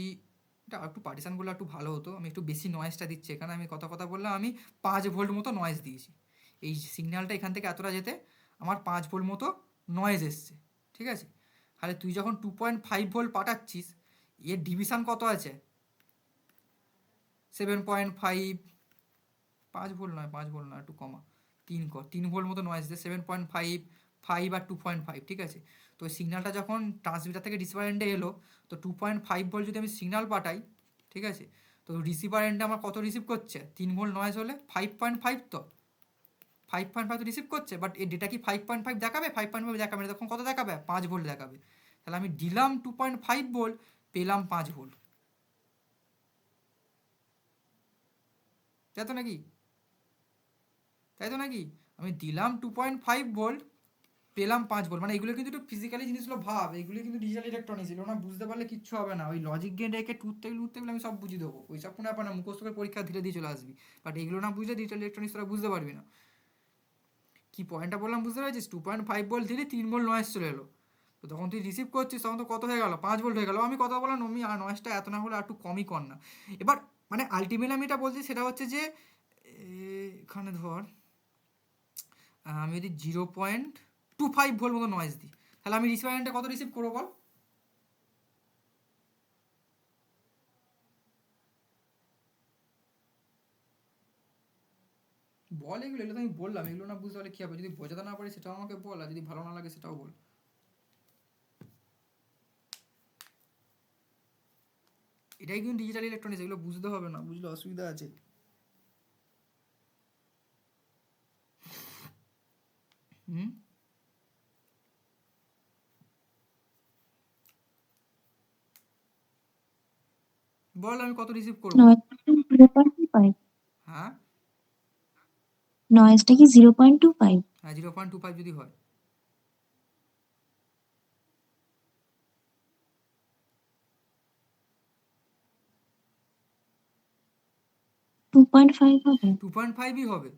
এটা একটু পার্টিশান করলে একটু ভালো হতো, আমি একটু বেশি নয়েজটা দিচ্ছি এখানে, আমি কথা বললাম আমি 5 ভোল্ট মতো নয়েজ দিয়েছি, এই সিগন্যালটা এখান থেকে এতটা যেতে আমার 5 ভোল্ট মতো নয়েজ এসছে, ঠিক আছে। তাহলে তুই যখন 2.5 ভোল্ট পাঠাচ্ছিস, এর ডিভিশন কত আছে, 7.5, 5 ভোল্ট নয়, 5 ভোল্ট নয়, একটু কমা, 3 ভোল্ট মতো নয়েজ দিচ্ছে, 7.5, 5 আর 2.5, ঠিক আছে। তো ওই সিগন্যালটা যখন ট্রান্সমিটার থেকে রিসিভার এন্ডে এলো, তো 2.5 ভোল্ট যদি আমি সিগন্যাল পাঠাই, ঠিক আছে, তো রিসিভার এন্ডে আমার কত রিসিভ করছে, 3 ভোল্ট নয়েজ হলে 5.5, তো 5.5 তো রিসিভ করছে, বাট এই ডেটা কি 5.5 দেখাবে, 5.5 দেখাবে না, তখন কত দেখাবে, 5 ভোল্ট দেখাবে। তাহলে আমি দিলাম 2.5 ভোল্ট, পেলাম 5 ভোল্ট, তাই তো নাকি, আমি দিলাম 2.5 ভোল্ট, পেলাম 5 ভোল্ট, মানে এগুলো কিন্তু একটু ফিজিক্যালি জিনিসগুলো ভাব, এগুলো কিন্তু ডিজিটাল ইলেকট্রনিক্স, এগুলো না বুঝতে পারলে কিচ্ছু হবে না। ওই লজিক গেন রেখে টুথতে গেলে আমি সব বুঝিয়ে দেবো, ওই সব কোনো ব্যাপার না, মুখস্থ করে পরীক্ষা ধীরে ধীরে চলে আসবি, বাট এগুলো না বুঝলে ডিজিটাল ইলেকট্রনিক্স তোরা বুঝতে পারবি না। কি পয়েন্টটা বললাম বুঝতে পারছিস, 2.5 ভোল্ট দিলে 3 ভোল্ট নয়েজ চলে এলো, তো তখন তুই রিসিভ করছিস তখন তো কত হয়ে গেল, 5 ভোল্ট হয়ে গেল। আমি কথা বললাম নমি আর নয়েজটা এত না হলে আর একটু কমই কর না। এবার মানে আলটিমেটলি আমি এটা বলছি সেটা হচ্ছে যে এখানে ধর আমি যদি 0.25 ভোল্ট মতো নয়েজ দিই, তাহলে আমি রিসিভার এন্ডে কত রিসিভ করবো বল, এগুলো তো আমি বললাম, এগুলো না বুঝতে পারলে কী হবে, যদি বোঝাতে না পারি সেটাও আমাকে বল, আর যদি ভালো না লাগে সেটাও বল। এটাই কিন্তু ডিজিটাল ইলেকট্রনিক্স, এগুলো বুঝতে হবে না, বুঝলে অসুবিধা আছে। হুম, বল আমি কত রিসিভ করবো। হ্যাঁ নয়েজটা কি 0.25? হ্যাঁ 0.25 যদি হয়, 2.5 হবে। 2.5ই হবে।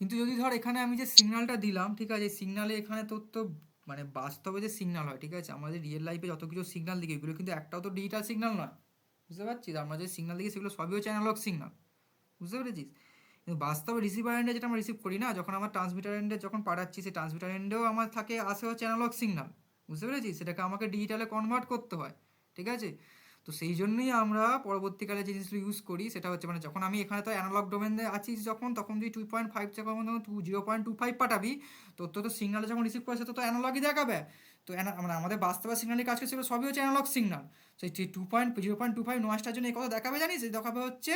কিন্তু যদি ধর এখানে আমি যে সিগন্যালটা দিলাম, ঠিক আছে, সিগন্যালে এখানে তোর তো মানে বাস্তবে যে সিগন্যাল হয়, ঠিক আছে, আমাদের রিয়েল লাইফে যত কিছু সিগন্যাল দিকে এগুলো কিন্তু একটাও তো ডিজিটাল সিগন্যাল নয়, বুঝতে পারছিস? আমরা যে সিগন্যাল দিকে সেগুলো সবই হচ্ছে অ্যানালগ সিগন্যাল, বুঝতে পেরেছিস? কিন্তু বাস্তবে রিসিভার এন্ডে যেটা আমরা রিসিভ করি না, যখন আমার ট্রান্সমিটার এন্ডে যখন পাঠাচ্ছি, সেই ট্রান্সমিটার এন্ডেও আমার থাকে আসে হচ্ছে অ্যানালগ সিগন্যাল, বুঝতে পেরেছিস? সেটাকে আমাকে ডিজিটালে কনভার্ট করতে হয়, ঠিক আছে? তো সেই জন্যই আমরা পরবর্তীকালে যে জিনিসগুলো ইউজ করি সেটা হচ্ছে মানে যখন আমি এখানে তো অ্যানালগ ডোমেনে আছি যখন, তখন যদি 2.5 যখন 0.25 পাঠাবি, তো সিগন্যালে যখন রিসিভ করে সেটা তো অ্যানালগই দেখাবে। তো মানে আমাদের বাস্তবে সিগন্যালের কাজ করছে, সেগুলো সবই হচ্ছে অ্যানালগ সিগন্যাল। সেই 0.25 নয়েজটার জন্য এই কথা দেখাবে জানিস, দেখাবে হচ্ছে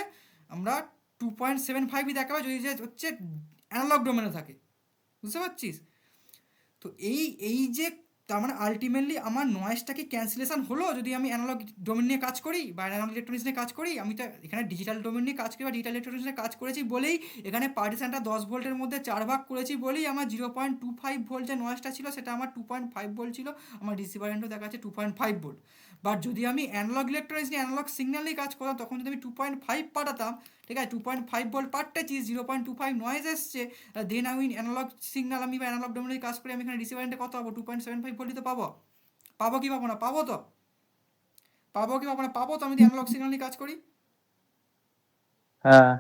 আমরা 2.75ই দেখাবে যদি যে হচ্ছে অ্যানালগ ডোমেনে থাকে, বুঝতে পারছিস? তো এই যে তার মানে আলটিমেটলি আমার নয়েজটাকে ক্যান্সেলেশন হলো যদি আমি অ্যানালগ ডোমেন নিয়ে কাজ করি বা অ্যানালগ ইলেকট্রনিক্স নিয়ে কাজ করি। আমি তো এখানে ডিজিটাল ডোমেন নিয়ে কাজ করি বা ডিজিটাল ইলেকট্রনিক্স নিয়ে কাজ করেছি বলেই এখানে পার্টিশনটা 10 ভোল্টের মধ্যে 4 ভাগ করেছি বলেই আমার 0.25 ভোল্ট যে নয়েজটা ছিল সেটা আমার 2.5 ভোল্ট ছিল, আমার রিসিভার এন্ডও দেখাচ্ছে 2.5 ভোল্ট। বাট যদি আমি অ্যানালগ ইলেকট্রনিক্স নিয়ে অ্যানালগ সিগন্যাল নিয়ে কাজ করতাম তখন যদি আমি 2.5 পাঠাতাম, ঠিক আছে, 2.5 ভোল্ট পাঠাচ্ছি, 0.25 নয়েজ এসছে, দেন আমি অ্যানালগ সিগন্যাল আমি বা অ্যানালগ ডোমেনে কাজ করি, আমি এখানে রিসিভার এন্ডে কত পাবো? 2.75 ভোল্টই তো পাবো। পাবো কি পাবো না? পাবো তো। পাবো কি পাবো না? পাবো তো, আমি যদি অ্যানালগ সিগন্যাল নিয়ে কাজ করি। হ্যাঁ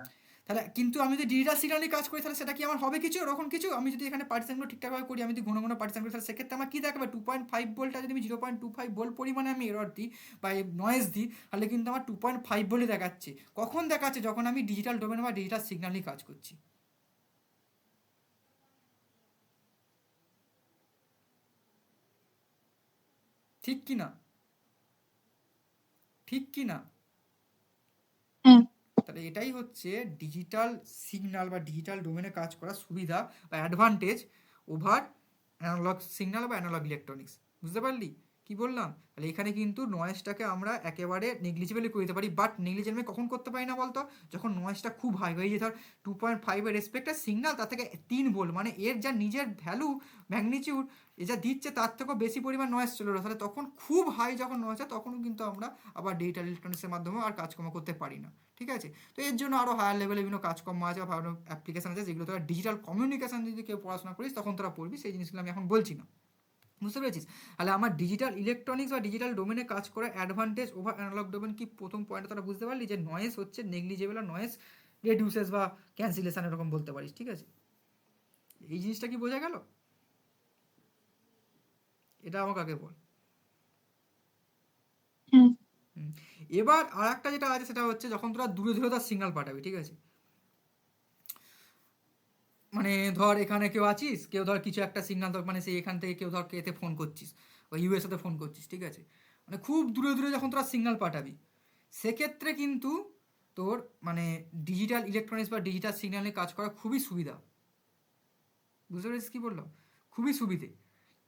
তাহলে কিন্তু আমি যদি ডিজিটাল সিগন্যাল নিয়ে কাজ করি তাহলে সেটা কি আমার হবে কিছু ওরকম কিছু? আমি যদি এখানে পার্টিশনগুলো ঠিকঠাকভাবে করি, আমি যদি ঘন ঘন পার্টিশন করি, তাহলে সেক্ষেত্রে আমার কী দেখাবে? 2.5 ভোল্টটা যদি আমি 0.25 ভোল্ট পরিমাণে আমি এরর দিই বা নয়েজ দিই, তাহলে কিন্তু আমার 2.5 ভোল্টই দেখাচ্ছে। কখন দেখাচ্ছে? যখন আমি ডিজিটাল ডোমেন বা ডিজিটাল সিগন্যাল নিয়ে কাজ করছি। ঠিক কি না? ঠিক কি না? হ্যাঁ। তাহলে এটাই হচ্ছে ডিজিটাল সিগন্যাল বা ডিজিটাল ডোমেনে কাজ করার সুবিধা বা অ্যাডভান্টেজ ওভার অ্যানালগ সিগন্যাল বা অ্যানালগ ইলেকট্রনিক্স। বুঝতে পারলি কি বললাম? তাহলে এখানে কিন্তু নয়েজটাকে আমরা একেবারে নেগলিজিবলি করে দিতে পারি, বাট নেগলিজিবলি কখন করতে পারি না বলতো? যখন নয়েজটা খুব হাই হয়ে যায়, ধর 2.5 এর রেসপেক্টের সিগন্যাল তার থেকে 3 ভোল্ট, মানে এর যা নিজের ভ্যালু ম্যাগনিটিউড এ যা দিচ্ছে তার থেকেও বেশি পরিমাণ নয়েজ চলে গেলো, তাহলে তখন খুব হাই যখন নয়েজ হয় তখনও কিন্তু আমরা আবার ডিজিটাল ইলেকট্রনিক্সের মাধ্যমে আর কাজকর্ম করতে পারি না, ঠিক আছে? তো এর জন্য আরও হায়ার লেভেলে বিভিন্ন কাজকর্ম আছে বা ভালো অ্যাপ্লিকেশন আছে যেগুলো তোরা ডিজিটাল কমিউনিকেশন যদি কেউ পড়াশোনা করিস তখন তোরা পড়বি, সেই জিনিসগুলো আমি এখন বলছি না, বুঝতে পেরেছিস? তাহলে আমার ডিজিটাল ইলেকট্রনিক্স বা ডিজিটাল ডোমেনে কাজ করার অ্যাডভান্টেজ ওভার অ্যানালগ ডোমেন কি? প্রথম পয়েন্টে তোরা বুঝতে পারলি যে নয়েজ হচ্ছে নেগলিজেবল আর নয়েজ রেডিউসেস বা ক্যান্সেলেশন এরকম বলতে পারিস, ঠিক আছে? এই জিনিসটা কি বোঝা গেল? এটা আমাকে আগে বল। হ্যাঁ। এবার আর একটা যেটা আছে সেটা হচ্ছে যখন তোরা দূরে দূরে তার সিগন্যাল পাঠাবি, ঠিক আছে, মানে ধর এখানে কেউ আছিস, কেউ ধর কিছু একটা সিগন্যাল ধর মানে সেই এখান থেকে কেউ ধর এতে ফোন করছিস বা ইউএসএতে ফোন করছিস, ঠিক আছে, মানে খুব দূরে দূরে যখন তোরা সিগন্যাল পাঠাবি সেক্ষেত্রে কিন্তু তোর মানে ডিজিটাল ইলেকট্রনিক্স বা ডিজিটাল সিগন্যালে কাজ করা খুবই সুবিধা। বুঝতে পেরেছিস কী বললাম? খুবই সুবিধে।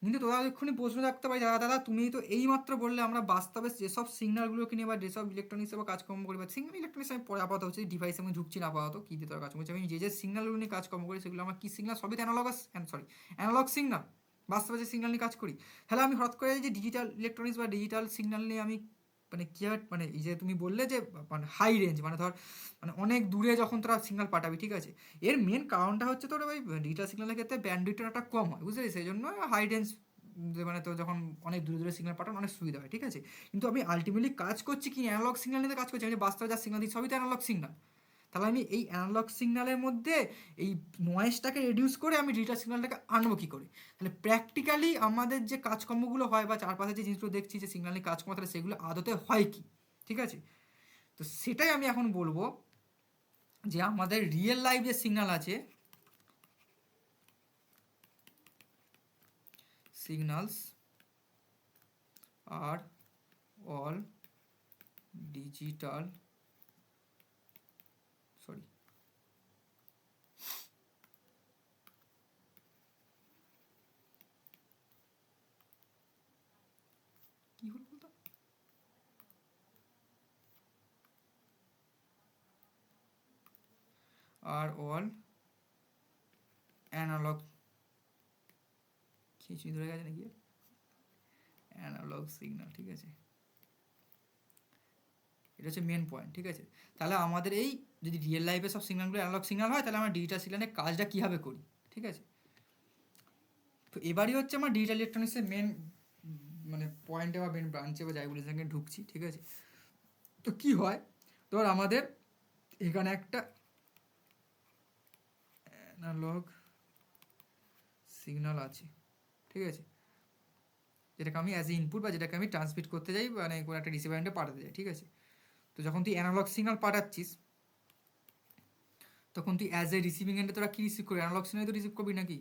কিন্তু তোরা এক্ষুনি প্রশ্ন রাখতে পারি, দাদা দাদা তুমি তো এইমাত্র বললে আমরা বাস্তবে যেসব সিগন্যালগুলোকে নিয়ে বা যেসব ইলেকট্রনিক্সে বা কাজকর্ম করি বা সিগন্যাল ইলেকট্রনিক্স আমি পরে আপাতত হচ্ছে ডিভাইসে আমি ঢুকছি না আপাতত, কী দিয়ে তোরা কাজ করছি, আমি যে সিগন্যালগুলো নিয়ে কাজকর্ম করি সেগুলো আমার কী সিগন্যাল? সবই তো অ্যানালগ সিগন্যাল। বাস্তবে যে সিগন্যাল নিয়ে কাজ করি, তাহলে আমি হঠাৎ করে যে ডিজিটাল ইলেকট্রনিক্স বা ডিজিটাল সিগন্যাল নিয়ে আমি মানে কী মানে এই যে তুমি বললে যে মানে হাই রেঞ্জ মানে ধর মানে অনেক দূরে যখন তোরা সিগন্যাল পাঠাবি, ঠিক আছে, এর মেন কারণটা হচ্ছে তোর ওই ডিজিটাল সিগন্যালের ক্ষেত্রে ব্যান্ডউইথটা কম হয়, বুঝলি, সেই জন্য হাই রেঞ্জ মানে তো যখন অনেক দূরে দূরে সিগন্যাল পাঠানো অনেক সুবিধা হয়, ঠিক আছে? কিন্তু আমি আলটিমেটলি কাজ করছি কি অ্যানালগ সিগন্যাল নিয়ে কাজ করছি, আমি বাস্তবে যা সিগন্যাল দিই সবই তো অ্যানালগ সিগন্যাল। তাহলে আমি এই অ্যানালগ সিগন্যালের মধ্যে এই নয়েজটাকে রিডিউস করে আমি ডিজিটাল সিগন্যালটাকে আনবো কী করে? তাহলে প্র্যাকটিক্যালি আমাদের যে কাজকর্মগুলো হয় বা চারপাশে যে জিনিসগুলো দেখছি যে সিগন্যাল নিয়ে কাজকর্ম, তাহলে সেগুলো আদতে হয় কি, ঠিক আছে? তো সেটাই আমি এখন বলবো যে আমাদের রিয়েল লাইফ যে সিগন্যাল আছে, সিগন্যালস আর অল ডিজিটাল সরি কি হল বলতো আর অল অ্যানালগ খিচুড়ি ধরে গেছে নাকি অ্যানালগ সিগন্যাল, ঠিক আছে, এটা হচ্ছে মেন পয়েন্ট, ঠিক আছে? তাহলে আমাদের এই যদি রিয়েল লাইফে সব সিগন্যালগুলো অ্যানালগ সিগন্যাল হয় তাহলে আমরা ডিজিটাল সিগন্যালের কাজটা কীভাবে করি, ঠিক আছে। তো এবারই হচ্ছে আমার ডিজিটাল ইলেকট্রনিক্সের মেন মানে পয়েন্টে বা মেন ব্রাঞ্চে বা যাই বলি সেখানে ঢুকছি, ঠিক আছে। তো কি হয়, ধর আমাদের এখানে একটা অ্যানালগ সিগন্যাল আছে, ঠিক আছে, যেটাকে আমি অ্যাজ এ ইনপুট বা যেটাকে আমি ট্রান্সমিট করতে যাই মানে কোনো একটা রিসিভার এন্ডে পাঠাতে যাই, ঠিক আছে। তো যখন তুই অ্যানালগ সিগন্যাল পাঠাচ্ছিস তখন তুই অ্যাজ এ রিসিভিং এন্ডে তোরা কী রিসিভ করবি, অ্যানালগ সিগন্যাল তো রিসিভ করবি নাকি,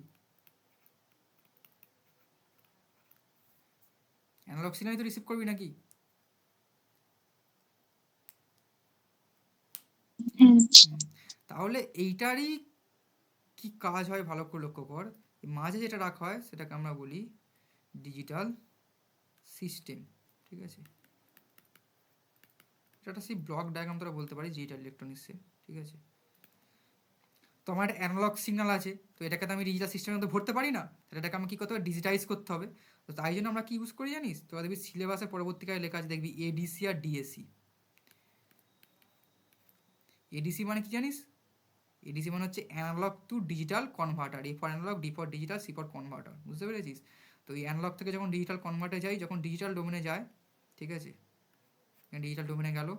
অ্যানালগ সিগন্যাল তো রিসিভ করবি নাকি। হ্যাঁ, তাহলে এইটারই কি কাজ হয় ভালো করে লক্ষ্য কর, মাঝে যেটা রাখা হয় সেটাকে আমরা বলি ডিজিটাল সিস্টেম, ঠিক আছে। এটা সেই ব্লক ডায়াগ্রাম তোরা বলতে পারিস ডিজিটাল ইলেকট্রনিক্সে, ঠিক আছে। তো আমার একটা অ্যানালগ সিগন্যাল আছে, তো এটাকে তো আমি ডিজিটাল সিস্টেমের মধ্যে ভরতে পারি না, তাহলে এটাকে আমি কী করতে হবে, ডিজিটাইজ করতে হবে। তো তাই জন্য আমরা কী ইউজ করি জানিস, তোরা দেখবি সিলেবাসে পরবর্তীকালে লেখা আছে দেখবি এডিসি আর ডিএসি। এডিসি মানে কি জানিস, এডিসি মানে হচ্ছে analogue to digital converter, A for analogue, D for digital, C for converter, বুঝতে পেরেছিস। তো এই অ্যানালগ থেকে যখন ডিজিটাল কনভার্টারে যাই, যখন ডিজিটাল ডোমেনে যায়, ঠিক আছে, ডিজিটাল ডোমেনে গেল,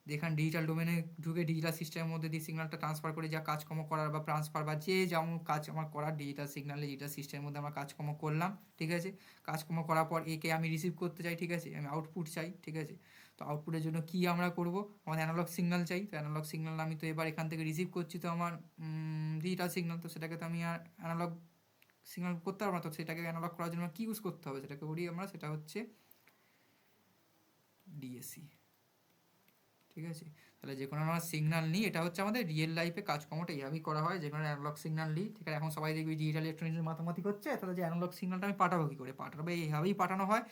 এখানে ডিজিটাল ডোমেনে ঢুকে ডিজিটাল সিস্টেমের মধ্যে দিয়ে সিগন্যালটা ট্রান্সফার করে যা কাজকর্ম করার বা ট্রান্সফার বা যে যেমন কাজ আমার করার ডিজিটাল সিগন্যালে ডিজিটাল সিস্টেমের মধ্যে আমরা কাজকর্ম করলাম, ঠিক আছে। কাজকর্ম করার পর একে আমি রিসিভ করতে চাই, ঠিক আছে, আমি আউটপুট চাই, ঠিক আছে। তো আউটপুটের জন্য কী আমরা করব, আমাদের অ্যানালগ সিগন্যাল চাই। তো অ্যানালগ সিগন্যাল আমি তো এবার এখান থেকে রিসিভ করছি, তো আমার ডিজিটাল সিগন্যাল, তো সেটাকে তো আমি আর অ্যানালগ সিগন্যাল করতে পারবো না, তো সেটাকে অ্যানালগ করার জন্য কী ইউজ করতে হবে সেটাকে বলি আমরা, সেটা হচ্ছে ডিএসি, ঠিক আছে। তাহলে যে কোনো আমরা সিগন্যাল নিই, এটা হচ্ছে আমাদের রিয়েল লাইফে কাজকর্মটা এইভাবেই করা হয়, যে কোনো অ্যানালগ সিগন্যাল নিই, ঠিক আছে। এখন সবাই দেখবি ডিজিটাল ইলেকট্রনিক্সের মাতামাতি করছে, তাহলে যে অ্যানালগ সিগন্যালটা আমি পাঠাবো কী করে, পাঠাবো এইভাবেই পাঠানো হয়।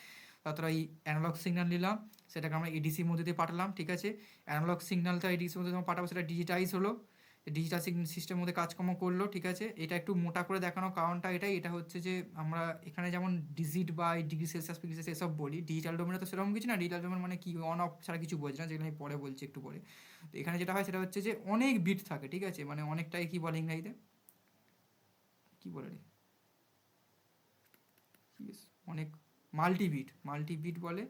তারপরে এই অ্যানালগ সিগন্যাল নিলাম, সেটাকে আমরা এডিসির মধ্যে দিয়ে পাঠালাম, ঠিক আছে। অ্যানালগ সিগন্যালটা এডিসির মধ্যে যখন পাঠাবো সেটা ডিজিটাইজ হলো, ডিজিটাল সিস্টেমের মধ্যে কাজকর্ম করলো, ঠিক আছে। এটা একটু মোটা করে দেখানোর কারণটা এটাই, এটা হচ্ছে যে আমরা এখানে যেমন ডিজিট বা ডিগ্রি সেলসিয়াস ফিগ্রি সেলসিয়াস এসব বলি, ডিজিটাল ডোমেনে তো সেরকম কিছু না, ডিজিটাল ডোমেন মানে কি অন অফ ছাড়া কিছু বোঝে না, যেগুলো আমি পরে বলছি একটু পরে। তো এখানে যেটা হয় সেটা হচ্ছে যে অনেক বিট থাকে, ঠিক আছে, মানে অনেকটাই কী বলে ইংরাজিতে, কী বলে রে, অনেক মাল্টিবিট বলে,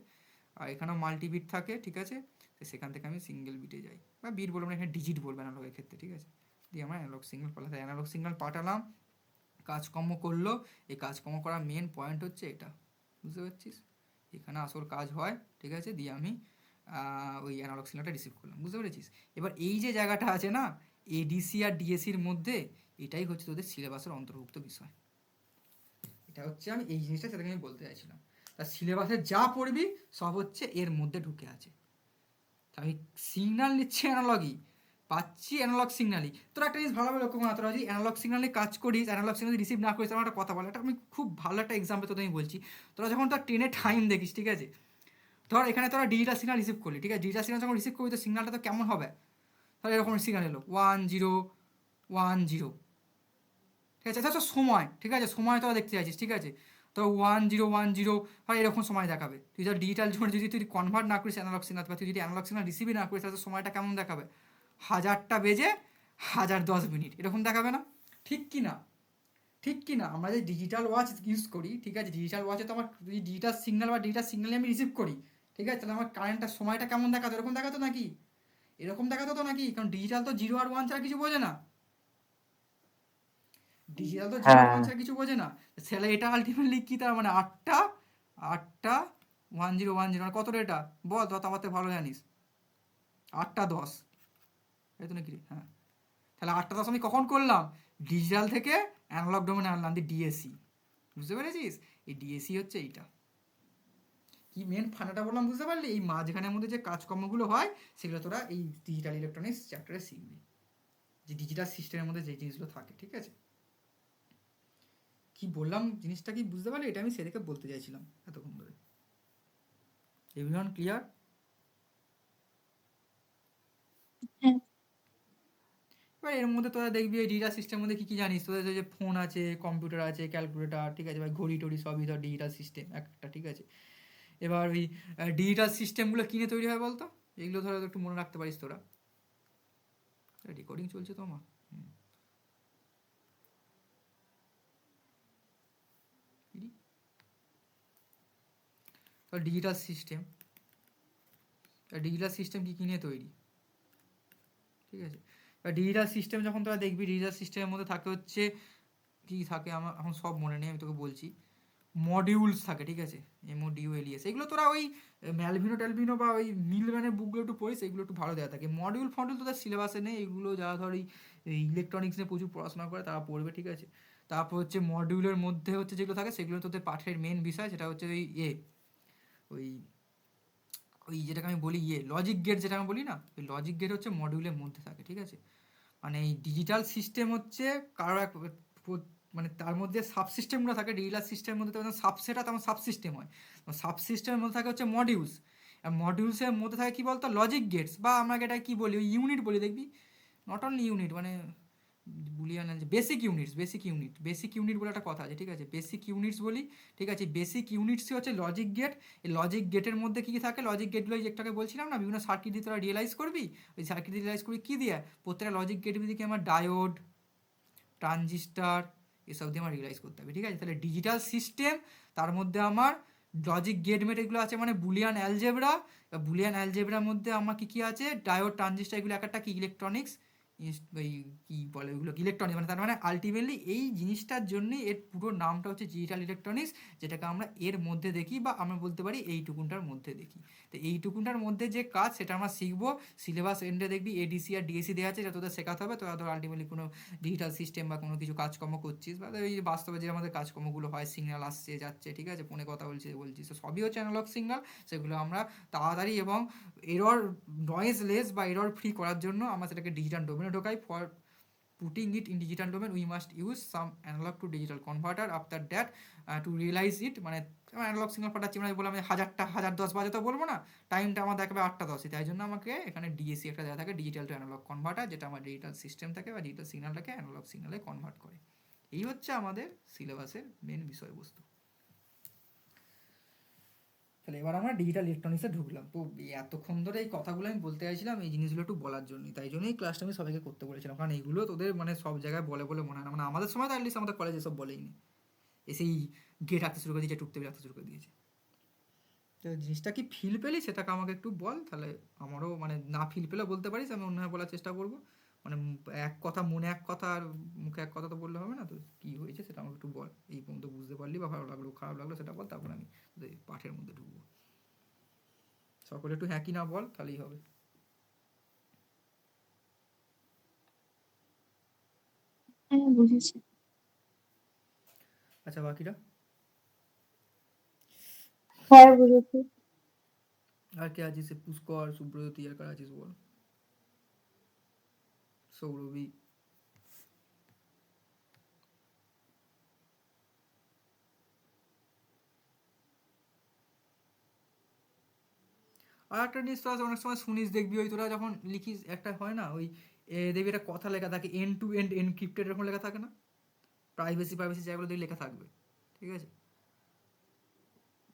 আর এখানেও মাল্টিবিট থাকে, ঠিক আছে। তো সেখান থেকে আমি সিঙ্গেল বিটে যাই, বা বিট বলবো না, এখানে ডিজিট বলবো অ্যানালগের ক্ষেত্রে, ঠিক আছে। দিয়ে আমরা অ্যানালগ সিগন্যাল পাঠাতে, অ্যানালগ সিগন্যাল পাঠালাম, কাজকর্ম করলো। এই কাজকর্ম করার মেন পয়েন্ট হচ্ছে এটা, বুঝতে পারছিস, এখানে আসল কাজ হয়, ঠিক আছে। দিয়ে আমি ওই অ্যানালগ সিগন্যালটা রিসিভ করলাম, বুঝতে পেরেছিস। এবার এই যে জায়গাটা আছে না এডিসি আর ডিএসির মধ্যে, এটাই হচ্ছে তোদের সিলেবাসের অন্তর্ভুক্ত বিষয়। এটা হচ্ছে আমি এই জিনিসটা সেটাকে আমি বলতে চাইছিলাম, তা সিলেবাসে যা পড়বি সব হচ্ছে এর মধ্যে ঢুকে আছে। আমি সিগন্যাল নিচ্ছি অ্যানালগই, পাচ্ছি অ্যানালগ সিগন্যালই। তোরা একটা জিনিস ভালোভাবে লক্ষ্য করা, তোরা যদি অ্যানালগ সিগন্যালে কাজ করিস, অ্যানালগ সিগন্যাল রিসিভ না করিস, আমার একটা কথা বলে, এটা আমি খুব ভালো একটা এক্সাম্পল তোদের আমি বলছি। তোরা যখন তোর ট্রেনে টাইম দেখিস, ঠিক আছে, ধর এখানে তোরা ডিজিটাল সিগন্যাল রিসিভ করলি, ঠিক আছে, ডিজিটাল সিগন্যাল যখন রিসিভ করবি তো সিগন্যালটা তো কেমন হবে, তাহলে এরকম সিগন্যাল এলো 1010, ঠিক আছে, এটা সময়, ঠিক আছে, সময় তোরা দেখতে চাইছিস, ঠিক আছে। তো 1010 হয় এরকম সময় দেখাবে। তুই যদি ডিজিটাল জোন যদি তুই কনভার্ট না করিস অ্যানালগ সিগন্যাল, বা তুই যদি অ্যানালগ সিগন্যাল রিসিভই না করিস, তাহলে সময়টা কেমন দেখাবে, 1000টা বেজে 1010 এরকম দেখাবে না, ঠিক কি না, ঠিক কি না। আমরা যে ডিজিটাল ওয়াচ ইউজ করি, ঠিক আছে, ডিজিটাল ওয়াচে তো আমার যদি ডিজিটাল সিগন্যাল বা ডিজিটাল সিগন্যালে আমি রিসিভ করি, ঠিক আছে, তাহলে আমার কারেন্টটা সময়টা কেমন দেখাতো, এরকম দেখাতো নাকি, এরকম দেখাতো তো নাকি, কারণ ডিজিটাল তো 0 আর 1 ছাড়া কিছু বোঝে না, ডিজিটাল তো 0 আর 1 ছাড়া কিছু বোঝে না। তাহলে এটা আলটিমেটলি কি, তার মানে 8টা 1010 মানে কত রে, এটা বল, তো আমার ভালো জানিস, 8টা 10, এই তো নাকি, হ্যাঁ। তাহলে 8টা 10 আমি কখন করলাম, ডিজিটাল থেকে অ্যানালগ ডোমেনে আনলাম, দিয়ে ডিএসি, বুঝতে পেরেছিস। এই ডিএসি হচ্ছে এইটা, কি মেন ফান্ডাটা বললাম, বুঝতে পারলি। এই মাঝখানের মধ্যে যে কাজকর্মগুলো হয় সেগুলো তোরা এই ডিজিটাল ইলেকট্রনিক্স চ্যাপ্টারে শিখবি, যে ডিজিটাল সিস্টেমের মধ্যে যে জিনিসগুলো থাকে, ঠিক আছে। কি বললাম জিনিসটা কি বুঝতে পারলি, এটা আমি সেদিকে বলতে চাইছিলাম এতক্ষণ ধরে। Everyone clear? হ্যাঁ, এবার এর মধ্যে তোরা দেখবি এই ডিজিটাল সিস্টেমের মধ্যে কী কী জানিস, তোদের যে ফোন আছে, কম্পিউটার আছে, ক্যালকুলেটার, ঠিক আছে, বা ঘড়ি টড়ি সবই ধর ডিজিটাল সিস্টেম একটা, ঠিক আছে। এবার ওই ডিজিটাল সিস্টেমগুলো কিনে তৈরি হয় বলতো, এগুলো ধর একটু মনে রাখতে পারিস তোরা। রেকর্ডিং চলছে তো আমার। ডিজিটাল সিস্টেম, ডিজিটাল সিস্টেম কী নিয়ে তৈরি, ঠিক আছে? এবার ডিজিটাল সিস্টেম যখন তোরা দেখবি, ডিজিটাল সিস্টেমের মধ্যে থাকে হচ্ছে কী থাকে, আমার এখন সব মনে নেই, আমি তোকে বলছি। মডিউলস থাকে, ঠিক আছে? MODULES, এগুলো তোরা ওই ম্যালভিনো ট্যালভিনো বা ওই মিলম্যানের বুকগুলো একটু পড়িস, এগুলো একটু ভালো দেওয়া থাকে। মডিউল ফডিউল তোদের সিলেবাসে নেই, এগুলো যারা ধর এই ইলেকট্রনিক্স নিয়ে প্রচুর পড়াশোনা করে তারা পড়বে, ঠিক আছে? তারপর হচ্ছে মডিউলের মধ্যে হচ্ছে যেগুলো থাকে সেগুলো তোদের পাঠের মেন বিষয়, সেটা হচ্ছে ওই ওই ওই যেটাকে আমি বলি লজিক গেট, যেটা আমি বলি না, ওই লজিক গেট হচ্ছে মডিউলের মধ্যে থাকে, ঠিক আছে? মানে এই ডিজিটাল সিস্টেম হচ্ছে কারো এক মানে তার মধ্যে সাবসিস্টেমগুলো থাকে। ডিজিটাল সিস্টেমের মধ্যে যেমন সাবসেট আর তেমন সাবসিস্টেম হয়। সাবসিস্টেমের মধ্যে থাকে হচ্ছে মডিউলস, আর মডিউলসের মধ্যে থাকে কী বলতো, লজিক গেটস, বা আমরা এটা কী বলি, ওই ইউনিট বলি, দেখবি নট অনলি ইউনিট, মানে বুলিয়ান যে বেসিক ইউনিট বলে একটা কথা আছে, ঠিক আছে? বেসিক ইউনিটস বলি, ঠিক আছে? বেসিক ইউনিটসই হচ্ছে লজিক গেট। এই লজিক গেটের মধ্যে কী কী থাকে, লজিক গেটগুলো একটাকে বলছিলাম না, বিভিন্ন সার্কিট দিয়ে তোরা রিয়েলাইজ করবি। ওই সার্কিট রিয়েলাইজ করবি কী দিয়ে, প্রত্যেকটা লজিক গেট দিকে আমার ডায়োড, ট্রানজিস্টার, এসব দিয়ে আমার রিয়েলাইজ করতে হবে, ঠিক আছে? তাহলে ডিজিটাল সিস্টেম, তার মধ্যে আমার লজিক গেট মেট এগুলো আছে, মানে বুলিয়ান অ্যালজেব্রা। বুলিয়ান অ্যালজেব্রার মধ্যে আমার কী কী আছে, ডায়োড, ট্রানজিস্টার, এগুলো একটা কি ইলেকট্রনিক্স, ওই কী বলে ওইগুলো ইলেকট্রনিক্স, মানে তার মানে আলটিমেটলি এই জিনিসটার জন্যই এর পুরো নামটা হচ্ছে ডিজিটাল ইলেকট্রনিক্স, যেটাকে আমরা এর মধ্যে দেখি, বা আমরা বলতে পারি এইটুকুনটার মধ্যে দেখি। তো এইটুকুনটার মধ্যে যে কাজ সেটা আমরা শিখবো। সিলেবাস এন্ডে দেখবি ADC আর DAC দেওয়া আছে, যেটা তোদের শেখাতে হবে। তোরা ধর আলটিমেটলি কোনো ডিজিটাল সিস্টেম বা কোনো কিছু কাজকর্ম করছিস, বা ওই বাস্তবে যে আমাদের কাজকর্মগুলো হয়, সিগন্যাল আসছে যাচ্ছে, ঠিক আছে, ফোনে কথা বলছিস, তো সবই হচ্ছে অ্যানালগ সিগন্যাল। সেগুলো আমরা তাড়াতাড়ি এবং এরর নয়েজলেস বা এরর ফ্রি করার জন্য আমরা সেটাকে ডিজিটাল ডোমেনে ঢোকাই। For putting it in digital domain we must use some analog to digital converter after that to realize it, মানে অ্যানালগ সিগন্যাল পাঠাচ্ছি, মানে বললাম 1010 বাজে তো বলবো না, টাইমটা আমার দেখাবে 8:10, তাই জন্য আমাকে এখানে DAC একটা দেওয়া থাকে, ডিজিটাল টু অ্যানালগ কনভার্টার, যেটা আমার ডিজিটাল সিস্টেম থাকে বা ডিজিটাল সিগন্যালটাকে অ্যানালগ সিগন্যালে কনভার্ট করে। এই হচ্ছে আমাদের সিলেবাসের মেন বিষয়বস্তু। তাহলে এবার আমরা ডিজিটাল ইলেকট্রনিক্সে ঢুকলাম। তো এতক্ষণ ধরে এই কথাগুলো আমি বলতে চাইছিলাম এই জিনিসগুলো একটু বলার জন্যই, তাই জন্যই ক্লাসটা আমি সবাইকে করতে বলেছিলাম, কারণ এইগুলো তোদের মানে সব জায়গায় বলে বলে মনে হয় না, মানে আমাদের সময় তো অ্যাটলিস্ট আমাদের কলেজে সব বলেই নি, এসেই গেট রাখতে শুরু করে দিয়েছে, টুকতে রাখতে শুরু করে দিয়েছে। তো জিনিসটা কি ফিল পেলি সেটাকে আমাকে একটু বল, তাহলে আমারও মানে না ফিল পেলে বলতে পারিস, আমি অন্যভাবে বলার চেষ্টা করবো। মানে এক কথা মনে এক কথা আর মুখে এক কথা তো বললে হবে না, তো কী হয়েছে সেটা আমাকে একটু বল, এই পর্যন্ত বুঝতে পারলি বা ভালো লাগলো খারাপ লাগলো সেটা বল, তারপর আমি পাঠের মধ্যে ঢুকবো। সকলে একটু হ্যাঁ কি না বল, তাহলেই হবে। হ্যাঁ, বুঝেছি। আচ্ছা, বাকিরা হ্যাঁ, বুঝেছি। আর কে আছিস? পুষ্কর, সুব্রতী, আর কার আছিস বল? সৌরভী, আর একটা জিনিস তোরা অনেক সময় শুনিস, দেখবি ওই তোরা যখন লিখিস একটা হয় না, ওই দেখবি একটা কথা লেখা থাকে এন্ড টু এন্ড এনক্রিপ্টেড, এরকম লেখা থাকে না, প্রাইভেসি জায়গাগুলো দেখবি লেখা থাকবে, ঠিক আছে?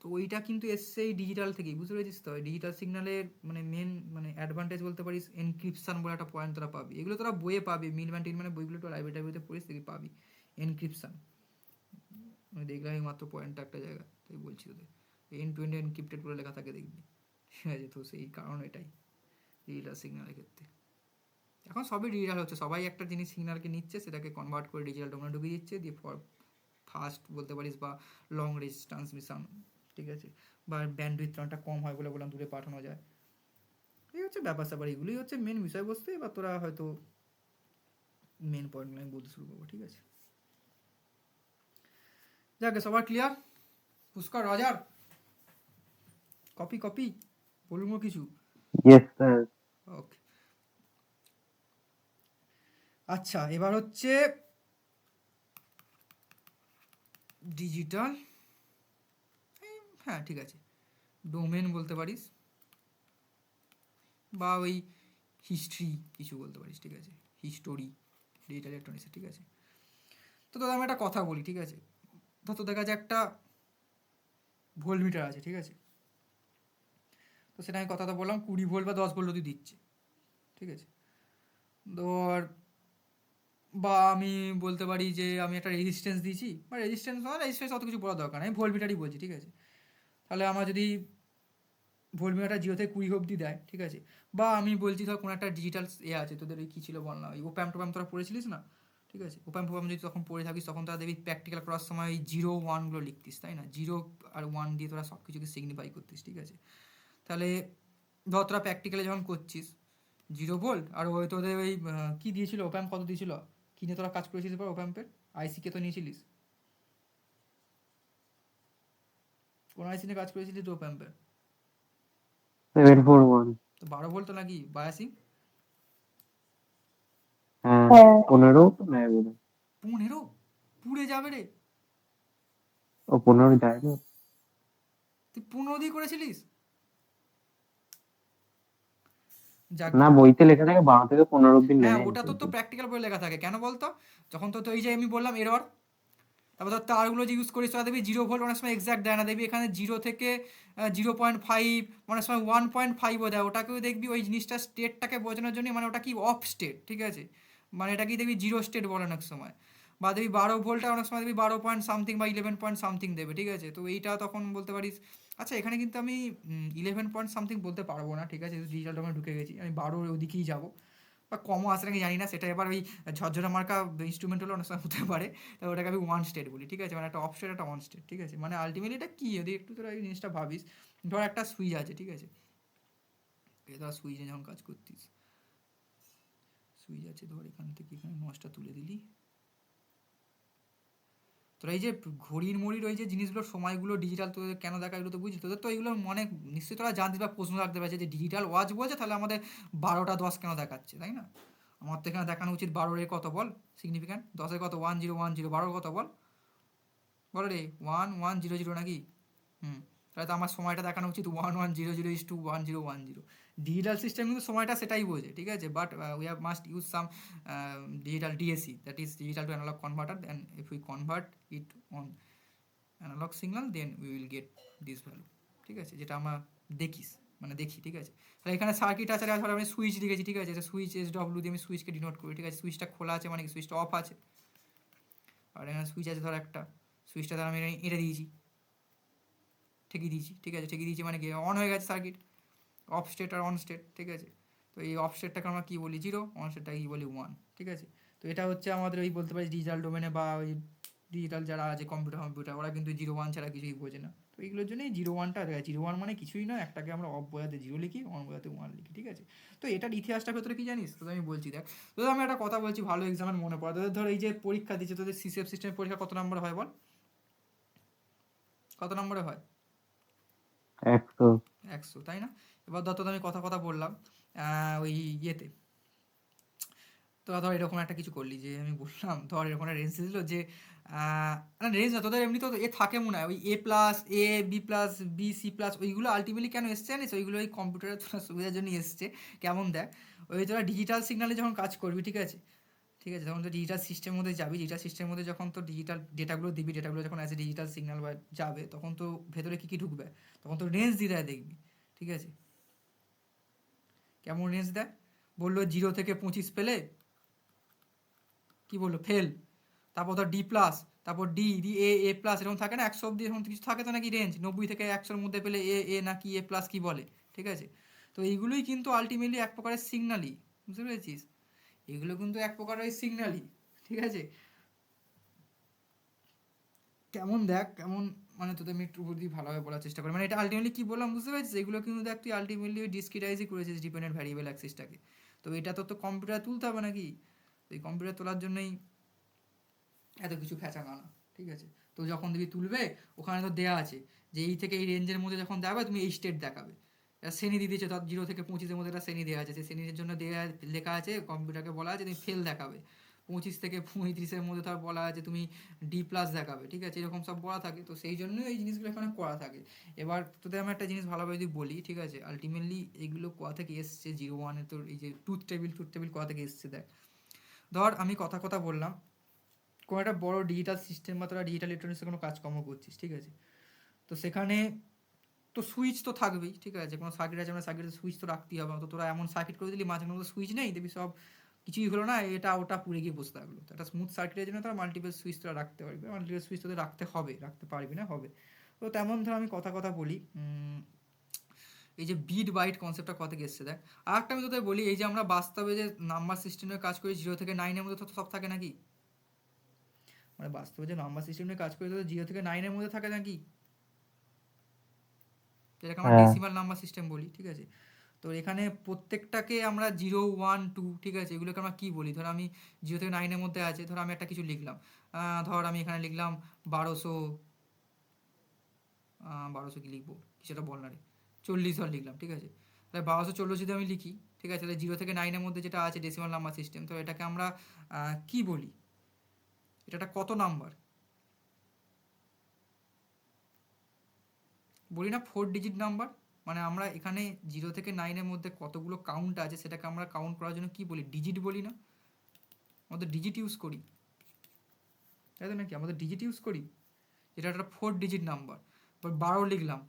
তো ওইটা কিন্তু এসছে এই ডিজিটাল থেকেই, বুঝতে পেরেছিস তো? ডিজিটাল সিগন্যালের মানে মেন মানে অ্যাডভান্টেজ বলতে পারিস এনক্রিপশন বলে একটা পয়েন্ট তোরা পাবি, এগুলো তোরা বইয়ে পাবি, মিলম্যান টিলম্যানের বইগুলো তো লাইব্রেরিতে পড়িস, দেখবি পাবি এনক্রিপশন। আমি দেখলাম এই মাত্র পয়েন্টটা একটা জায়গা, তাই বলছি তোদের এন্ড টু এন্ড এনক্রিপ্টেড বলে লেখা থাকে দেখবি, ঠিক আছে? তো সেই কারণ এটাই ডিজিটাল সিগন্যালের ক্ষেত্রে এখন সবই ডিজিটাল হচ্ছে, সবাই একটা জিনিস সিগন্যালকে নিচ্ছে, সেটাকে কনভার্ট করে ডিজিটাল ডোমেনে ঢুকিয়ে দিচ্ছে, দিয়ে ফর ফাস্ট বলতে পারিস বা লং রেঞ্জ ট্রান্সমিশন, ঠিক আছে, বা ব্যান্ডউইথ অনেকটা কম হয় বলে বললাম, দূরে পাঠানো যায়। এই হচ্ছে ব্যাপার স্যাপার, এগুলোই হচ্ছে মেন বিষয়বস্তু। এবার তোরা হয়তো মেন পয়েন্টগুলো আমি বলতে শুরু করবো, ঠিক আছে? যাকে সবার ক্লিয়ার? পুষ্কর, রাজার কপি বলুন কিছু? Yes sir. ওকে, আচ্ছা, এবার হচ্ছে ডিজিটাল, হ্যাঁ ঠিক আছে, ডোমেন বলতে পারিস, বা ওই হিস্ট্রি কিছু বলতে পারিস, ঠিক আছে? হিস্টোরি ডিজিটাল ইলেকট্রনিক্সের, ঠিক আছে? তো দাদা আমি একটা কথা বলি, ঠিক আছে? তো তোদের কাছে একটা ভোল্টমিটার আছে, ঠিক আছে? তো সেটা আমি কথাটা বললাম 20 ভোল্ট বা 10 ভোল্ট যদি দিচ্ছে, ঠিক আছে? ধর বা আমি বলতে পারি যে আমি একটা রেজিস্ট্যান্স দিয়েছি, বা রেজিস্ট্যান্স অত কিছু বলার দরকার নেই, ভোল্টমিটারই বলছি, ঠিক আছে। তাহলে আমার যদি ভোল্টমিটারটা 0 থেকে 20 অবধি দেয়, ঠিক আছে। বা আমি বলছি ধর কোনো একটা ডিজিটাল আছে তোদের, ওই কী ছিল বল না, ওই ওপ্যাম টোপ্যাম তোরা পড়েছিলিস না, ঠিক আছে। ওপ্যাম ফোপ্যাম যদি তখন পড়ে থাকিস তখন তোরা দেখবি প্র্যাকটিক্যাল করার সময় ওই 0 1গুলো লিখতিস, তাই না? 0 আর 1 দিয়ে তোরা সব কিছুকে সিগনিফাই করতিস, ঠিক আছে। তাহলে ধর তোরা প্র্যাকটিক্যালে যখন করছিস 0 ভোল্ট, আর ওই তোদের ওই কী দিয়েছিল, ওপ্যাম কত দিয়েছিল, কী নিয়ে তোরা কাজ করেছিস এবার ওপ্যাম্পের আইসি তো নিয়েছিলিস, কোন আইসি নিয়ে কাজ করেছিলিস তো ওপ্যাম্পের? 741। তো 12 ভোল্ট তো নাকি বায়াসিং? হ্যাঁ, হ্যাঁ 15 তো নেয় বোধ হয়। 15 পুড়ে যাবে রে। ও 15 যায় না? তুই 15 দিয়ে করেছিলিস? যাক না, গে। বইতে লেখা থাকে 12 থেকে 15 অব্দি হ্যাঁ, নেয় ওটা তো কিন্তু। প্র্যাকটিক্যাল বই লেখা থাকে, কেন বলতো? যখন তো এই যে আমি বললাম এরর, তারপর ধর তারগুলো যে ইউজ করিস তোরা দেখবি 0 ভোল্ট অনেক সময় এক্সাক্ট দেয় না, দেখবি এখানে 0 থেকে 0.5, অনেক সময় 1.5ও দেয়। ওটাকেও দেখবি ওই জিনিসটা স্টেটটাকে বোঝানোর জন্য, মানে ওটা কি অফ স্টেট, ঠিক আছে, মানে এটাকেই দেখবি 0 স্টেট বলে অনেক সময়। বা দেখবি 12 ভোল্টটা অনেক সময় দেখবি 12 পয়েন্ট সামথিং বা 11 পয়েন্ট সামথিং দেবে, ঠিক আছে। তো এইটা তখন বলতে পারিস, আচ্ছা এখানে কিন্তু আমি 11 পয়েন্ট সামথিং বলতে পারবো না, ঠিক আছে, ডিজিটাল ডোমেনে ঢুকে গেছি, আমি 12 ওদিকেই যাবো, বা কমও আসে নাকি জানি না, সেটা এবার ওই ঝরঝরা মার্কা ইনস্ট্রুমেন্ট হলে অনেক সময় হতে পারে। তো ওটাকে আমি ওয়ান স্টেট বলি, ঠিক আছে, মানে একটা অফ স্টেট একটা অন স্টেট, ঠিক আছে। মানে আলটিমেটলি এটা কী, যদি একটু তোরা এই জিনিসটা ভাবিস, ধর একটা সুইচ আছে, ঠিক আছে, ধর সুইচে যখন কাজ করতিস, সুইচ আছে ধর এখান থেকে এখানে নসটা তুলে দিলি, তোরা এই যে ঘড়ির মড়ির ওই যে জিনিসগুলোর সময়গুলো ডিজিটাল তোদের কেন দেখা, এগুলো তো বুঝলি, তোদের তো এইগুলো মনে নিশ্চয়ই তোরা জানতিস বা প্রশ্ন রাখতে পারছে যে ডিজিটাল ওয়াচ বলছে তাহলে আমাদের 12টা 10 কেন দেখাচ্ছে, তাই না? আমার তো এখানে দেখানো উচিত 12-এর কত বল সিগনিফিক্যান্ট, 10-এর কত 1010, 12-এর কত বল, বলো রে 1100 নাকি? তাহলে তো আমার সময়টা দেখানো উচিত 1100:1010। ডিজিটাল সিস্টেম কিন্তু সময়টা সেটাই বোঝে, ঠিক আছে, but we have must use some digital DAC, that is digital to analogue converter, then if we convert it on analogue signal then we will get this value, ঠিক আছে, যেটা আমরা দেখিস, মানে দেখি, ঠিক আছে। তাহলে এখানে সার্কিট আছে, ধর আমি সুইচ লিখেছি, ঠিক আছে, সুইচ SW দিয়ে আমি সুইচকে ডিনোট করি, ঠিক আছে, সুইচটা খোলা আছে মানে কি সুইচটা অফ আছে, আর এখানে সুইচ আছে ধর একটা, সুইচটা ধর আমি এঁটে দিয়েছি, ঠেকিয়ে দিয়েছি, ঠিক আছে, ঠেকিয়ে দিয়েছি মানে কি অন হয়ে গেছে সার্কিট, অফ স্টেট আর অন স্টেট, ঠিক আছে। তো এই অফ স্টেটটাকে আমরা কী বলি 0, অন স্টেটটাকে কী বলি 1, ঠিক আছে। তো এটা হচ্ছে আমাদের ওই বলতে পারি ডিজিটাল ডোমেনে, বা ওই ডিজিটাল যারা আছে কম্পিউটার ওরা কিন্তু 0 1 ছাড়া কিছুই বোঝে না। তো এইগুলোর জন্যই 0 1টা দেখা, 0 1 মানে কিছুই নয়, একটাকে আমরা অফ বোঝাতে 0 লিখি, অন বোঝাতে 1 লিখি, ঠিক আছে। তো এটার ইতিহাসটার ভেতরে কি জানিস, তো আমি বলছি দেখ, তোদের আমি একটা কথা বলছি ভালো এক্সামের মনে পড়ে, তোদের ধর এই যে পরীক্ষা দিচ্ছে তোদের সিসিএফ সিস্টেমের পরীক্ষা কত নম্বর হয় বল, কত নম্বরে হয়? 100। 100, তাই না? এবার ধর তোদের আমি কথা কথা বললাম ওই ইয়েতে, তোরা ধর এরকম একটা কিছু করলি, যে আমি বললাম ধর এরকম একটা রেঞ্জ দিল যে না রেঞ্জ না, তোদের এমনি তো এ থাকে মনে হয় ওই A+A B+B C+, ওইগুলো আলটিমেটলি কেন এসছে জানিস, ওইগুলো ওই কম্পিউটারের তোরা সুবিধার জন্যই এসছে। কেমন দেখ, ওই তোরা ডিজিটাল সিগনালে যখন কাজ করবি, ঠিক আছে, ঠিক আছে, তখন তো ডিজিটাল সিস্টেমের মধ্যে যাবি, ডিজিটাল সিস্টেমের মধ্যে যখন তো ডিজিটাল ডেটাগুলো দিবি, ডেটাগুলো যখন অ্যাজ এ ডিজিটাল সিগন্যাল বা যাবে, তখন তো ভেতরে কী কী ঢুকবে, তখন তো রেঞ্জ দিয়ে দেয় দেখবি, ঠিক আছে। কেমন রেঞ্জ দেয়, বললো 0 থেকে 25 পেলে কি বললো ফেল, তারপর ধর D+, তারপর ডি A+, এরকম থাকে না 100 অব্দি, এরকম কিছু থাকে তো নাকি রেঞ্জ, 90 থেকে 100-র মধ্যে পেলে এ নাকি A+ কি বলে, ঠিক আছে। তো এইগুলোই কিন্তু আলটিমেটলি এক প্রকারের সিগনালই, বুঝতে পেরেছিস, এগুলো কিন্তু এক প্রকারের সিগনালই, ঠিক আছে। কেমন দেখ কেমন, মানে তোদের আমি একটু যদি ভালোভাবে বলার চেষ্টা করি, মানে এটা আলটিমেটলি কী বললাম বুঝতে পেরেছিস, এগুলো কিন্তু দেখ তুই আলটিমেটলি ওই ডিসক্রিটাইজই করেছিস ডিপেন্ডেন্ট ভ্যারিয়েবল অ্যাক্সিসটাকে। তো এটা তো কম্পিউটার তুলতে হবে নাকি, তো এই কম্পিউটার তোলার জন্যই এত কিছু ফ্যাচানো না, ঠিক আছে। তো যখন দেখবি তুলবে, ওখানে তো দেওয়া আছে যে এই থেকে এই রেঞ্জের মধ্যে যখন দেখাবে তুমি এই স্টেট দেখাবে, শ্রেণী দিয়ে দিয়েছে, ধর 0 থেকে 25-এর মধ্যে একটা শ্রেণী দেওয়া আছে, সেই শ্রেণীর জন্য দেওয়া লেখা আছে, কম্পিউটারকে বলা আছে তুমি ফেল দেখাবে, 25 থেকে 35-এর মধ্যে ধর বলা আছে তুমি D+ দেখাবে, ঠিক আছে, এরকম সব বলা থাকে। তো সেই জন্যই এই জিনিসগুলো এখানে করা থাকে। এবার তোদের আমি একটা জিনিস ভালোভাবে যদি বলি, ঠিক আছে, আলটিমেটলি এইগুলো কোথা থেকে এসছে, 0 1-এর তোর এই যে ট্রুথ টেবিল কোথা থেকে এসছে দেখ, ধর আমি কথা বললাম কোনো একটা বড় ডিজিটাল সিস্টেম বা তোরা ডিজিটাল ইলেকট্রনিক্সে কোনো কাজকর্ম করছিস, ঠিক আছে। তো সেখানে তো সুইচ তো থাকবেই, ঠিক আছে, কোনো সার্কিট আছে, আমরা সার্কিটের সুইচ তো রাখতেই হবে, তো তোরা এমন সার্কিট করে দিলি মাঝখানে মধ্যে সুইচ নেই, দেখবি সব কিছুই হলো না, এটা ওটা পুড়ে গিয়ে বসে থাকলো। তো একটা স্মুথ সার্কিটের জন্য তারা মাল্টিপল সুইচ তোরা রাখতে পারবি, মাল্টিপল সুইচ তোদের রাখতে হবে, রাখতে পারবি না, হবে। তো তেমন ধর আমি কথা বলি, এই যে বিট বাইট কনসেপ্টটা কত এসছে দেখ। আর একটা আমি তোদের বলি, এই যে আমরা বাস্তবে যে নাম্বার সিস্টেমের কাজ করি 0 থেকে 9 এর মধ্যে তো সব থাকে নাকি, মানে বাস্তবে যে নাম্বার সিস্টেম নিয়ে কাজ করি তো 0 থেকে 9 এর মধ্যে থাকে নাকি, যেটাকে আমরা হ্যাঁ ডেসিমাল নাম্বার সিস্টেম বলি, ঠিক আছে। তো এখানে প্রত্যেকটাকে আমরা 0 1 2, ঠিক আছে, এগুলোকে আমরা কী বলি, ধর আমি 0 থেকে 9 এর মধ্যে আছে, ধর আমি একটা কিছু লিখলাম, ধর আমি এখানে লিখলাম 1200, 1200 কি লিখবো, সেটা বল না রে, 40 ধর লিখলাম, ঠিক আছে। তাহলে 1240 যদি আমি লিখি, ঠিক আছে, তাহলে 0 থেকে 9 এর মধ্যে যেটা আছে ডেসিমাল নাম্বার সিস্টেম, তো এটাকে আমরা কি বলি, এটা একটা কত নাম্বার বলি না, 4 ডিজিট নাম্বার। মানে আমরা এখানে 0 থেকে 9 এর মধ্যে কতগুলো কাউন্ট আছে সেটাকে আমরা কাউন্ট করার জন্য কি বলি, ডিজিট বলি না, আমাদের ডিজিট ইউজ করি, তাই তো নাকি, আমাদের ডিজিট ইউজ করি, এটা একটা 4 ডিজিট নাম্বার। এবার 12 লিখলাম,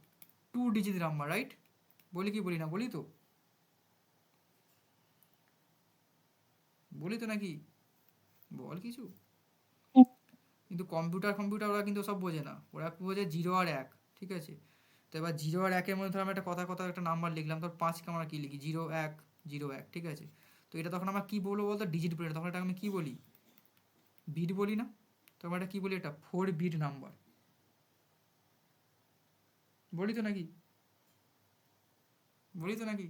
2 ডিজিট নাম্বার, রাইট, বলি কি বলি না, বলি তো, বলি তো নাকি, বল কিছু। কিন্তু কম্পিউটার ওরা কিন্তু সব বোঝে না, ওরা বোঝে 0 আর 1, ঠিক আছে। তো এবার 0 আর 1-এর মধ্যে ধর আমি একটা কথা একটা নাম্বার লিখলাম, ধর 5কে আমরা কী লিখি, 0 1 0 1, ঠিক আছে। তো এটা তখন আমরা কী বলবো বলতো, ডিজিট বলি না, তখন এটা আমি কী বলি, বিট বলি না। তো আমরা এটা কী বলি, এটা 4 বিট নাম্বার, বলি তো নাকি, বলি তো নাকি।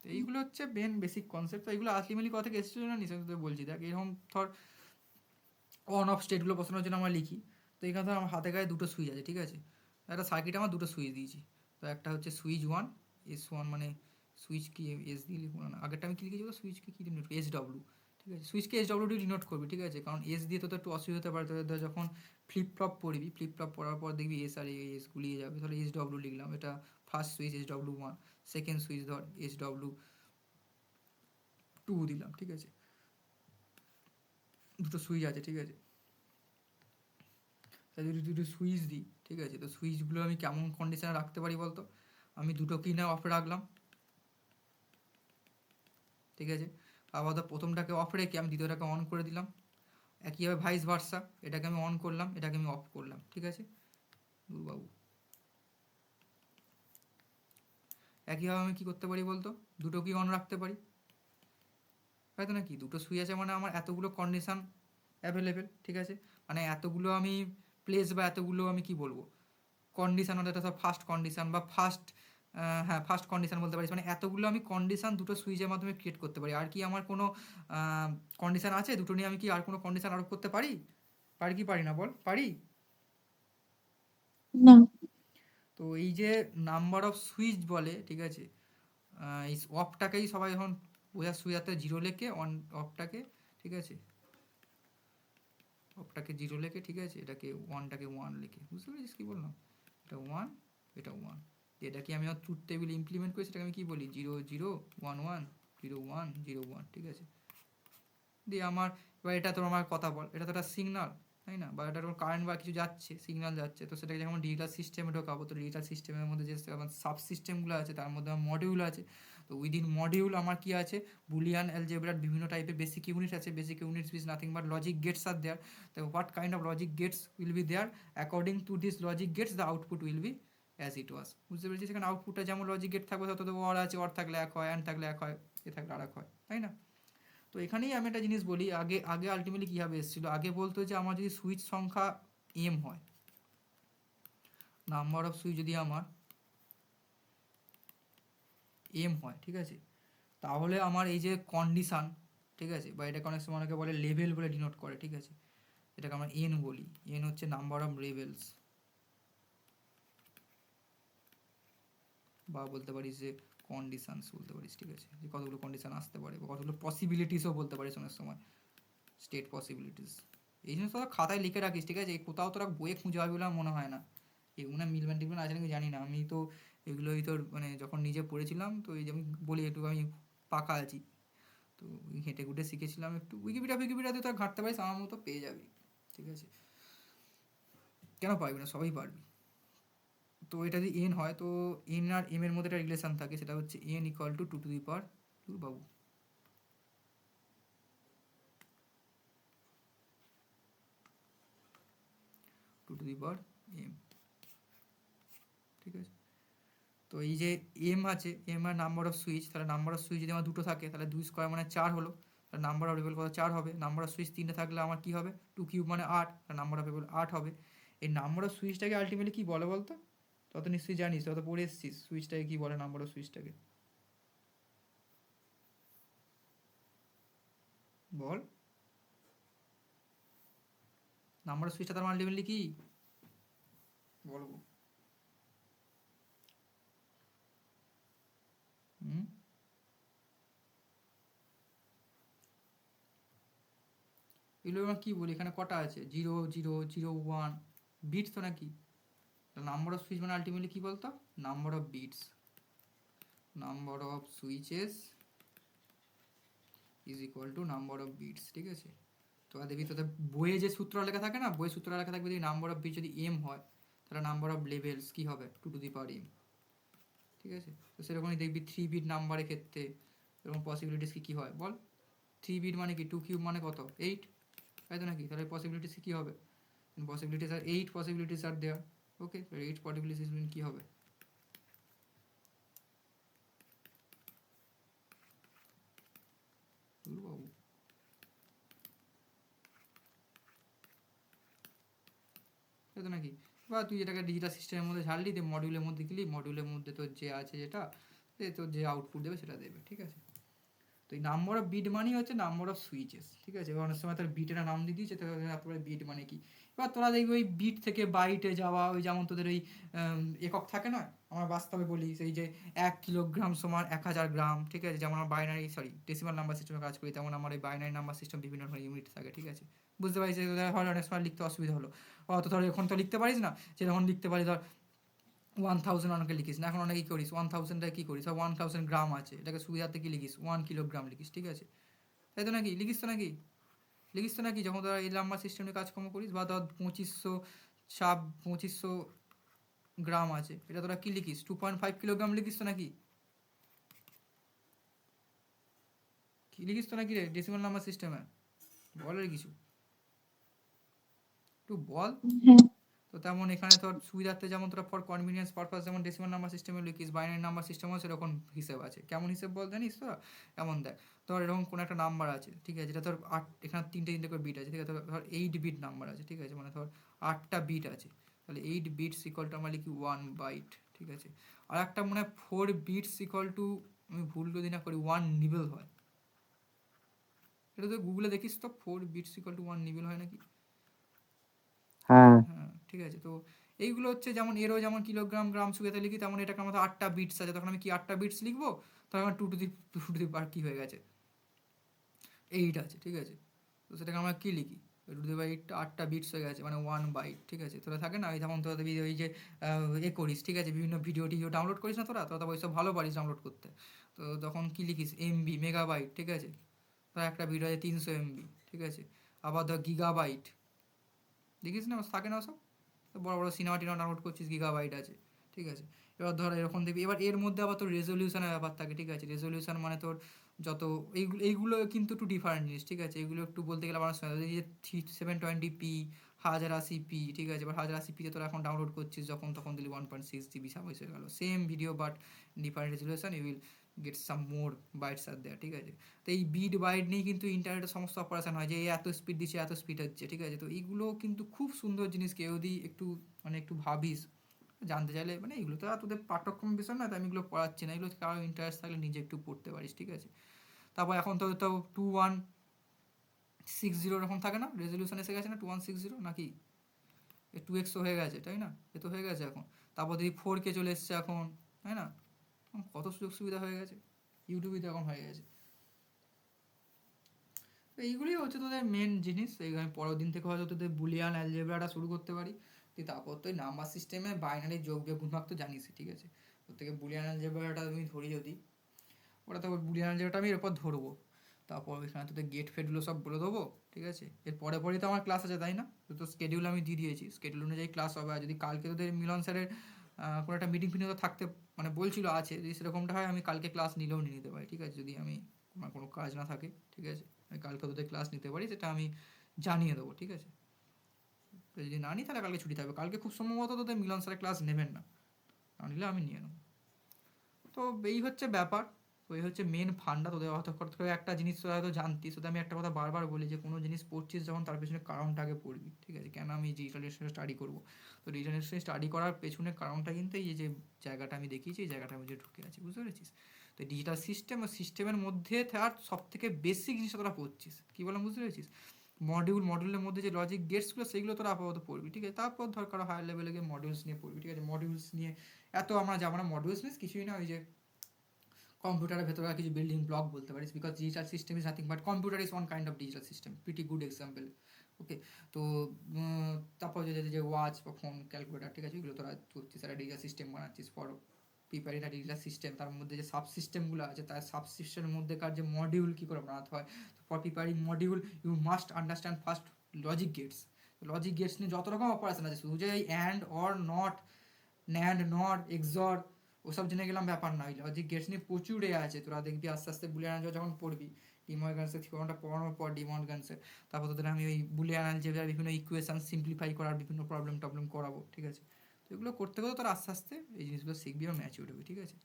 তো এইগুলো হচ্ছে বেসিক কনসেপ্ট। তো এইগুলো আলটিমেটলি কথা থেকে এসেছিল না, নিশ্চয় তোদের বলছি, দেখ এরকম ধর অন অফ স্টেটগুলো বসানোর জন্য আমরা লিখি। তো এখানে ধর আমার হাতে গায়ে দুটো সুইচ আছে, ঠিক আছে, একটা সার্কিটে আমার দুটো সুইচ দিয়েছি। তো একটা হচ্ছে সুইচ 1 S1, মানে সুইচ কি এস দিয়ে লিখবো না, আগেরটা আমি কী লিখেছি, সুইচকে কী ডিনোট, SW, ঠিক আছে, সুইচকে SW দিয়ে ডিনোট করবি, ঠিক আছে, কারণ এস দিয়ে তো একটু অসুবিধা হতে পারে, তোদের ধর যখন ফ্লিপ ফ্লপ পড়বি, ফ্লিপ ফ্লপ পড়ার পর দেখবি এস আর এস গুলিয়ে যাবে, তাহলে SW লিখলাম, এটা first switch SW1, second switch ধর SW2 দিলাম, ঠিক আছে, দুটো সুইচ আছে, ঠিক আছে। তাই যদি দুটো সুইচ দিই, ঠিক আছে, তো সুইচগুলো আমি কেমন কন্ডিশনে রাখতে পারি বলতো, আমি দুটোকেই না অফ রাখলাম, ঠিক আছে, আবার প্রথমটাকে অফ রেখে আমি দ্বিতীয়টাকে অন করে দিলাম, একইভাবে ভাইস ভার্সা, এটাকে আমি অন করলাম, এটাকে আমি অফ করলাম, ঠিক আছে, বাবু। একইভাবে আমি কী করতে পারি বলতো, দুটোকেই অন রাখতে পারি, তাই তো নাকি, দুটো সুইচ আছে মানে আমার এতগুলো কন্ডিশান অ্যাভেলেবেল, ঠিক আছে, মানে এতগুলো আমি প্লেস বা এতগুলো আমি কি বলবো কন্ডিশান, অর্থাৎ সব ফার্স্ট কন্ডিশান বা হ্যাঁ ফার্স্ট কন্ডিশান বলতে পারিস, মানে এতগুলো আমি কন্ডিশান দুটো সুইচের মাধ্যমে ক্রিয়েট করতে পারি। আর কি আমার কোনো কন্ডিশান আছে দুটো নিয়ে, আমি কি আর কোনো কন্ডিশান আরোপ করতে পারি, পারি কি পারি না বল, পারি। না। তো এই যে নাম্বার অফ সুইচ বলে, ঠিক আছে, এই অফটাকেই সবাই এখন বোঝার সুইচাতে 0 লেখে, অন অফটাকে, ঠিক আছে, অফটাকে 0 লেখে, ঠিক আছে, এটাকে ওয়ানটাকে 1 লেখে, বুঝতে পেরেছিস কী বললাম, এটা 1 এটা 1, এটাকে আমি আমার ট্রুথ টেবিল ইমপ্লিমেন্ট করি, সেটাকে আমি কী বলি 0 0 1 1 0 1 0 1, ঠিক আছে। দিয়ে আমার এবার এটা তো আমার কথা বল, এটা তো একটা সিগনাল, তাই না, বা এটা কারেন্ট বা কিছু যাচ্ছে, সিগনাল যাচ্ছে, তো সেটাকে যখন ডিজিটাল সিস্টেমে ঢোকাবো, তো ডিজিটাল সিস্টেমের মধ্যে যে আমার সাব সিস্টেমগুলো আছে তার মধ্যে আমার মডিউল আছে। তো উইদিন মডিউল আমার কি আছে, বুলিয়ান অ্যালজেব্রার বিভিন্ন টাইপের বেসিক ইউনিট আছে, basic units is nothing but logic gates আর দেয়ার। তো what kind of logic gates will be there, according to this logic gates the output will be as it was, বুঝতে পেরেছি। সেখানে আউটপুটটা যেমন লজিক গেট থাকবে তত অর আছে, অর থাকলে এক হয়, অ্যান্ড থাকলে এক হয়, এ থাকলে আর এক হয়, তাই না। তো এখানেই আমি একটা জিনিস বলি, আগে আগে আলটিমেটলি কীভাবে এসেছিলো, আগে বলতো যে আমার যদি সুইচ সংখ্যা এম হয়, নাম্বার অফ সুইচ যদি আমার এম হয়, ঠিক আছে, তাহলে আমার এই যে কন্ডিশান, ঠিক আছে, বা এটাকে অনেক সময় অনেকে বলে লেভেল বলে ডিনোট করে, ঠিক আছে, এটাকে আমরা এন বলি, এন হচ্ছে নাম্বার অফ লেভেলস, বা বলতে পারিস যে কন্ডিশানস বলতে পারিস, ঠিক আছে, যে কতগুলো কন্ডিশান আসতে পারে, বা কতগুলো পসিবিলিটিসও বলতে পারিস অনেক সময়, স্টেট পসিবিলিটিস। এই জিনিস তোরা খাতায় লিখে রাখিস, ঠিক আছে, কোথাও তোরা বইয়ে খুঁজে পাবি বলে আমার মনে হয় না, এগুলো মিলবেন টিলবেন আছে নাকি জানি না, আমি তো এগুলোই তোর মানে যখন নিজে পড়েছিলাম, তো এই যে আমি বলি একটু আমি পাকা আছি, তো ঘেঁটে ঘুটে শিখেছিলাম একটু, উইকিপিডিয়াতে তো ঘাঁটতে পারিস, আমার মতো পেয়ে যাবি, ঠিক আছে, কেন পারবি না, সবাই পারবি। তো এটা যদি এন হয়, তো এন আর এম এর মধ্যে একটা রিলেশান থাকে, সেটা হচ্ছে N equal to 2 to the power বাবু টু দি পাওয়ার এম, ঠিক আছে। তো এই যে এম আছে, M R number of switch, তাহলে নাম্বার অফ সুইচ যদি আমার দুটো থাকে তাহলে 2 স্কোয়ার মানে 4 হলো, তাহলে নাম্বার অফ লেভেল কত 4 হবে। নাম্বার অফ সুইচ 3টে থাকলে আমার কী হবে, 2 কিউব মানে 8, তাহলে নাম্বার অফ লেভেল 8 হবে। এই নাম্বার অফ সুইচটাকে আলটিমেটলি কী বলে বলতো, তত নিশ্চয়ই জানিস, তত পড়ে এসছিস সুইচটাকে কী বলে, নাম্বার অফ সুইচটাকে বল। নাম্বার অফ সুইচটা তার আলটিমেটলি কী বলবো? হুম, এগুলো আমরা কী বলি, এখানে কটা আছে, 0 0 0 1 বিটস তো নাকি। নাম্বার অফ সুইচ মানে আলটিমেটলি কী বলতো, number of bits, number of switches is equal to number of bits, ঠিক আছে। তো আর দেখবি তোদের বইয়ে যে সূত্র লেখা থাকে না, বইয়ে সূত্র লেখা থাকবে যদি নাম্বার অফ বিট যদি এম হয় তাহলে নাম্বার অফ লেভেলস কী হবে, 2 টু দি পাওয়ার এম, ঠিক আছে। তো সেরকমই দেখবি 3 বিট নাম্বারের ক্ষেত্রে এরকম পসিবিলিটিস কী হয় বল। 3 বিট মানে কি, 2 কিউব মানে কত 8, তাই তো নাকি। তাহলে পসিবিলিটিস কী হবে, পসিবিলিটিস আর 8 পসিবিলিটিস আর দেওয়া, ওকে। 8 পসিবিলিটিস মিন কী হবে, বাবু তাই তো নাকি। বা তুই যেটাকে ডিজিটাল সিস্টেমের মধ্যে ঝাড়লি দিয়ে মডিউলের মধ্যে গেলি, মডিউলের মধ্যে তোর যে আছে যেটা, তোর যে আউটপুট দেবে সেটা দেবে, ঠিক আছে। তো এই নাম্বার অফ বিট মানেই হচ্ছে নাম্বার অফ সুইচেস, ঠিক আছে। এবার অনেক সময় তার বিটের নাম দিয়ে দিয়েছে, তারপরে বিট মানে কি। এবার তোরা দেখবি ওই বিট থেকে বাইটে যাওয়া, ওই যেমন তোদের ওই একক থাকে না, আমরা বাস্তবে বলি সেই যে 1 কিলোগ্রাম সমান 1000 গ্রাম, ঠিক আছে। যেমন আমার বাইনারি ডেসিমাল নাম্বার সিস্টেমে কাজ করি, তেমন আমার এই বাইনারি নাম্বার সিস্টেম বিভিন্ন ধরনের ইউনিট থাকে, ঠিক আছে। বুঝতে পারিস, হয় অনেক সময় লিখতে অসুবিধা হলো, অত ধর এখন তো লিখতে পারিস না, যেরকম লিখতে পারি ধর 1000 অনেকে লিখিস না, এখন অনেকে কী করিস 1000টা কী করিস, 1000 গ্রাম আছে, এটাকে সুবিধার্থে কী লিখিস 1 কিলোগ্রাম লিখিস, ঠিক আছে। তাই তো নাকি, লিখিস তো নাকি, লিখিস তো নাকি, যখন তোরা এই নাম্বার সিস্টেমে কাজকর্ম করিস। বা ধর 2500 গ্রাম আছে, এটা তোরা কী লিখিস 2.5 কিলোগ্রাম লিখিস তো নাকি, কী লিখিস তো নাকি রে ডেসিমাল নাম্বার সিস্টেমে, বল রে কিছু, একটু বল। হ্যাঁ। তো তেমন এখানে তোর সুবিধার্থে যেমন তোরা ফর কনভিনিয়েন্স পারপাস যেমন ডেসিমাল নাম্বার সিস্টেমে লিখিস, বাইনারি নাম্বার সিস্টেমেও সেরকম হিসেব আছে। কেমন হিসেব বল জানিস তোরা, এমন দেখ, তোর এরকম কোনো একটা নাম্বার আছে, ঠিক আছে, যেটা তোর 8, এখানে 3টে করে বিট আছে, ঠিক আছে। ধর 8 বিট নাম্বার আছে, ঠিক আছে, মানে ধর 8টা বিট আছে, তাহলে 8 বিটস ইকুয়াল টু আমরা লিখি 1 বাইট, ঠিক আছে। আর একটা মনে হয় 4 বিটস ইকুয়াল টু, আমি ভুল যদি না করি 1 নিবেল হয়, এটা তো গুগলে দেখিস তো 4 বিটস ইকুয়াল টু 1 নিবেল হয় নাকি। হ্যাঁ, হ্যাঁ, ঠিক আছে। তো এইগুলো হচ্ছে যেমন এরও যেমন কিলোগ্রাম গ্রাম সুবিধাতে লিখি, তেমন এটাকে আমাদের 8টা বিটস আছে, তখন আমি কি 8টা বিটস লিখবো, তখন 2 টু দি পাওয়ার কী হয়ে গেছে 8 আছে, ঠিক আছে। তো সেটাকে আমরা কী লিখি 2 টু দি পাওয়ার 8, 8টা বিটস হয়ে গেছে মানে 1 বাইট, ঠিক আছে। তোরা থাকে না ওই যেমন তোরা ওই যে করিস, ঠিক আছে, বিভিন্ন ভিডিও টিডিও ডাউনলোড করিস না তোরা, তোরা তো ওইসব ভালো পারিস ডাউনলোড করতে। তো তখন কী লিখিস এমবি, মেগাবাইট, ঠিক আছে। তো একটা ভিডিও আছে 300 এমবি, ঠিক আছে। আবার ধর গিগাবাইট, দেখিস না থাকে না সব, বড় বড় সিনেমা টিনেমা ডাউনলোড করছিস গিগাবাইট আছে, ঠিক আছে। এবার ধর এরকম দেখবি, এবার এর মধ্যে আবার তোর রেজলিউশনের ব্যাপার থাকে, ঠিক আছে। রেজলিউশন মানে তোর যত এইগুলো কিন্তু একটু ডিফারেন্ট জিনিস, ঠিক আছে। এগুলো একটু বলতে গেলে আমার 720p 1080p, ঠিক আছে। এবার 1080pতে তোরা এখন ডাউনলোড করছিস, যখন তখন দিলি 1.6 GB সাবমিস হয়ে গেল, same video but different resolution, you will get some more bytes are there, ঠিক আছে। তো এই বিট বাইট নিয়ে কিন্তু ইন্টারনেটের সমস্ত অপারেশন হয়, যে এত স্পিড দিচ্ছে এত স্পিড হচ্ছে, ঠিক আছে। তো এইগুলো কিন্তু খুব সুন্দর জিনিস, কেউ যদি একটু মানে একটু ভাবিস জানতে চাইলে, মানে এগুলো তো আর তোদের পাঠ্যক্রম বিষয় না, তো আমি এগুলো পড়াচ্ছি না, এগুলো কারো ইন্টারেস্ট থাকলে নিজে একটু পড়তে পারিস, ঠিক আছে। তারপর এখন তো 2160 এরকম থাকে না, রেজলিউশন এসে গেছে না 2160 নাকি, 2x হয়ে গেছে, তাই না, এ তো হয়ে গেছে এখন। তারপর দেখি 4K চলে এসছে এখন, তাই না, কত সুযোগ সুবিধা হয়ে গেছে, ইউটিউবে তো এখন হয়ে গেছে। তো এইগুলোই হচ্ছে তোদের মেন জিনিস। আমি পরের দিন থেকে হয়তো তোদের বুলিয়ান অ্যালজেব্রাটা শুরু করতে পারি। তুই তারপর তো নাম্বার সিস্টেমে বাইনারি যোগ বিয়োগ গুণভাগ তো জানিসই, ঠিক আছে। তোর থেকে বুলিয়ান অ্যালজেব্রাটা আমি ধরি যদি, ওটা তো বুলিয়ান অ্যালজেব্রাটা আমি এরপর ধরবো। তারপর ওইখানে তোদের গেট ফেটগুলো সব বলে দেবো, ঠিক আছে। এর পরে পরেই তো আমার ক্লাস আছে, তাই না, তো স্কেডিউল আমি দিয়ে দিয়েছি, স্কেডিউল অনুযায়ী ক্লাস হবে। আর যদি কালকে তোদের মিলন স্যারের কোনো একটা মিটিং ফিটিং তো থাকতে মানে বলছিল আছে, যদি সেরকমটা হয় আমি কালকে ক্লাস নিলেও নিয়ে নিতে পারি, ঠিক আছে, যদি আমি আমার কোনো কাজ না থাকে, ঠিক আছে। আমি কালকে তোদের ক্লাস নিতে পারি, সেটা আমি জানিয়ে দেবো, ঠিক আছে। তো যদি না নিই তাহলে কালকে ছুটি থাকবে। কালকে খুব সম্ভবত তোদের মিলন স্যারের ক্লাস নেবেন না, না নিলে আমি নিয়ে নেবো। তো এই হচ্ছে ব্যাপার। তো এই হচ্ছে মেন ফান্ডা। তোদের হয়তো হঠাৎ করে একটা জিনিস তোরা হয়তো জানতিস, তোদের আমি একটা কথা বারবার বলি যে কোনো জিনিস পড়ছিস যখন তার পেছনে কারণটা আগে পড়বি, ঠিক আছে? কেন আমি ডিজিটাল ইলেকট্রনিক্স স্টাডি করবো? তো ডিজিটাল ইলেকট্রনিক্স স্টাডি করার পেছনে কারণটা কিন্তু এই যে জায়গাটা আমি দেখিয়েছি, এই জায়গাটার মধ্যে ঢুকে আছে, বুঝতে পেরেছিস? তো ডিজিটাল সিস্টেম ও সিস্টেমের মধ্যে তার সব থেকে বেসিক জিনিসটা তোরা পড়ছিস, কী বললাম বুঝতে পেরেছিস? মডিউলের মধ্যে যে লজিক গেটসগুলো সেগুলো তোরা আপাতত পড়বি, ঠিক আছে? তারপর দরকার হায়ার লেভেলে গিয়ে মডিউলস নিয়ে পড়বি, ঠিক আছে? মডিউলস নিয়ে এত আমরা যাবো না, মডিউলস মিনস কিছুই না, ওই যে কম্পিউটারের ভেতরে কিছু বিল্ডিং ব্লক বলতে পারিস, because digital system is nothing but computer is one kind of digital system, pretty good example. Okay, তো তারপর যে ওয়াচ বা ফোন ক্যালকুলেটার, ঠিক আছে, এগুলো তোরা করছিস, একটা ডিজিটাল সিস্টেম বানাচ্ছিস ফর প্রিপেয়ারিং একটা ডিজিটাল সিস্টেম। তার মধ্যে যে সাব সিস্টেমগুলো আছে তার সাব সিস্টেমের মধ্যেকার যে মডিউল কী করে বানাতে হয়, for preparing module you must understand first logic gates. Logic gates নিয়ে যত রকম অপারেশন আছে, শুধু যে and or not, nand not, XOR, ওসব জেনে গেলাম ব্যাপার নয়। লজিক গেটস নিয়ে প্রচুর আছে, তোরা দেখবি আস্তে আস্তে বুলিয়ান যখন পড়বি, ডিমর্গানসের থিওরামটা পড়ানোর পর ডিমর্গানসের, তারপর তোদের আমি ওই বুলিয়ান অ্যালজেব্রার বিভিন্ন ইকুয়েশন সিম্পলিফাই করার বিভিন্ন প্রবলেম করাবো, ঠিক আছে? তো এগুলো করতে করতে তোরা আস্তে আস্তে এই জিনিসগুলো শিখবি আর ম্যাচিউর হবি, ঠিক আছে?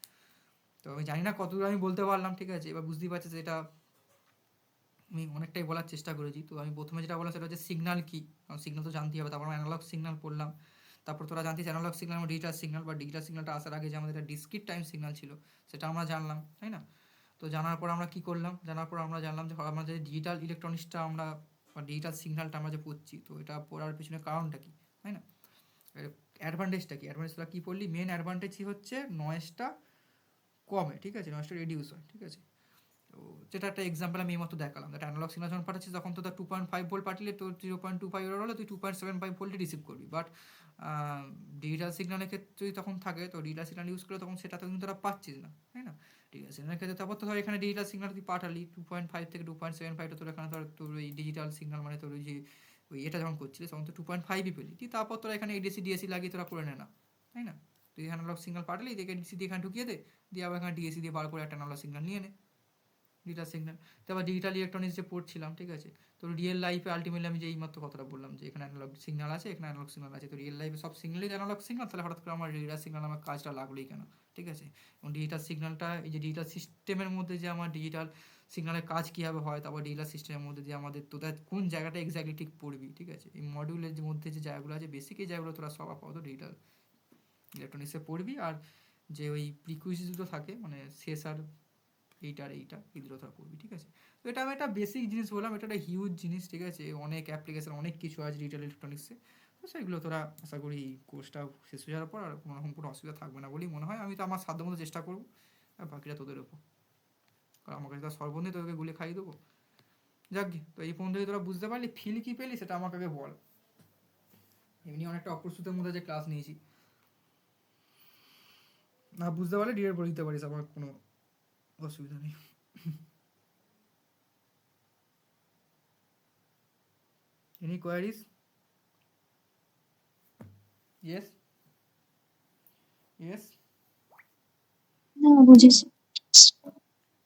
তো আমি জানি না কতদূর আমি বলতে পারলাম, ঠিক আছে? এবার বুঝতেই পারছিস এটা আমি অনেকটাই বলার চেষ্টা করেছি। তো আমি প্রথমে যেটা বললাম সেটা হচ্ছে সিগন্যাল কী, কারণ সিগন্যাল তো জানতেই হবে। তারপর আমরা অ্যানালগ সিগন্যাল পড়লাম, তারপর তোরা জানতিস অ্যানালগ সিগন্যাল এবং ডিজিটাল সিগন্যাল, বা ডিজিটাল সিগন্যালটা আসার আগে যে আমাদের একটা ডিসক্রিট টাইম সিগন্যাল ছিল সেটা আমরা জানলাম, তাই না? তো জানার পর আমরা কী করলাম, জানার পর আমরা জানলাম যে আমরা যে ডিজিটাল ইলেকট্রনিক্সটা আমরা বা ডিজিটাল সিগন্যালটা আমরা যে পড়ছি, তো এটা পড়ার পিছনে কারণটা কী, তাই না? অ্যাডভান্টেজটা কী, অ্যাডভান্টেজটা কী পড়লি? মেন অ্যাডভান্টেজই হচ্ছে নয়েজটা কমে, ঠিক আছে, নয়েজটা রিডিউস হয়, ঠিক আছে? তো যেটা একটা এক্সাম্পল আমি এইমাত্র দেখালাম, একটা অ্যানালগ সিগন্যাল যখন পাঠাচ্ছিস তখন তো তার 2.5 ভোল্ট পাঠালে তোর 0.25 এর হলে তুই 2.75 ভোল্টে রিসিভ করবি। বাট ডিজিটাল সিগন্যালের ক্ষেত্রে তখন থাকে, তো ডিজিটাল সিগন্যাল ইউজ করলে তখন সেটা তো কিন্তু তোরা পাচ্ছিস না, তাই না? ডিজিটাল সিগন্যালের ক্ষেত্রে তারপর তো ধর এখানে ডিজিটাল সিগন্যাল তুই পাঠালি 2.5 থেকে 2.75, তোর এখানে ধর তোর ওই ডিজিটাল সিগন্যাল মানে তোর ওই যে ওই এটা যখন করছিলিস তখন তো 2.5ই পেলি তুই, তারপর তোরা এখানে এডিসি ডিএসি লাগিয়ে তোরা করে নে না, তাই না? তুই অ্যানালগ সিগন্যাল পাঠালি, এদিকে এডিসি দিয়ে এখানে ঢুকিয়ে দে, দিয়ে আবার এখানে ডিএসি দিয়ে বার করে একটা অ্যানালগ সিগন্যাল নিয়ে নে, ডিজিটাল সিগন্যাল। তারপর ডিজিটাল ইলেকট্রনিক্স যে পড়ছিলাম, ঠিক আছে, তো রিয়েল লাইফে আলটিমেটলি আমি যে এইমাত্র কথাটা বললাম যে এখানে অ্যানালগ সিগন্যাল আছে, এখানে অ্যানালগ সিগন্যাল আছে, তো রিয়েল লাইফে সব সিগন্যালই অ্যানালগ সিগন্যাল, তাহলে হঠাৎ করে আমার ডিজিটাল সিগন্যাল আমার কাজটা লাগলোই কেন, ঠিক আছে? এবং ডিজিটাল সিগন্যালটা এই যে ডিজিটাল সিস্টেমের মধ্যে যে আমার ডিজিটাল সিগন্যালের কাজ কীভাবে হয়, তারপর ডিজিটাল সিস্টেমের মধ্যে যে আমাদের তোদের কোন জায়গাটা এক্স্যাক্টলি ঠিক পড়বি, ঠিক আছে, এই মডিউলের মধ্যে যে জায়গাগুলো আছে বেসিক, এই জায়গাগুলো তোরা সব আপাতত ডিজিটাল ইলেকট্রনিক্সে পড়বি। আর যে ওই প্রিকুইজিসগুলো থাকে মানে শেষ আর এইটা এগুলো তোরা পড়বি, ঠিক আছে? তো এটা আমি একটা বেসিক জিনিস বললাম, এটা একটা হিউজ জিনিস, ঠিক আছে? অনেক অ্যাপ্লিকেশন অনেক কিছু আছে ডিজিটাল ইলেকট্রনিক্সে। তো সেগুলো তোরা আশা করি কোর্সটা শেষ হয়ে যাওয়ার পর আর কোনো রকম কোনো অসুবিধা থাকবে না বলেই মনে হয়। আমি তো আমার সাধ্যমতো চেষ্টা করবো, আর বাকিটা তোদের ওপর, কারণ আমার কাছে তো সর্বন্ধে তোদেরকে গুলে খাইয়ে দেবো। যাক গে, তো এই পর্যন্ত তোরা বুঝতে পারলি, ফিল কী পেলি সেটা আমাকে আগে বল। এমনি অনেকটা অপ্রস্তুতের মধ্যে যে ক্লাস নিয়েছি, না বুঝতে পারলে ডিরেক্ট বলে দিতে পারিস, আমার কোনো অসুবিধা নেই। Any queries? Yes? Yes? না বুঝেছি।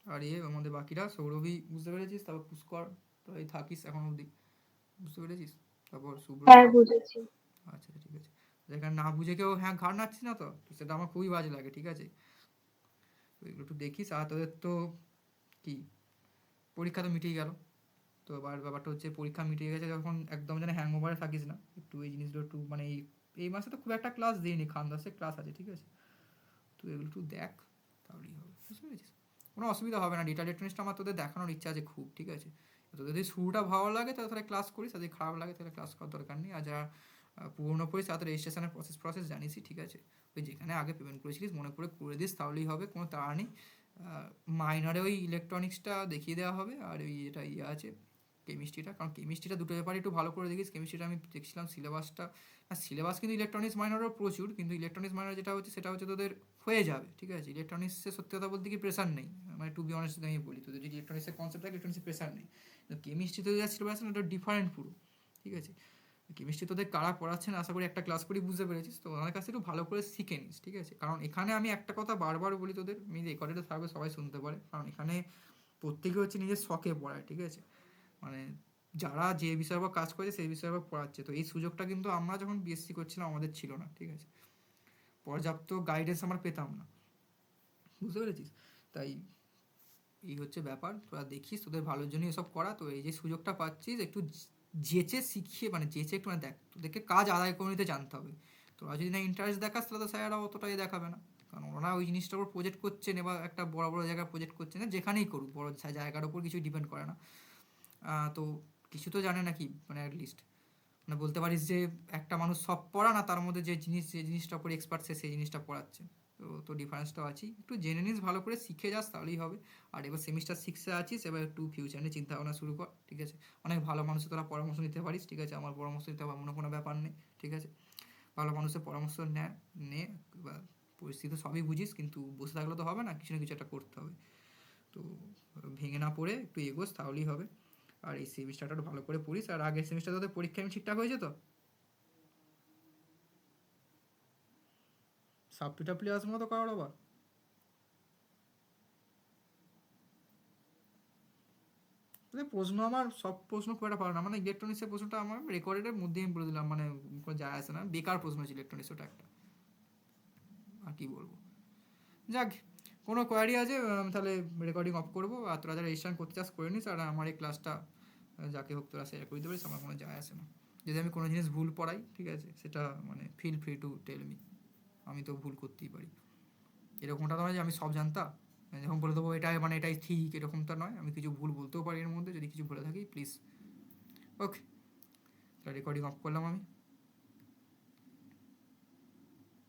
আর আমাদের বাকিরা সৌরভী বুঝতে পেরেছিস, তারপর পুষ্কর, তো এই থাকিস এখন অবধি, বুঝতে পেরেছিস? তারপর সুব্রত। হ্যাঁ বুঝেছি। আচ্ছা ঠিক আছে, যেখানে না বুঝে কেউ হ্যাঁ ঘাড় নাচ্ছিস না তো, তো সেটা আমার খুবই বাজে লাগে, ঠিক আছে? তো এগুলো একটু দেখিস। আর তোদের তো কি পরীক্ষা তো মিটেই গেল, তো এবার ব্যাপারটা হচ্ছে পরীক্ষা মিটে গেছে যখন একদম যেন হ্যাং ওভারে থাকিস না, একটু এই জিনিসগুলো একটু মানে এই মাসে তো খুব একটা ক্লাস দিইনি, খান্দাসে ক্লাস আছে, ঠিক আছে? তুই এগুলো একটু দেখ, তাহলেই হবে, বুঝতে পেরেছিস? কোনো অসুবিধা হবে না। ডিজিটাল ইলেকট্রনিক্সটা আমার তোদের দেখানোর ইচ্ছা আছে খুব, ঠিক আছে? তোদের যদি শুরুটা ভালো লাগে তাহলে ক্লাস করিস, আর যদি খারাপ লাগে তাহলে ক্লাস করার দরকার নেই। আর যারা পুরোনো পড়িস তাদের রেজিস্ট্রেশনের প্রসেস জানিসই, ঠিক আছে? ওই যেখানে আগে পেমেন্ট করেছিলিস মনে করে দিস, তাহলেই হবে, কোনো তাড়া নেই। মাইনরে ওই ইলেকট্রনিক্সটা দেখিয়ে দেওয়া হবে, আর ওই এটা আছে কেমিস্ট্রিটা, কারণ কেমিস্ট্রিটা দুটো ব্যাপারে একটু ভালো করে দেখিস। কেমিস্ট্রিটা আমি দেখছিলাম সিলেবাসটা, আর সিলেবাস কিন্তু ইলেকট্রনিক্স মাইনরও প্রচুর, কিন্তু ইলেকট্রনিক্স মাইনর যেটা হচ্ছে সেটা হচ্ছে তোদের হয়ে যাবে, ঠিক আছে? ইলেকট্রনিক্সে সত্যি কথা বলতে কি প্রেশার নেই, মানে টু বি অনেস্ট আমি বলি, তোদের যদি ইলেকট্রনিক্সের কনসেপ্ট থাকে ইলেকট্রনিক্সের প্রেশার নেই। কিন্তু কেমিস্ট্রিতে যা সিলেবাস না ওটা ডিফারেন্ট পুরো, ঠিক আছে? কেমিস্ট্রি তোদের কারা পড়াচ্ছেন আশা করি একটা ক্লাস করেই বুঝতে পেরেছিস, তো ওনার কাছে একটু ভালো করে শিখে নিস, ঠিক আছে? কারণ এখানে আমি একটা কথা বারবার বলি তোদের, আমি রেকর্ডেডে থাকবে সবাই শুনতে পারে, কারণ এখানে প্রত্যেকে হচ্ছে নিজের শখে পড়ায়, ঠিক আছে? মানে যারা যে বিষয়ের উপর কাজ করেছে সেই বিষয়ের উপর পড়াচ্ছে। তো এই সুযোগটা কিন্তু আমরা যখন বিএসসি করছিলাম আমাদের ছিল না, ঠিক আছে? পর্যাপ্ত গাইডেন্স আমরা পেতাম না, বুঝতে পেরেছিস? তাই এই হচ্ছে ব্যাপার, তোরা দেখিস, তোদের ভালোর জন্য এসব করা। তো এই যে সুযোগটা পাচ্ছিস একটু যেচে শিখিয়ে, মানে যেচে একটু মানে দেখ, তোদেরকে কাজ আদায় করে নিতে জানতে হবে। তোরা যদি না ইন্টারেস্ট দেখাস তাহলে তো স্যারেরা অতটাই দেখাবে না, কারণ ওরা ওই জিনিসটার উপর প্রজেক্ট করছেন, এবার একটা বড় বড় জায়গায় প্রজেক্ট করছেন, যেখানেই করুক বড় জায়গার উপর কিছুই ডিপেন্ড করে না। তো কিছু তো জানে নাকি, মানে অ্যাটলিস্ট মানে বলতে পারিস যে একটা মানুষ সব পড়া না, তার মধ্যে যে জিনিসটার উপর এক্সপার্ট সে সেই জিনিসটা পড়াচ্ছে। তো ডিফারেন্সটাও আছেই, একটু জেনে নিস, ভালো করে শিখে যাস তাহলেই হবে। আর এবার সেমিস্টার 6-এ আছিস, এবার একটু ফিউচার নিয়ে চিন্তা ভাবনা শুরু কর, ঠিক আছে? অনেক ভালো মানুষের তোরা পরামর্শ নিতে পারিস, ঠিক আছে? আমার পরামর্শ নিতে হবে এমন কোনো ব্যাপার নেই, ঠিক আছে? ভালো মানুষের পরামর্শ নে। এবার পরিস্থিতি সবই বুঝিস, কিন্তু বসে থাকলে তো হবে না, কিছু না কিছু একটা করতে হবে। তো ভেঙে না পড়ে একটু এগোস তাহলেই হবে। আর এই সেমিস্টারটা একটু ভালো করে পড়িস। আর আগের সেমিস্টার তোদের পরীক্ষা এমনি ঠিকঠাক হয়েছে তো? সাপ্লি টাপ্লি আসবো না তো কারোর আবার? প্রশ্ন আমার সব প্রশ্ন খুব একটা ভালো না, মানে ইলেকট্রনিক্সের প্রশ্নটা আমার রেকর্ডের মধ্যে আমি বলে দিলাম, মানে কোনো যায় আসে না, বেকার প্রশ্ন ছিল ইলেকট্রনিক্স, ওটা একটা। আর কি বলবো, যাক, কোনো কোয়ারি আছে তাহলে রেকর্ডিং অফ করবো। আর তোরা যারা রেজিস্ট্রেশন করতে চাস করে নিস, আর আমার এই ক্লাসটা যাকে হোক তোরা শেয়ার করে দিতে পারিস, আমার কোনো যায় আসে না। যদি আমি কোনো জিনিস ভুল পড়াই, ঠিক আছে, সেটা মানে feel free to tell me, আমি তো ভুল করতেই পারি। এরকমটা নয় যে আমি সব জানতাম, যখন বলে দেবো এটাই মানে এটাই ঠিক, এরকমটা নয়, আমি কিছু ভুল বলতেও পারি এর মধ্যে, যদি কিছু বলে থাকি প্লিজ। ওকে, তাহলে রেকর্ডিং অফ করলাম আমি।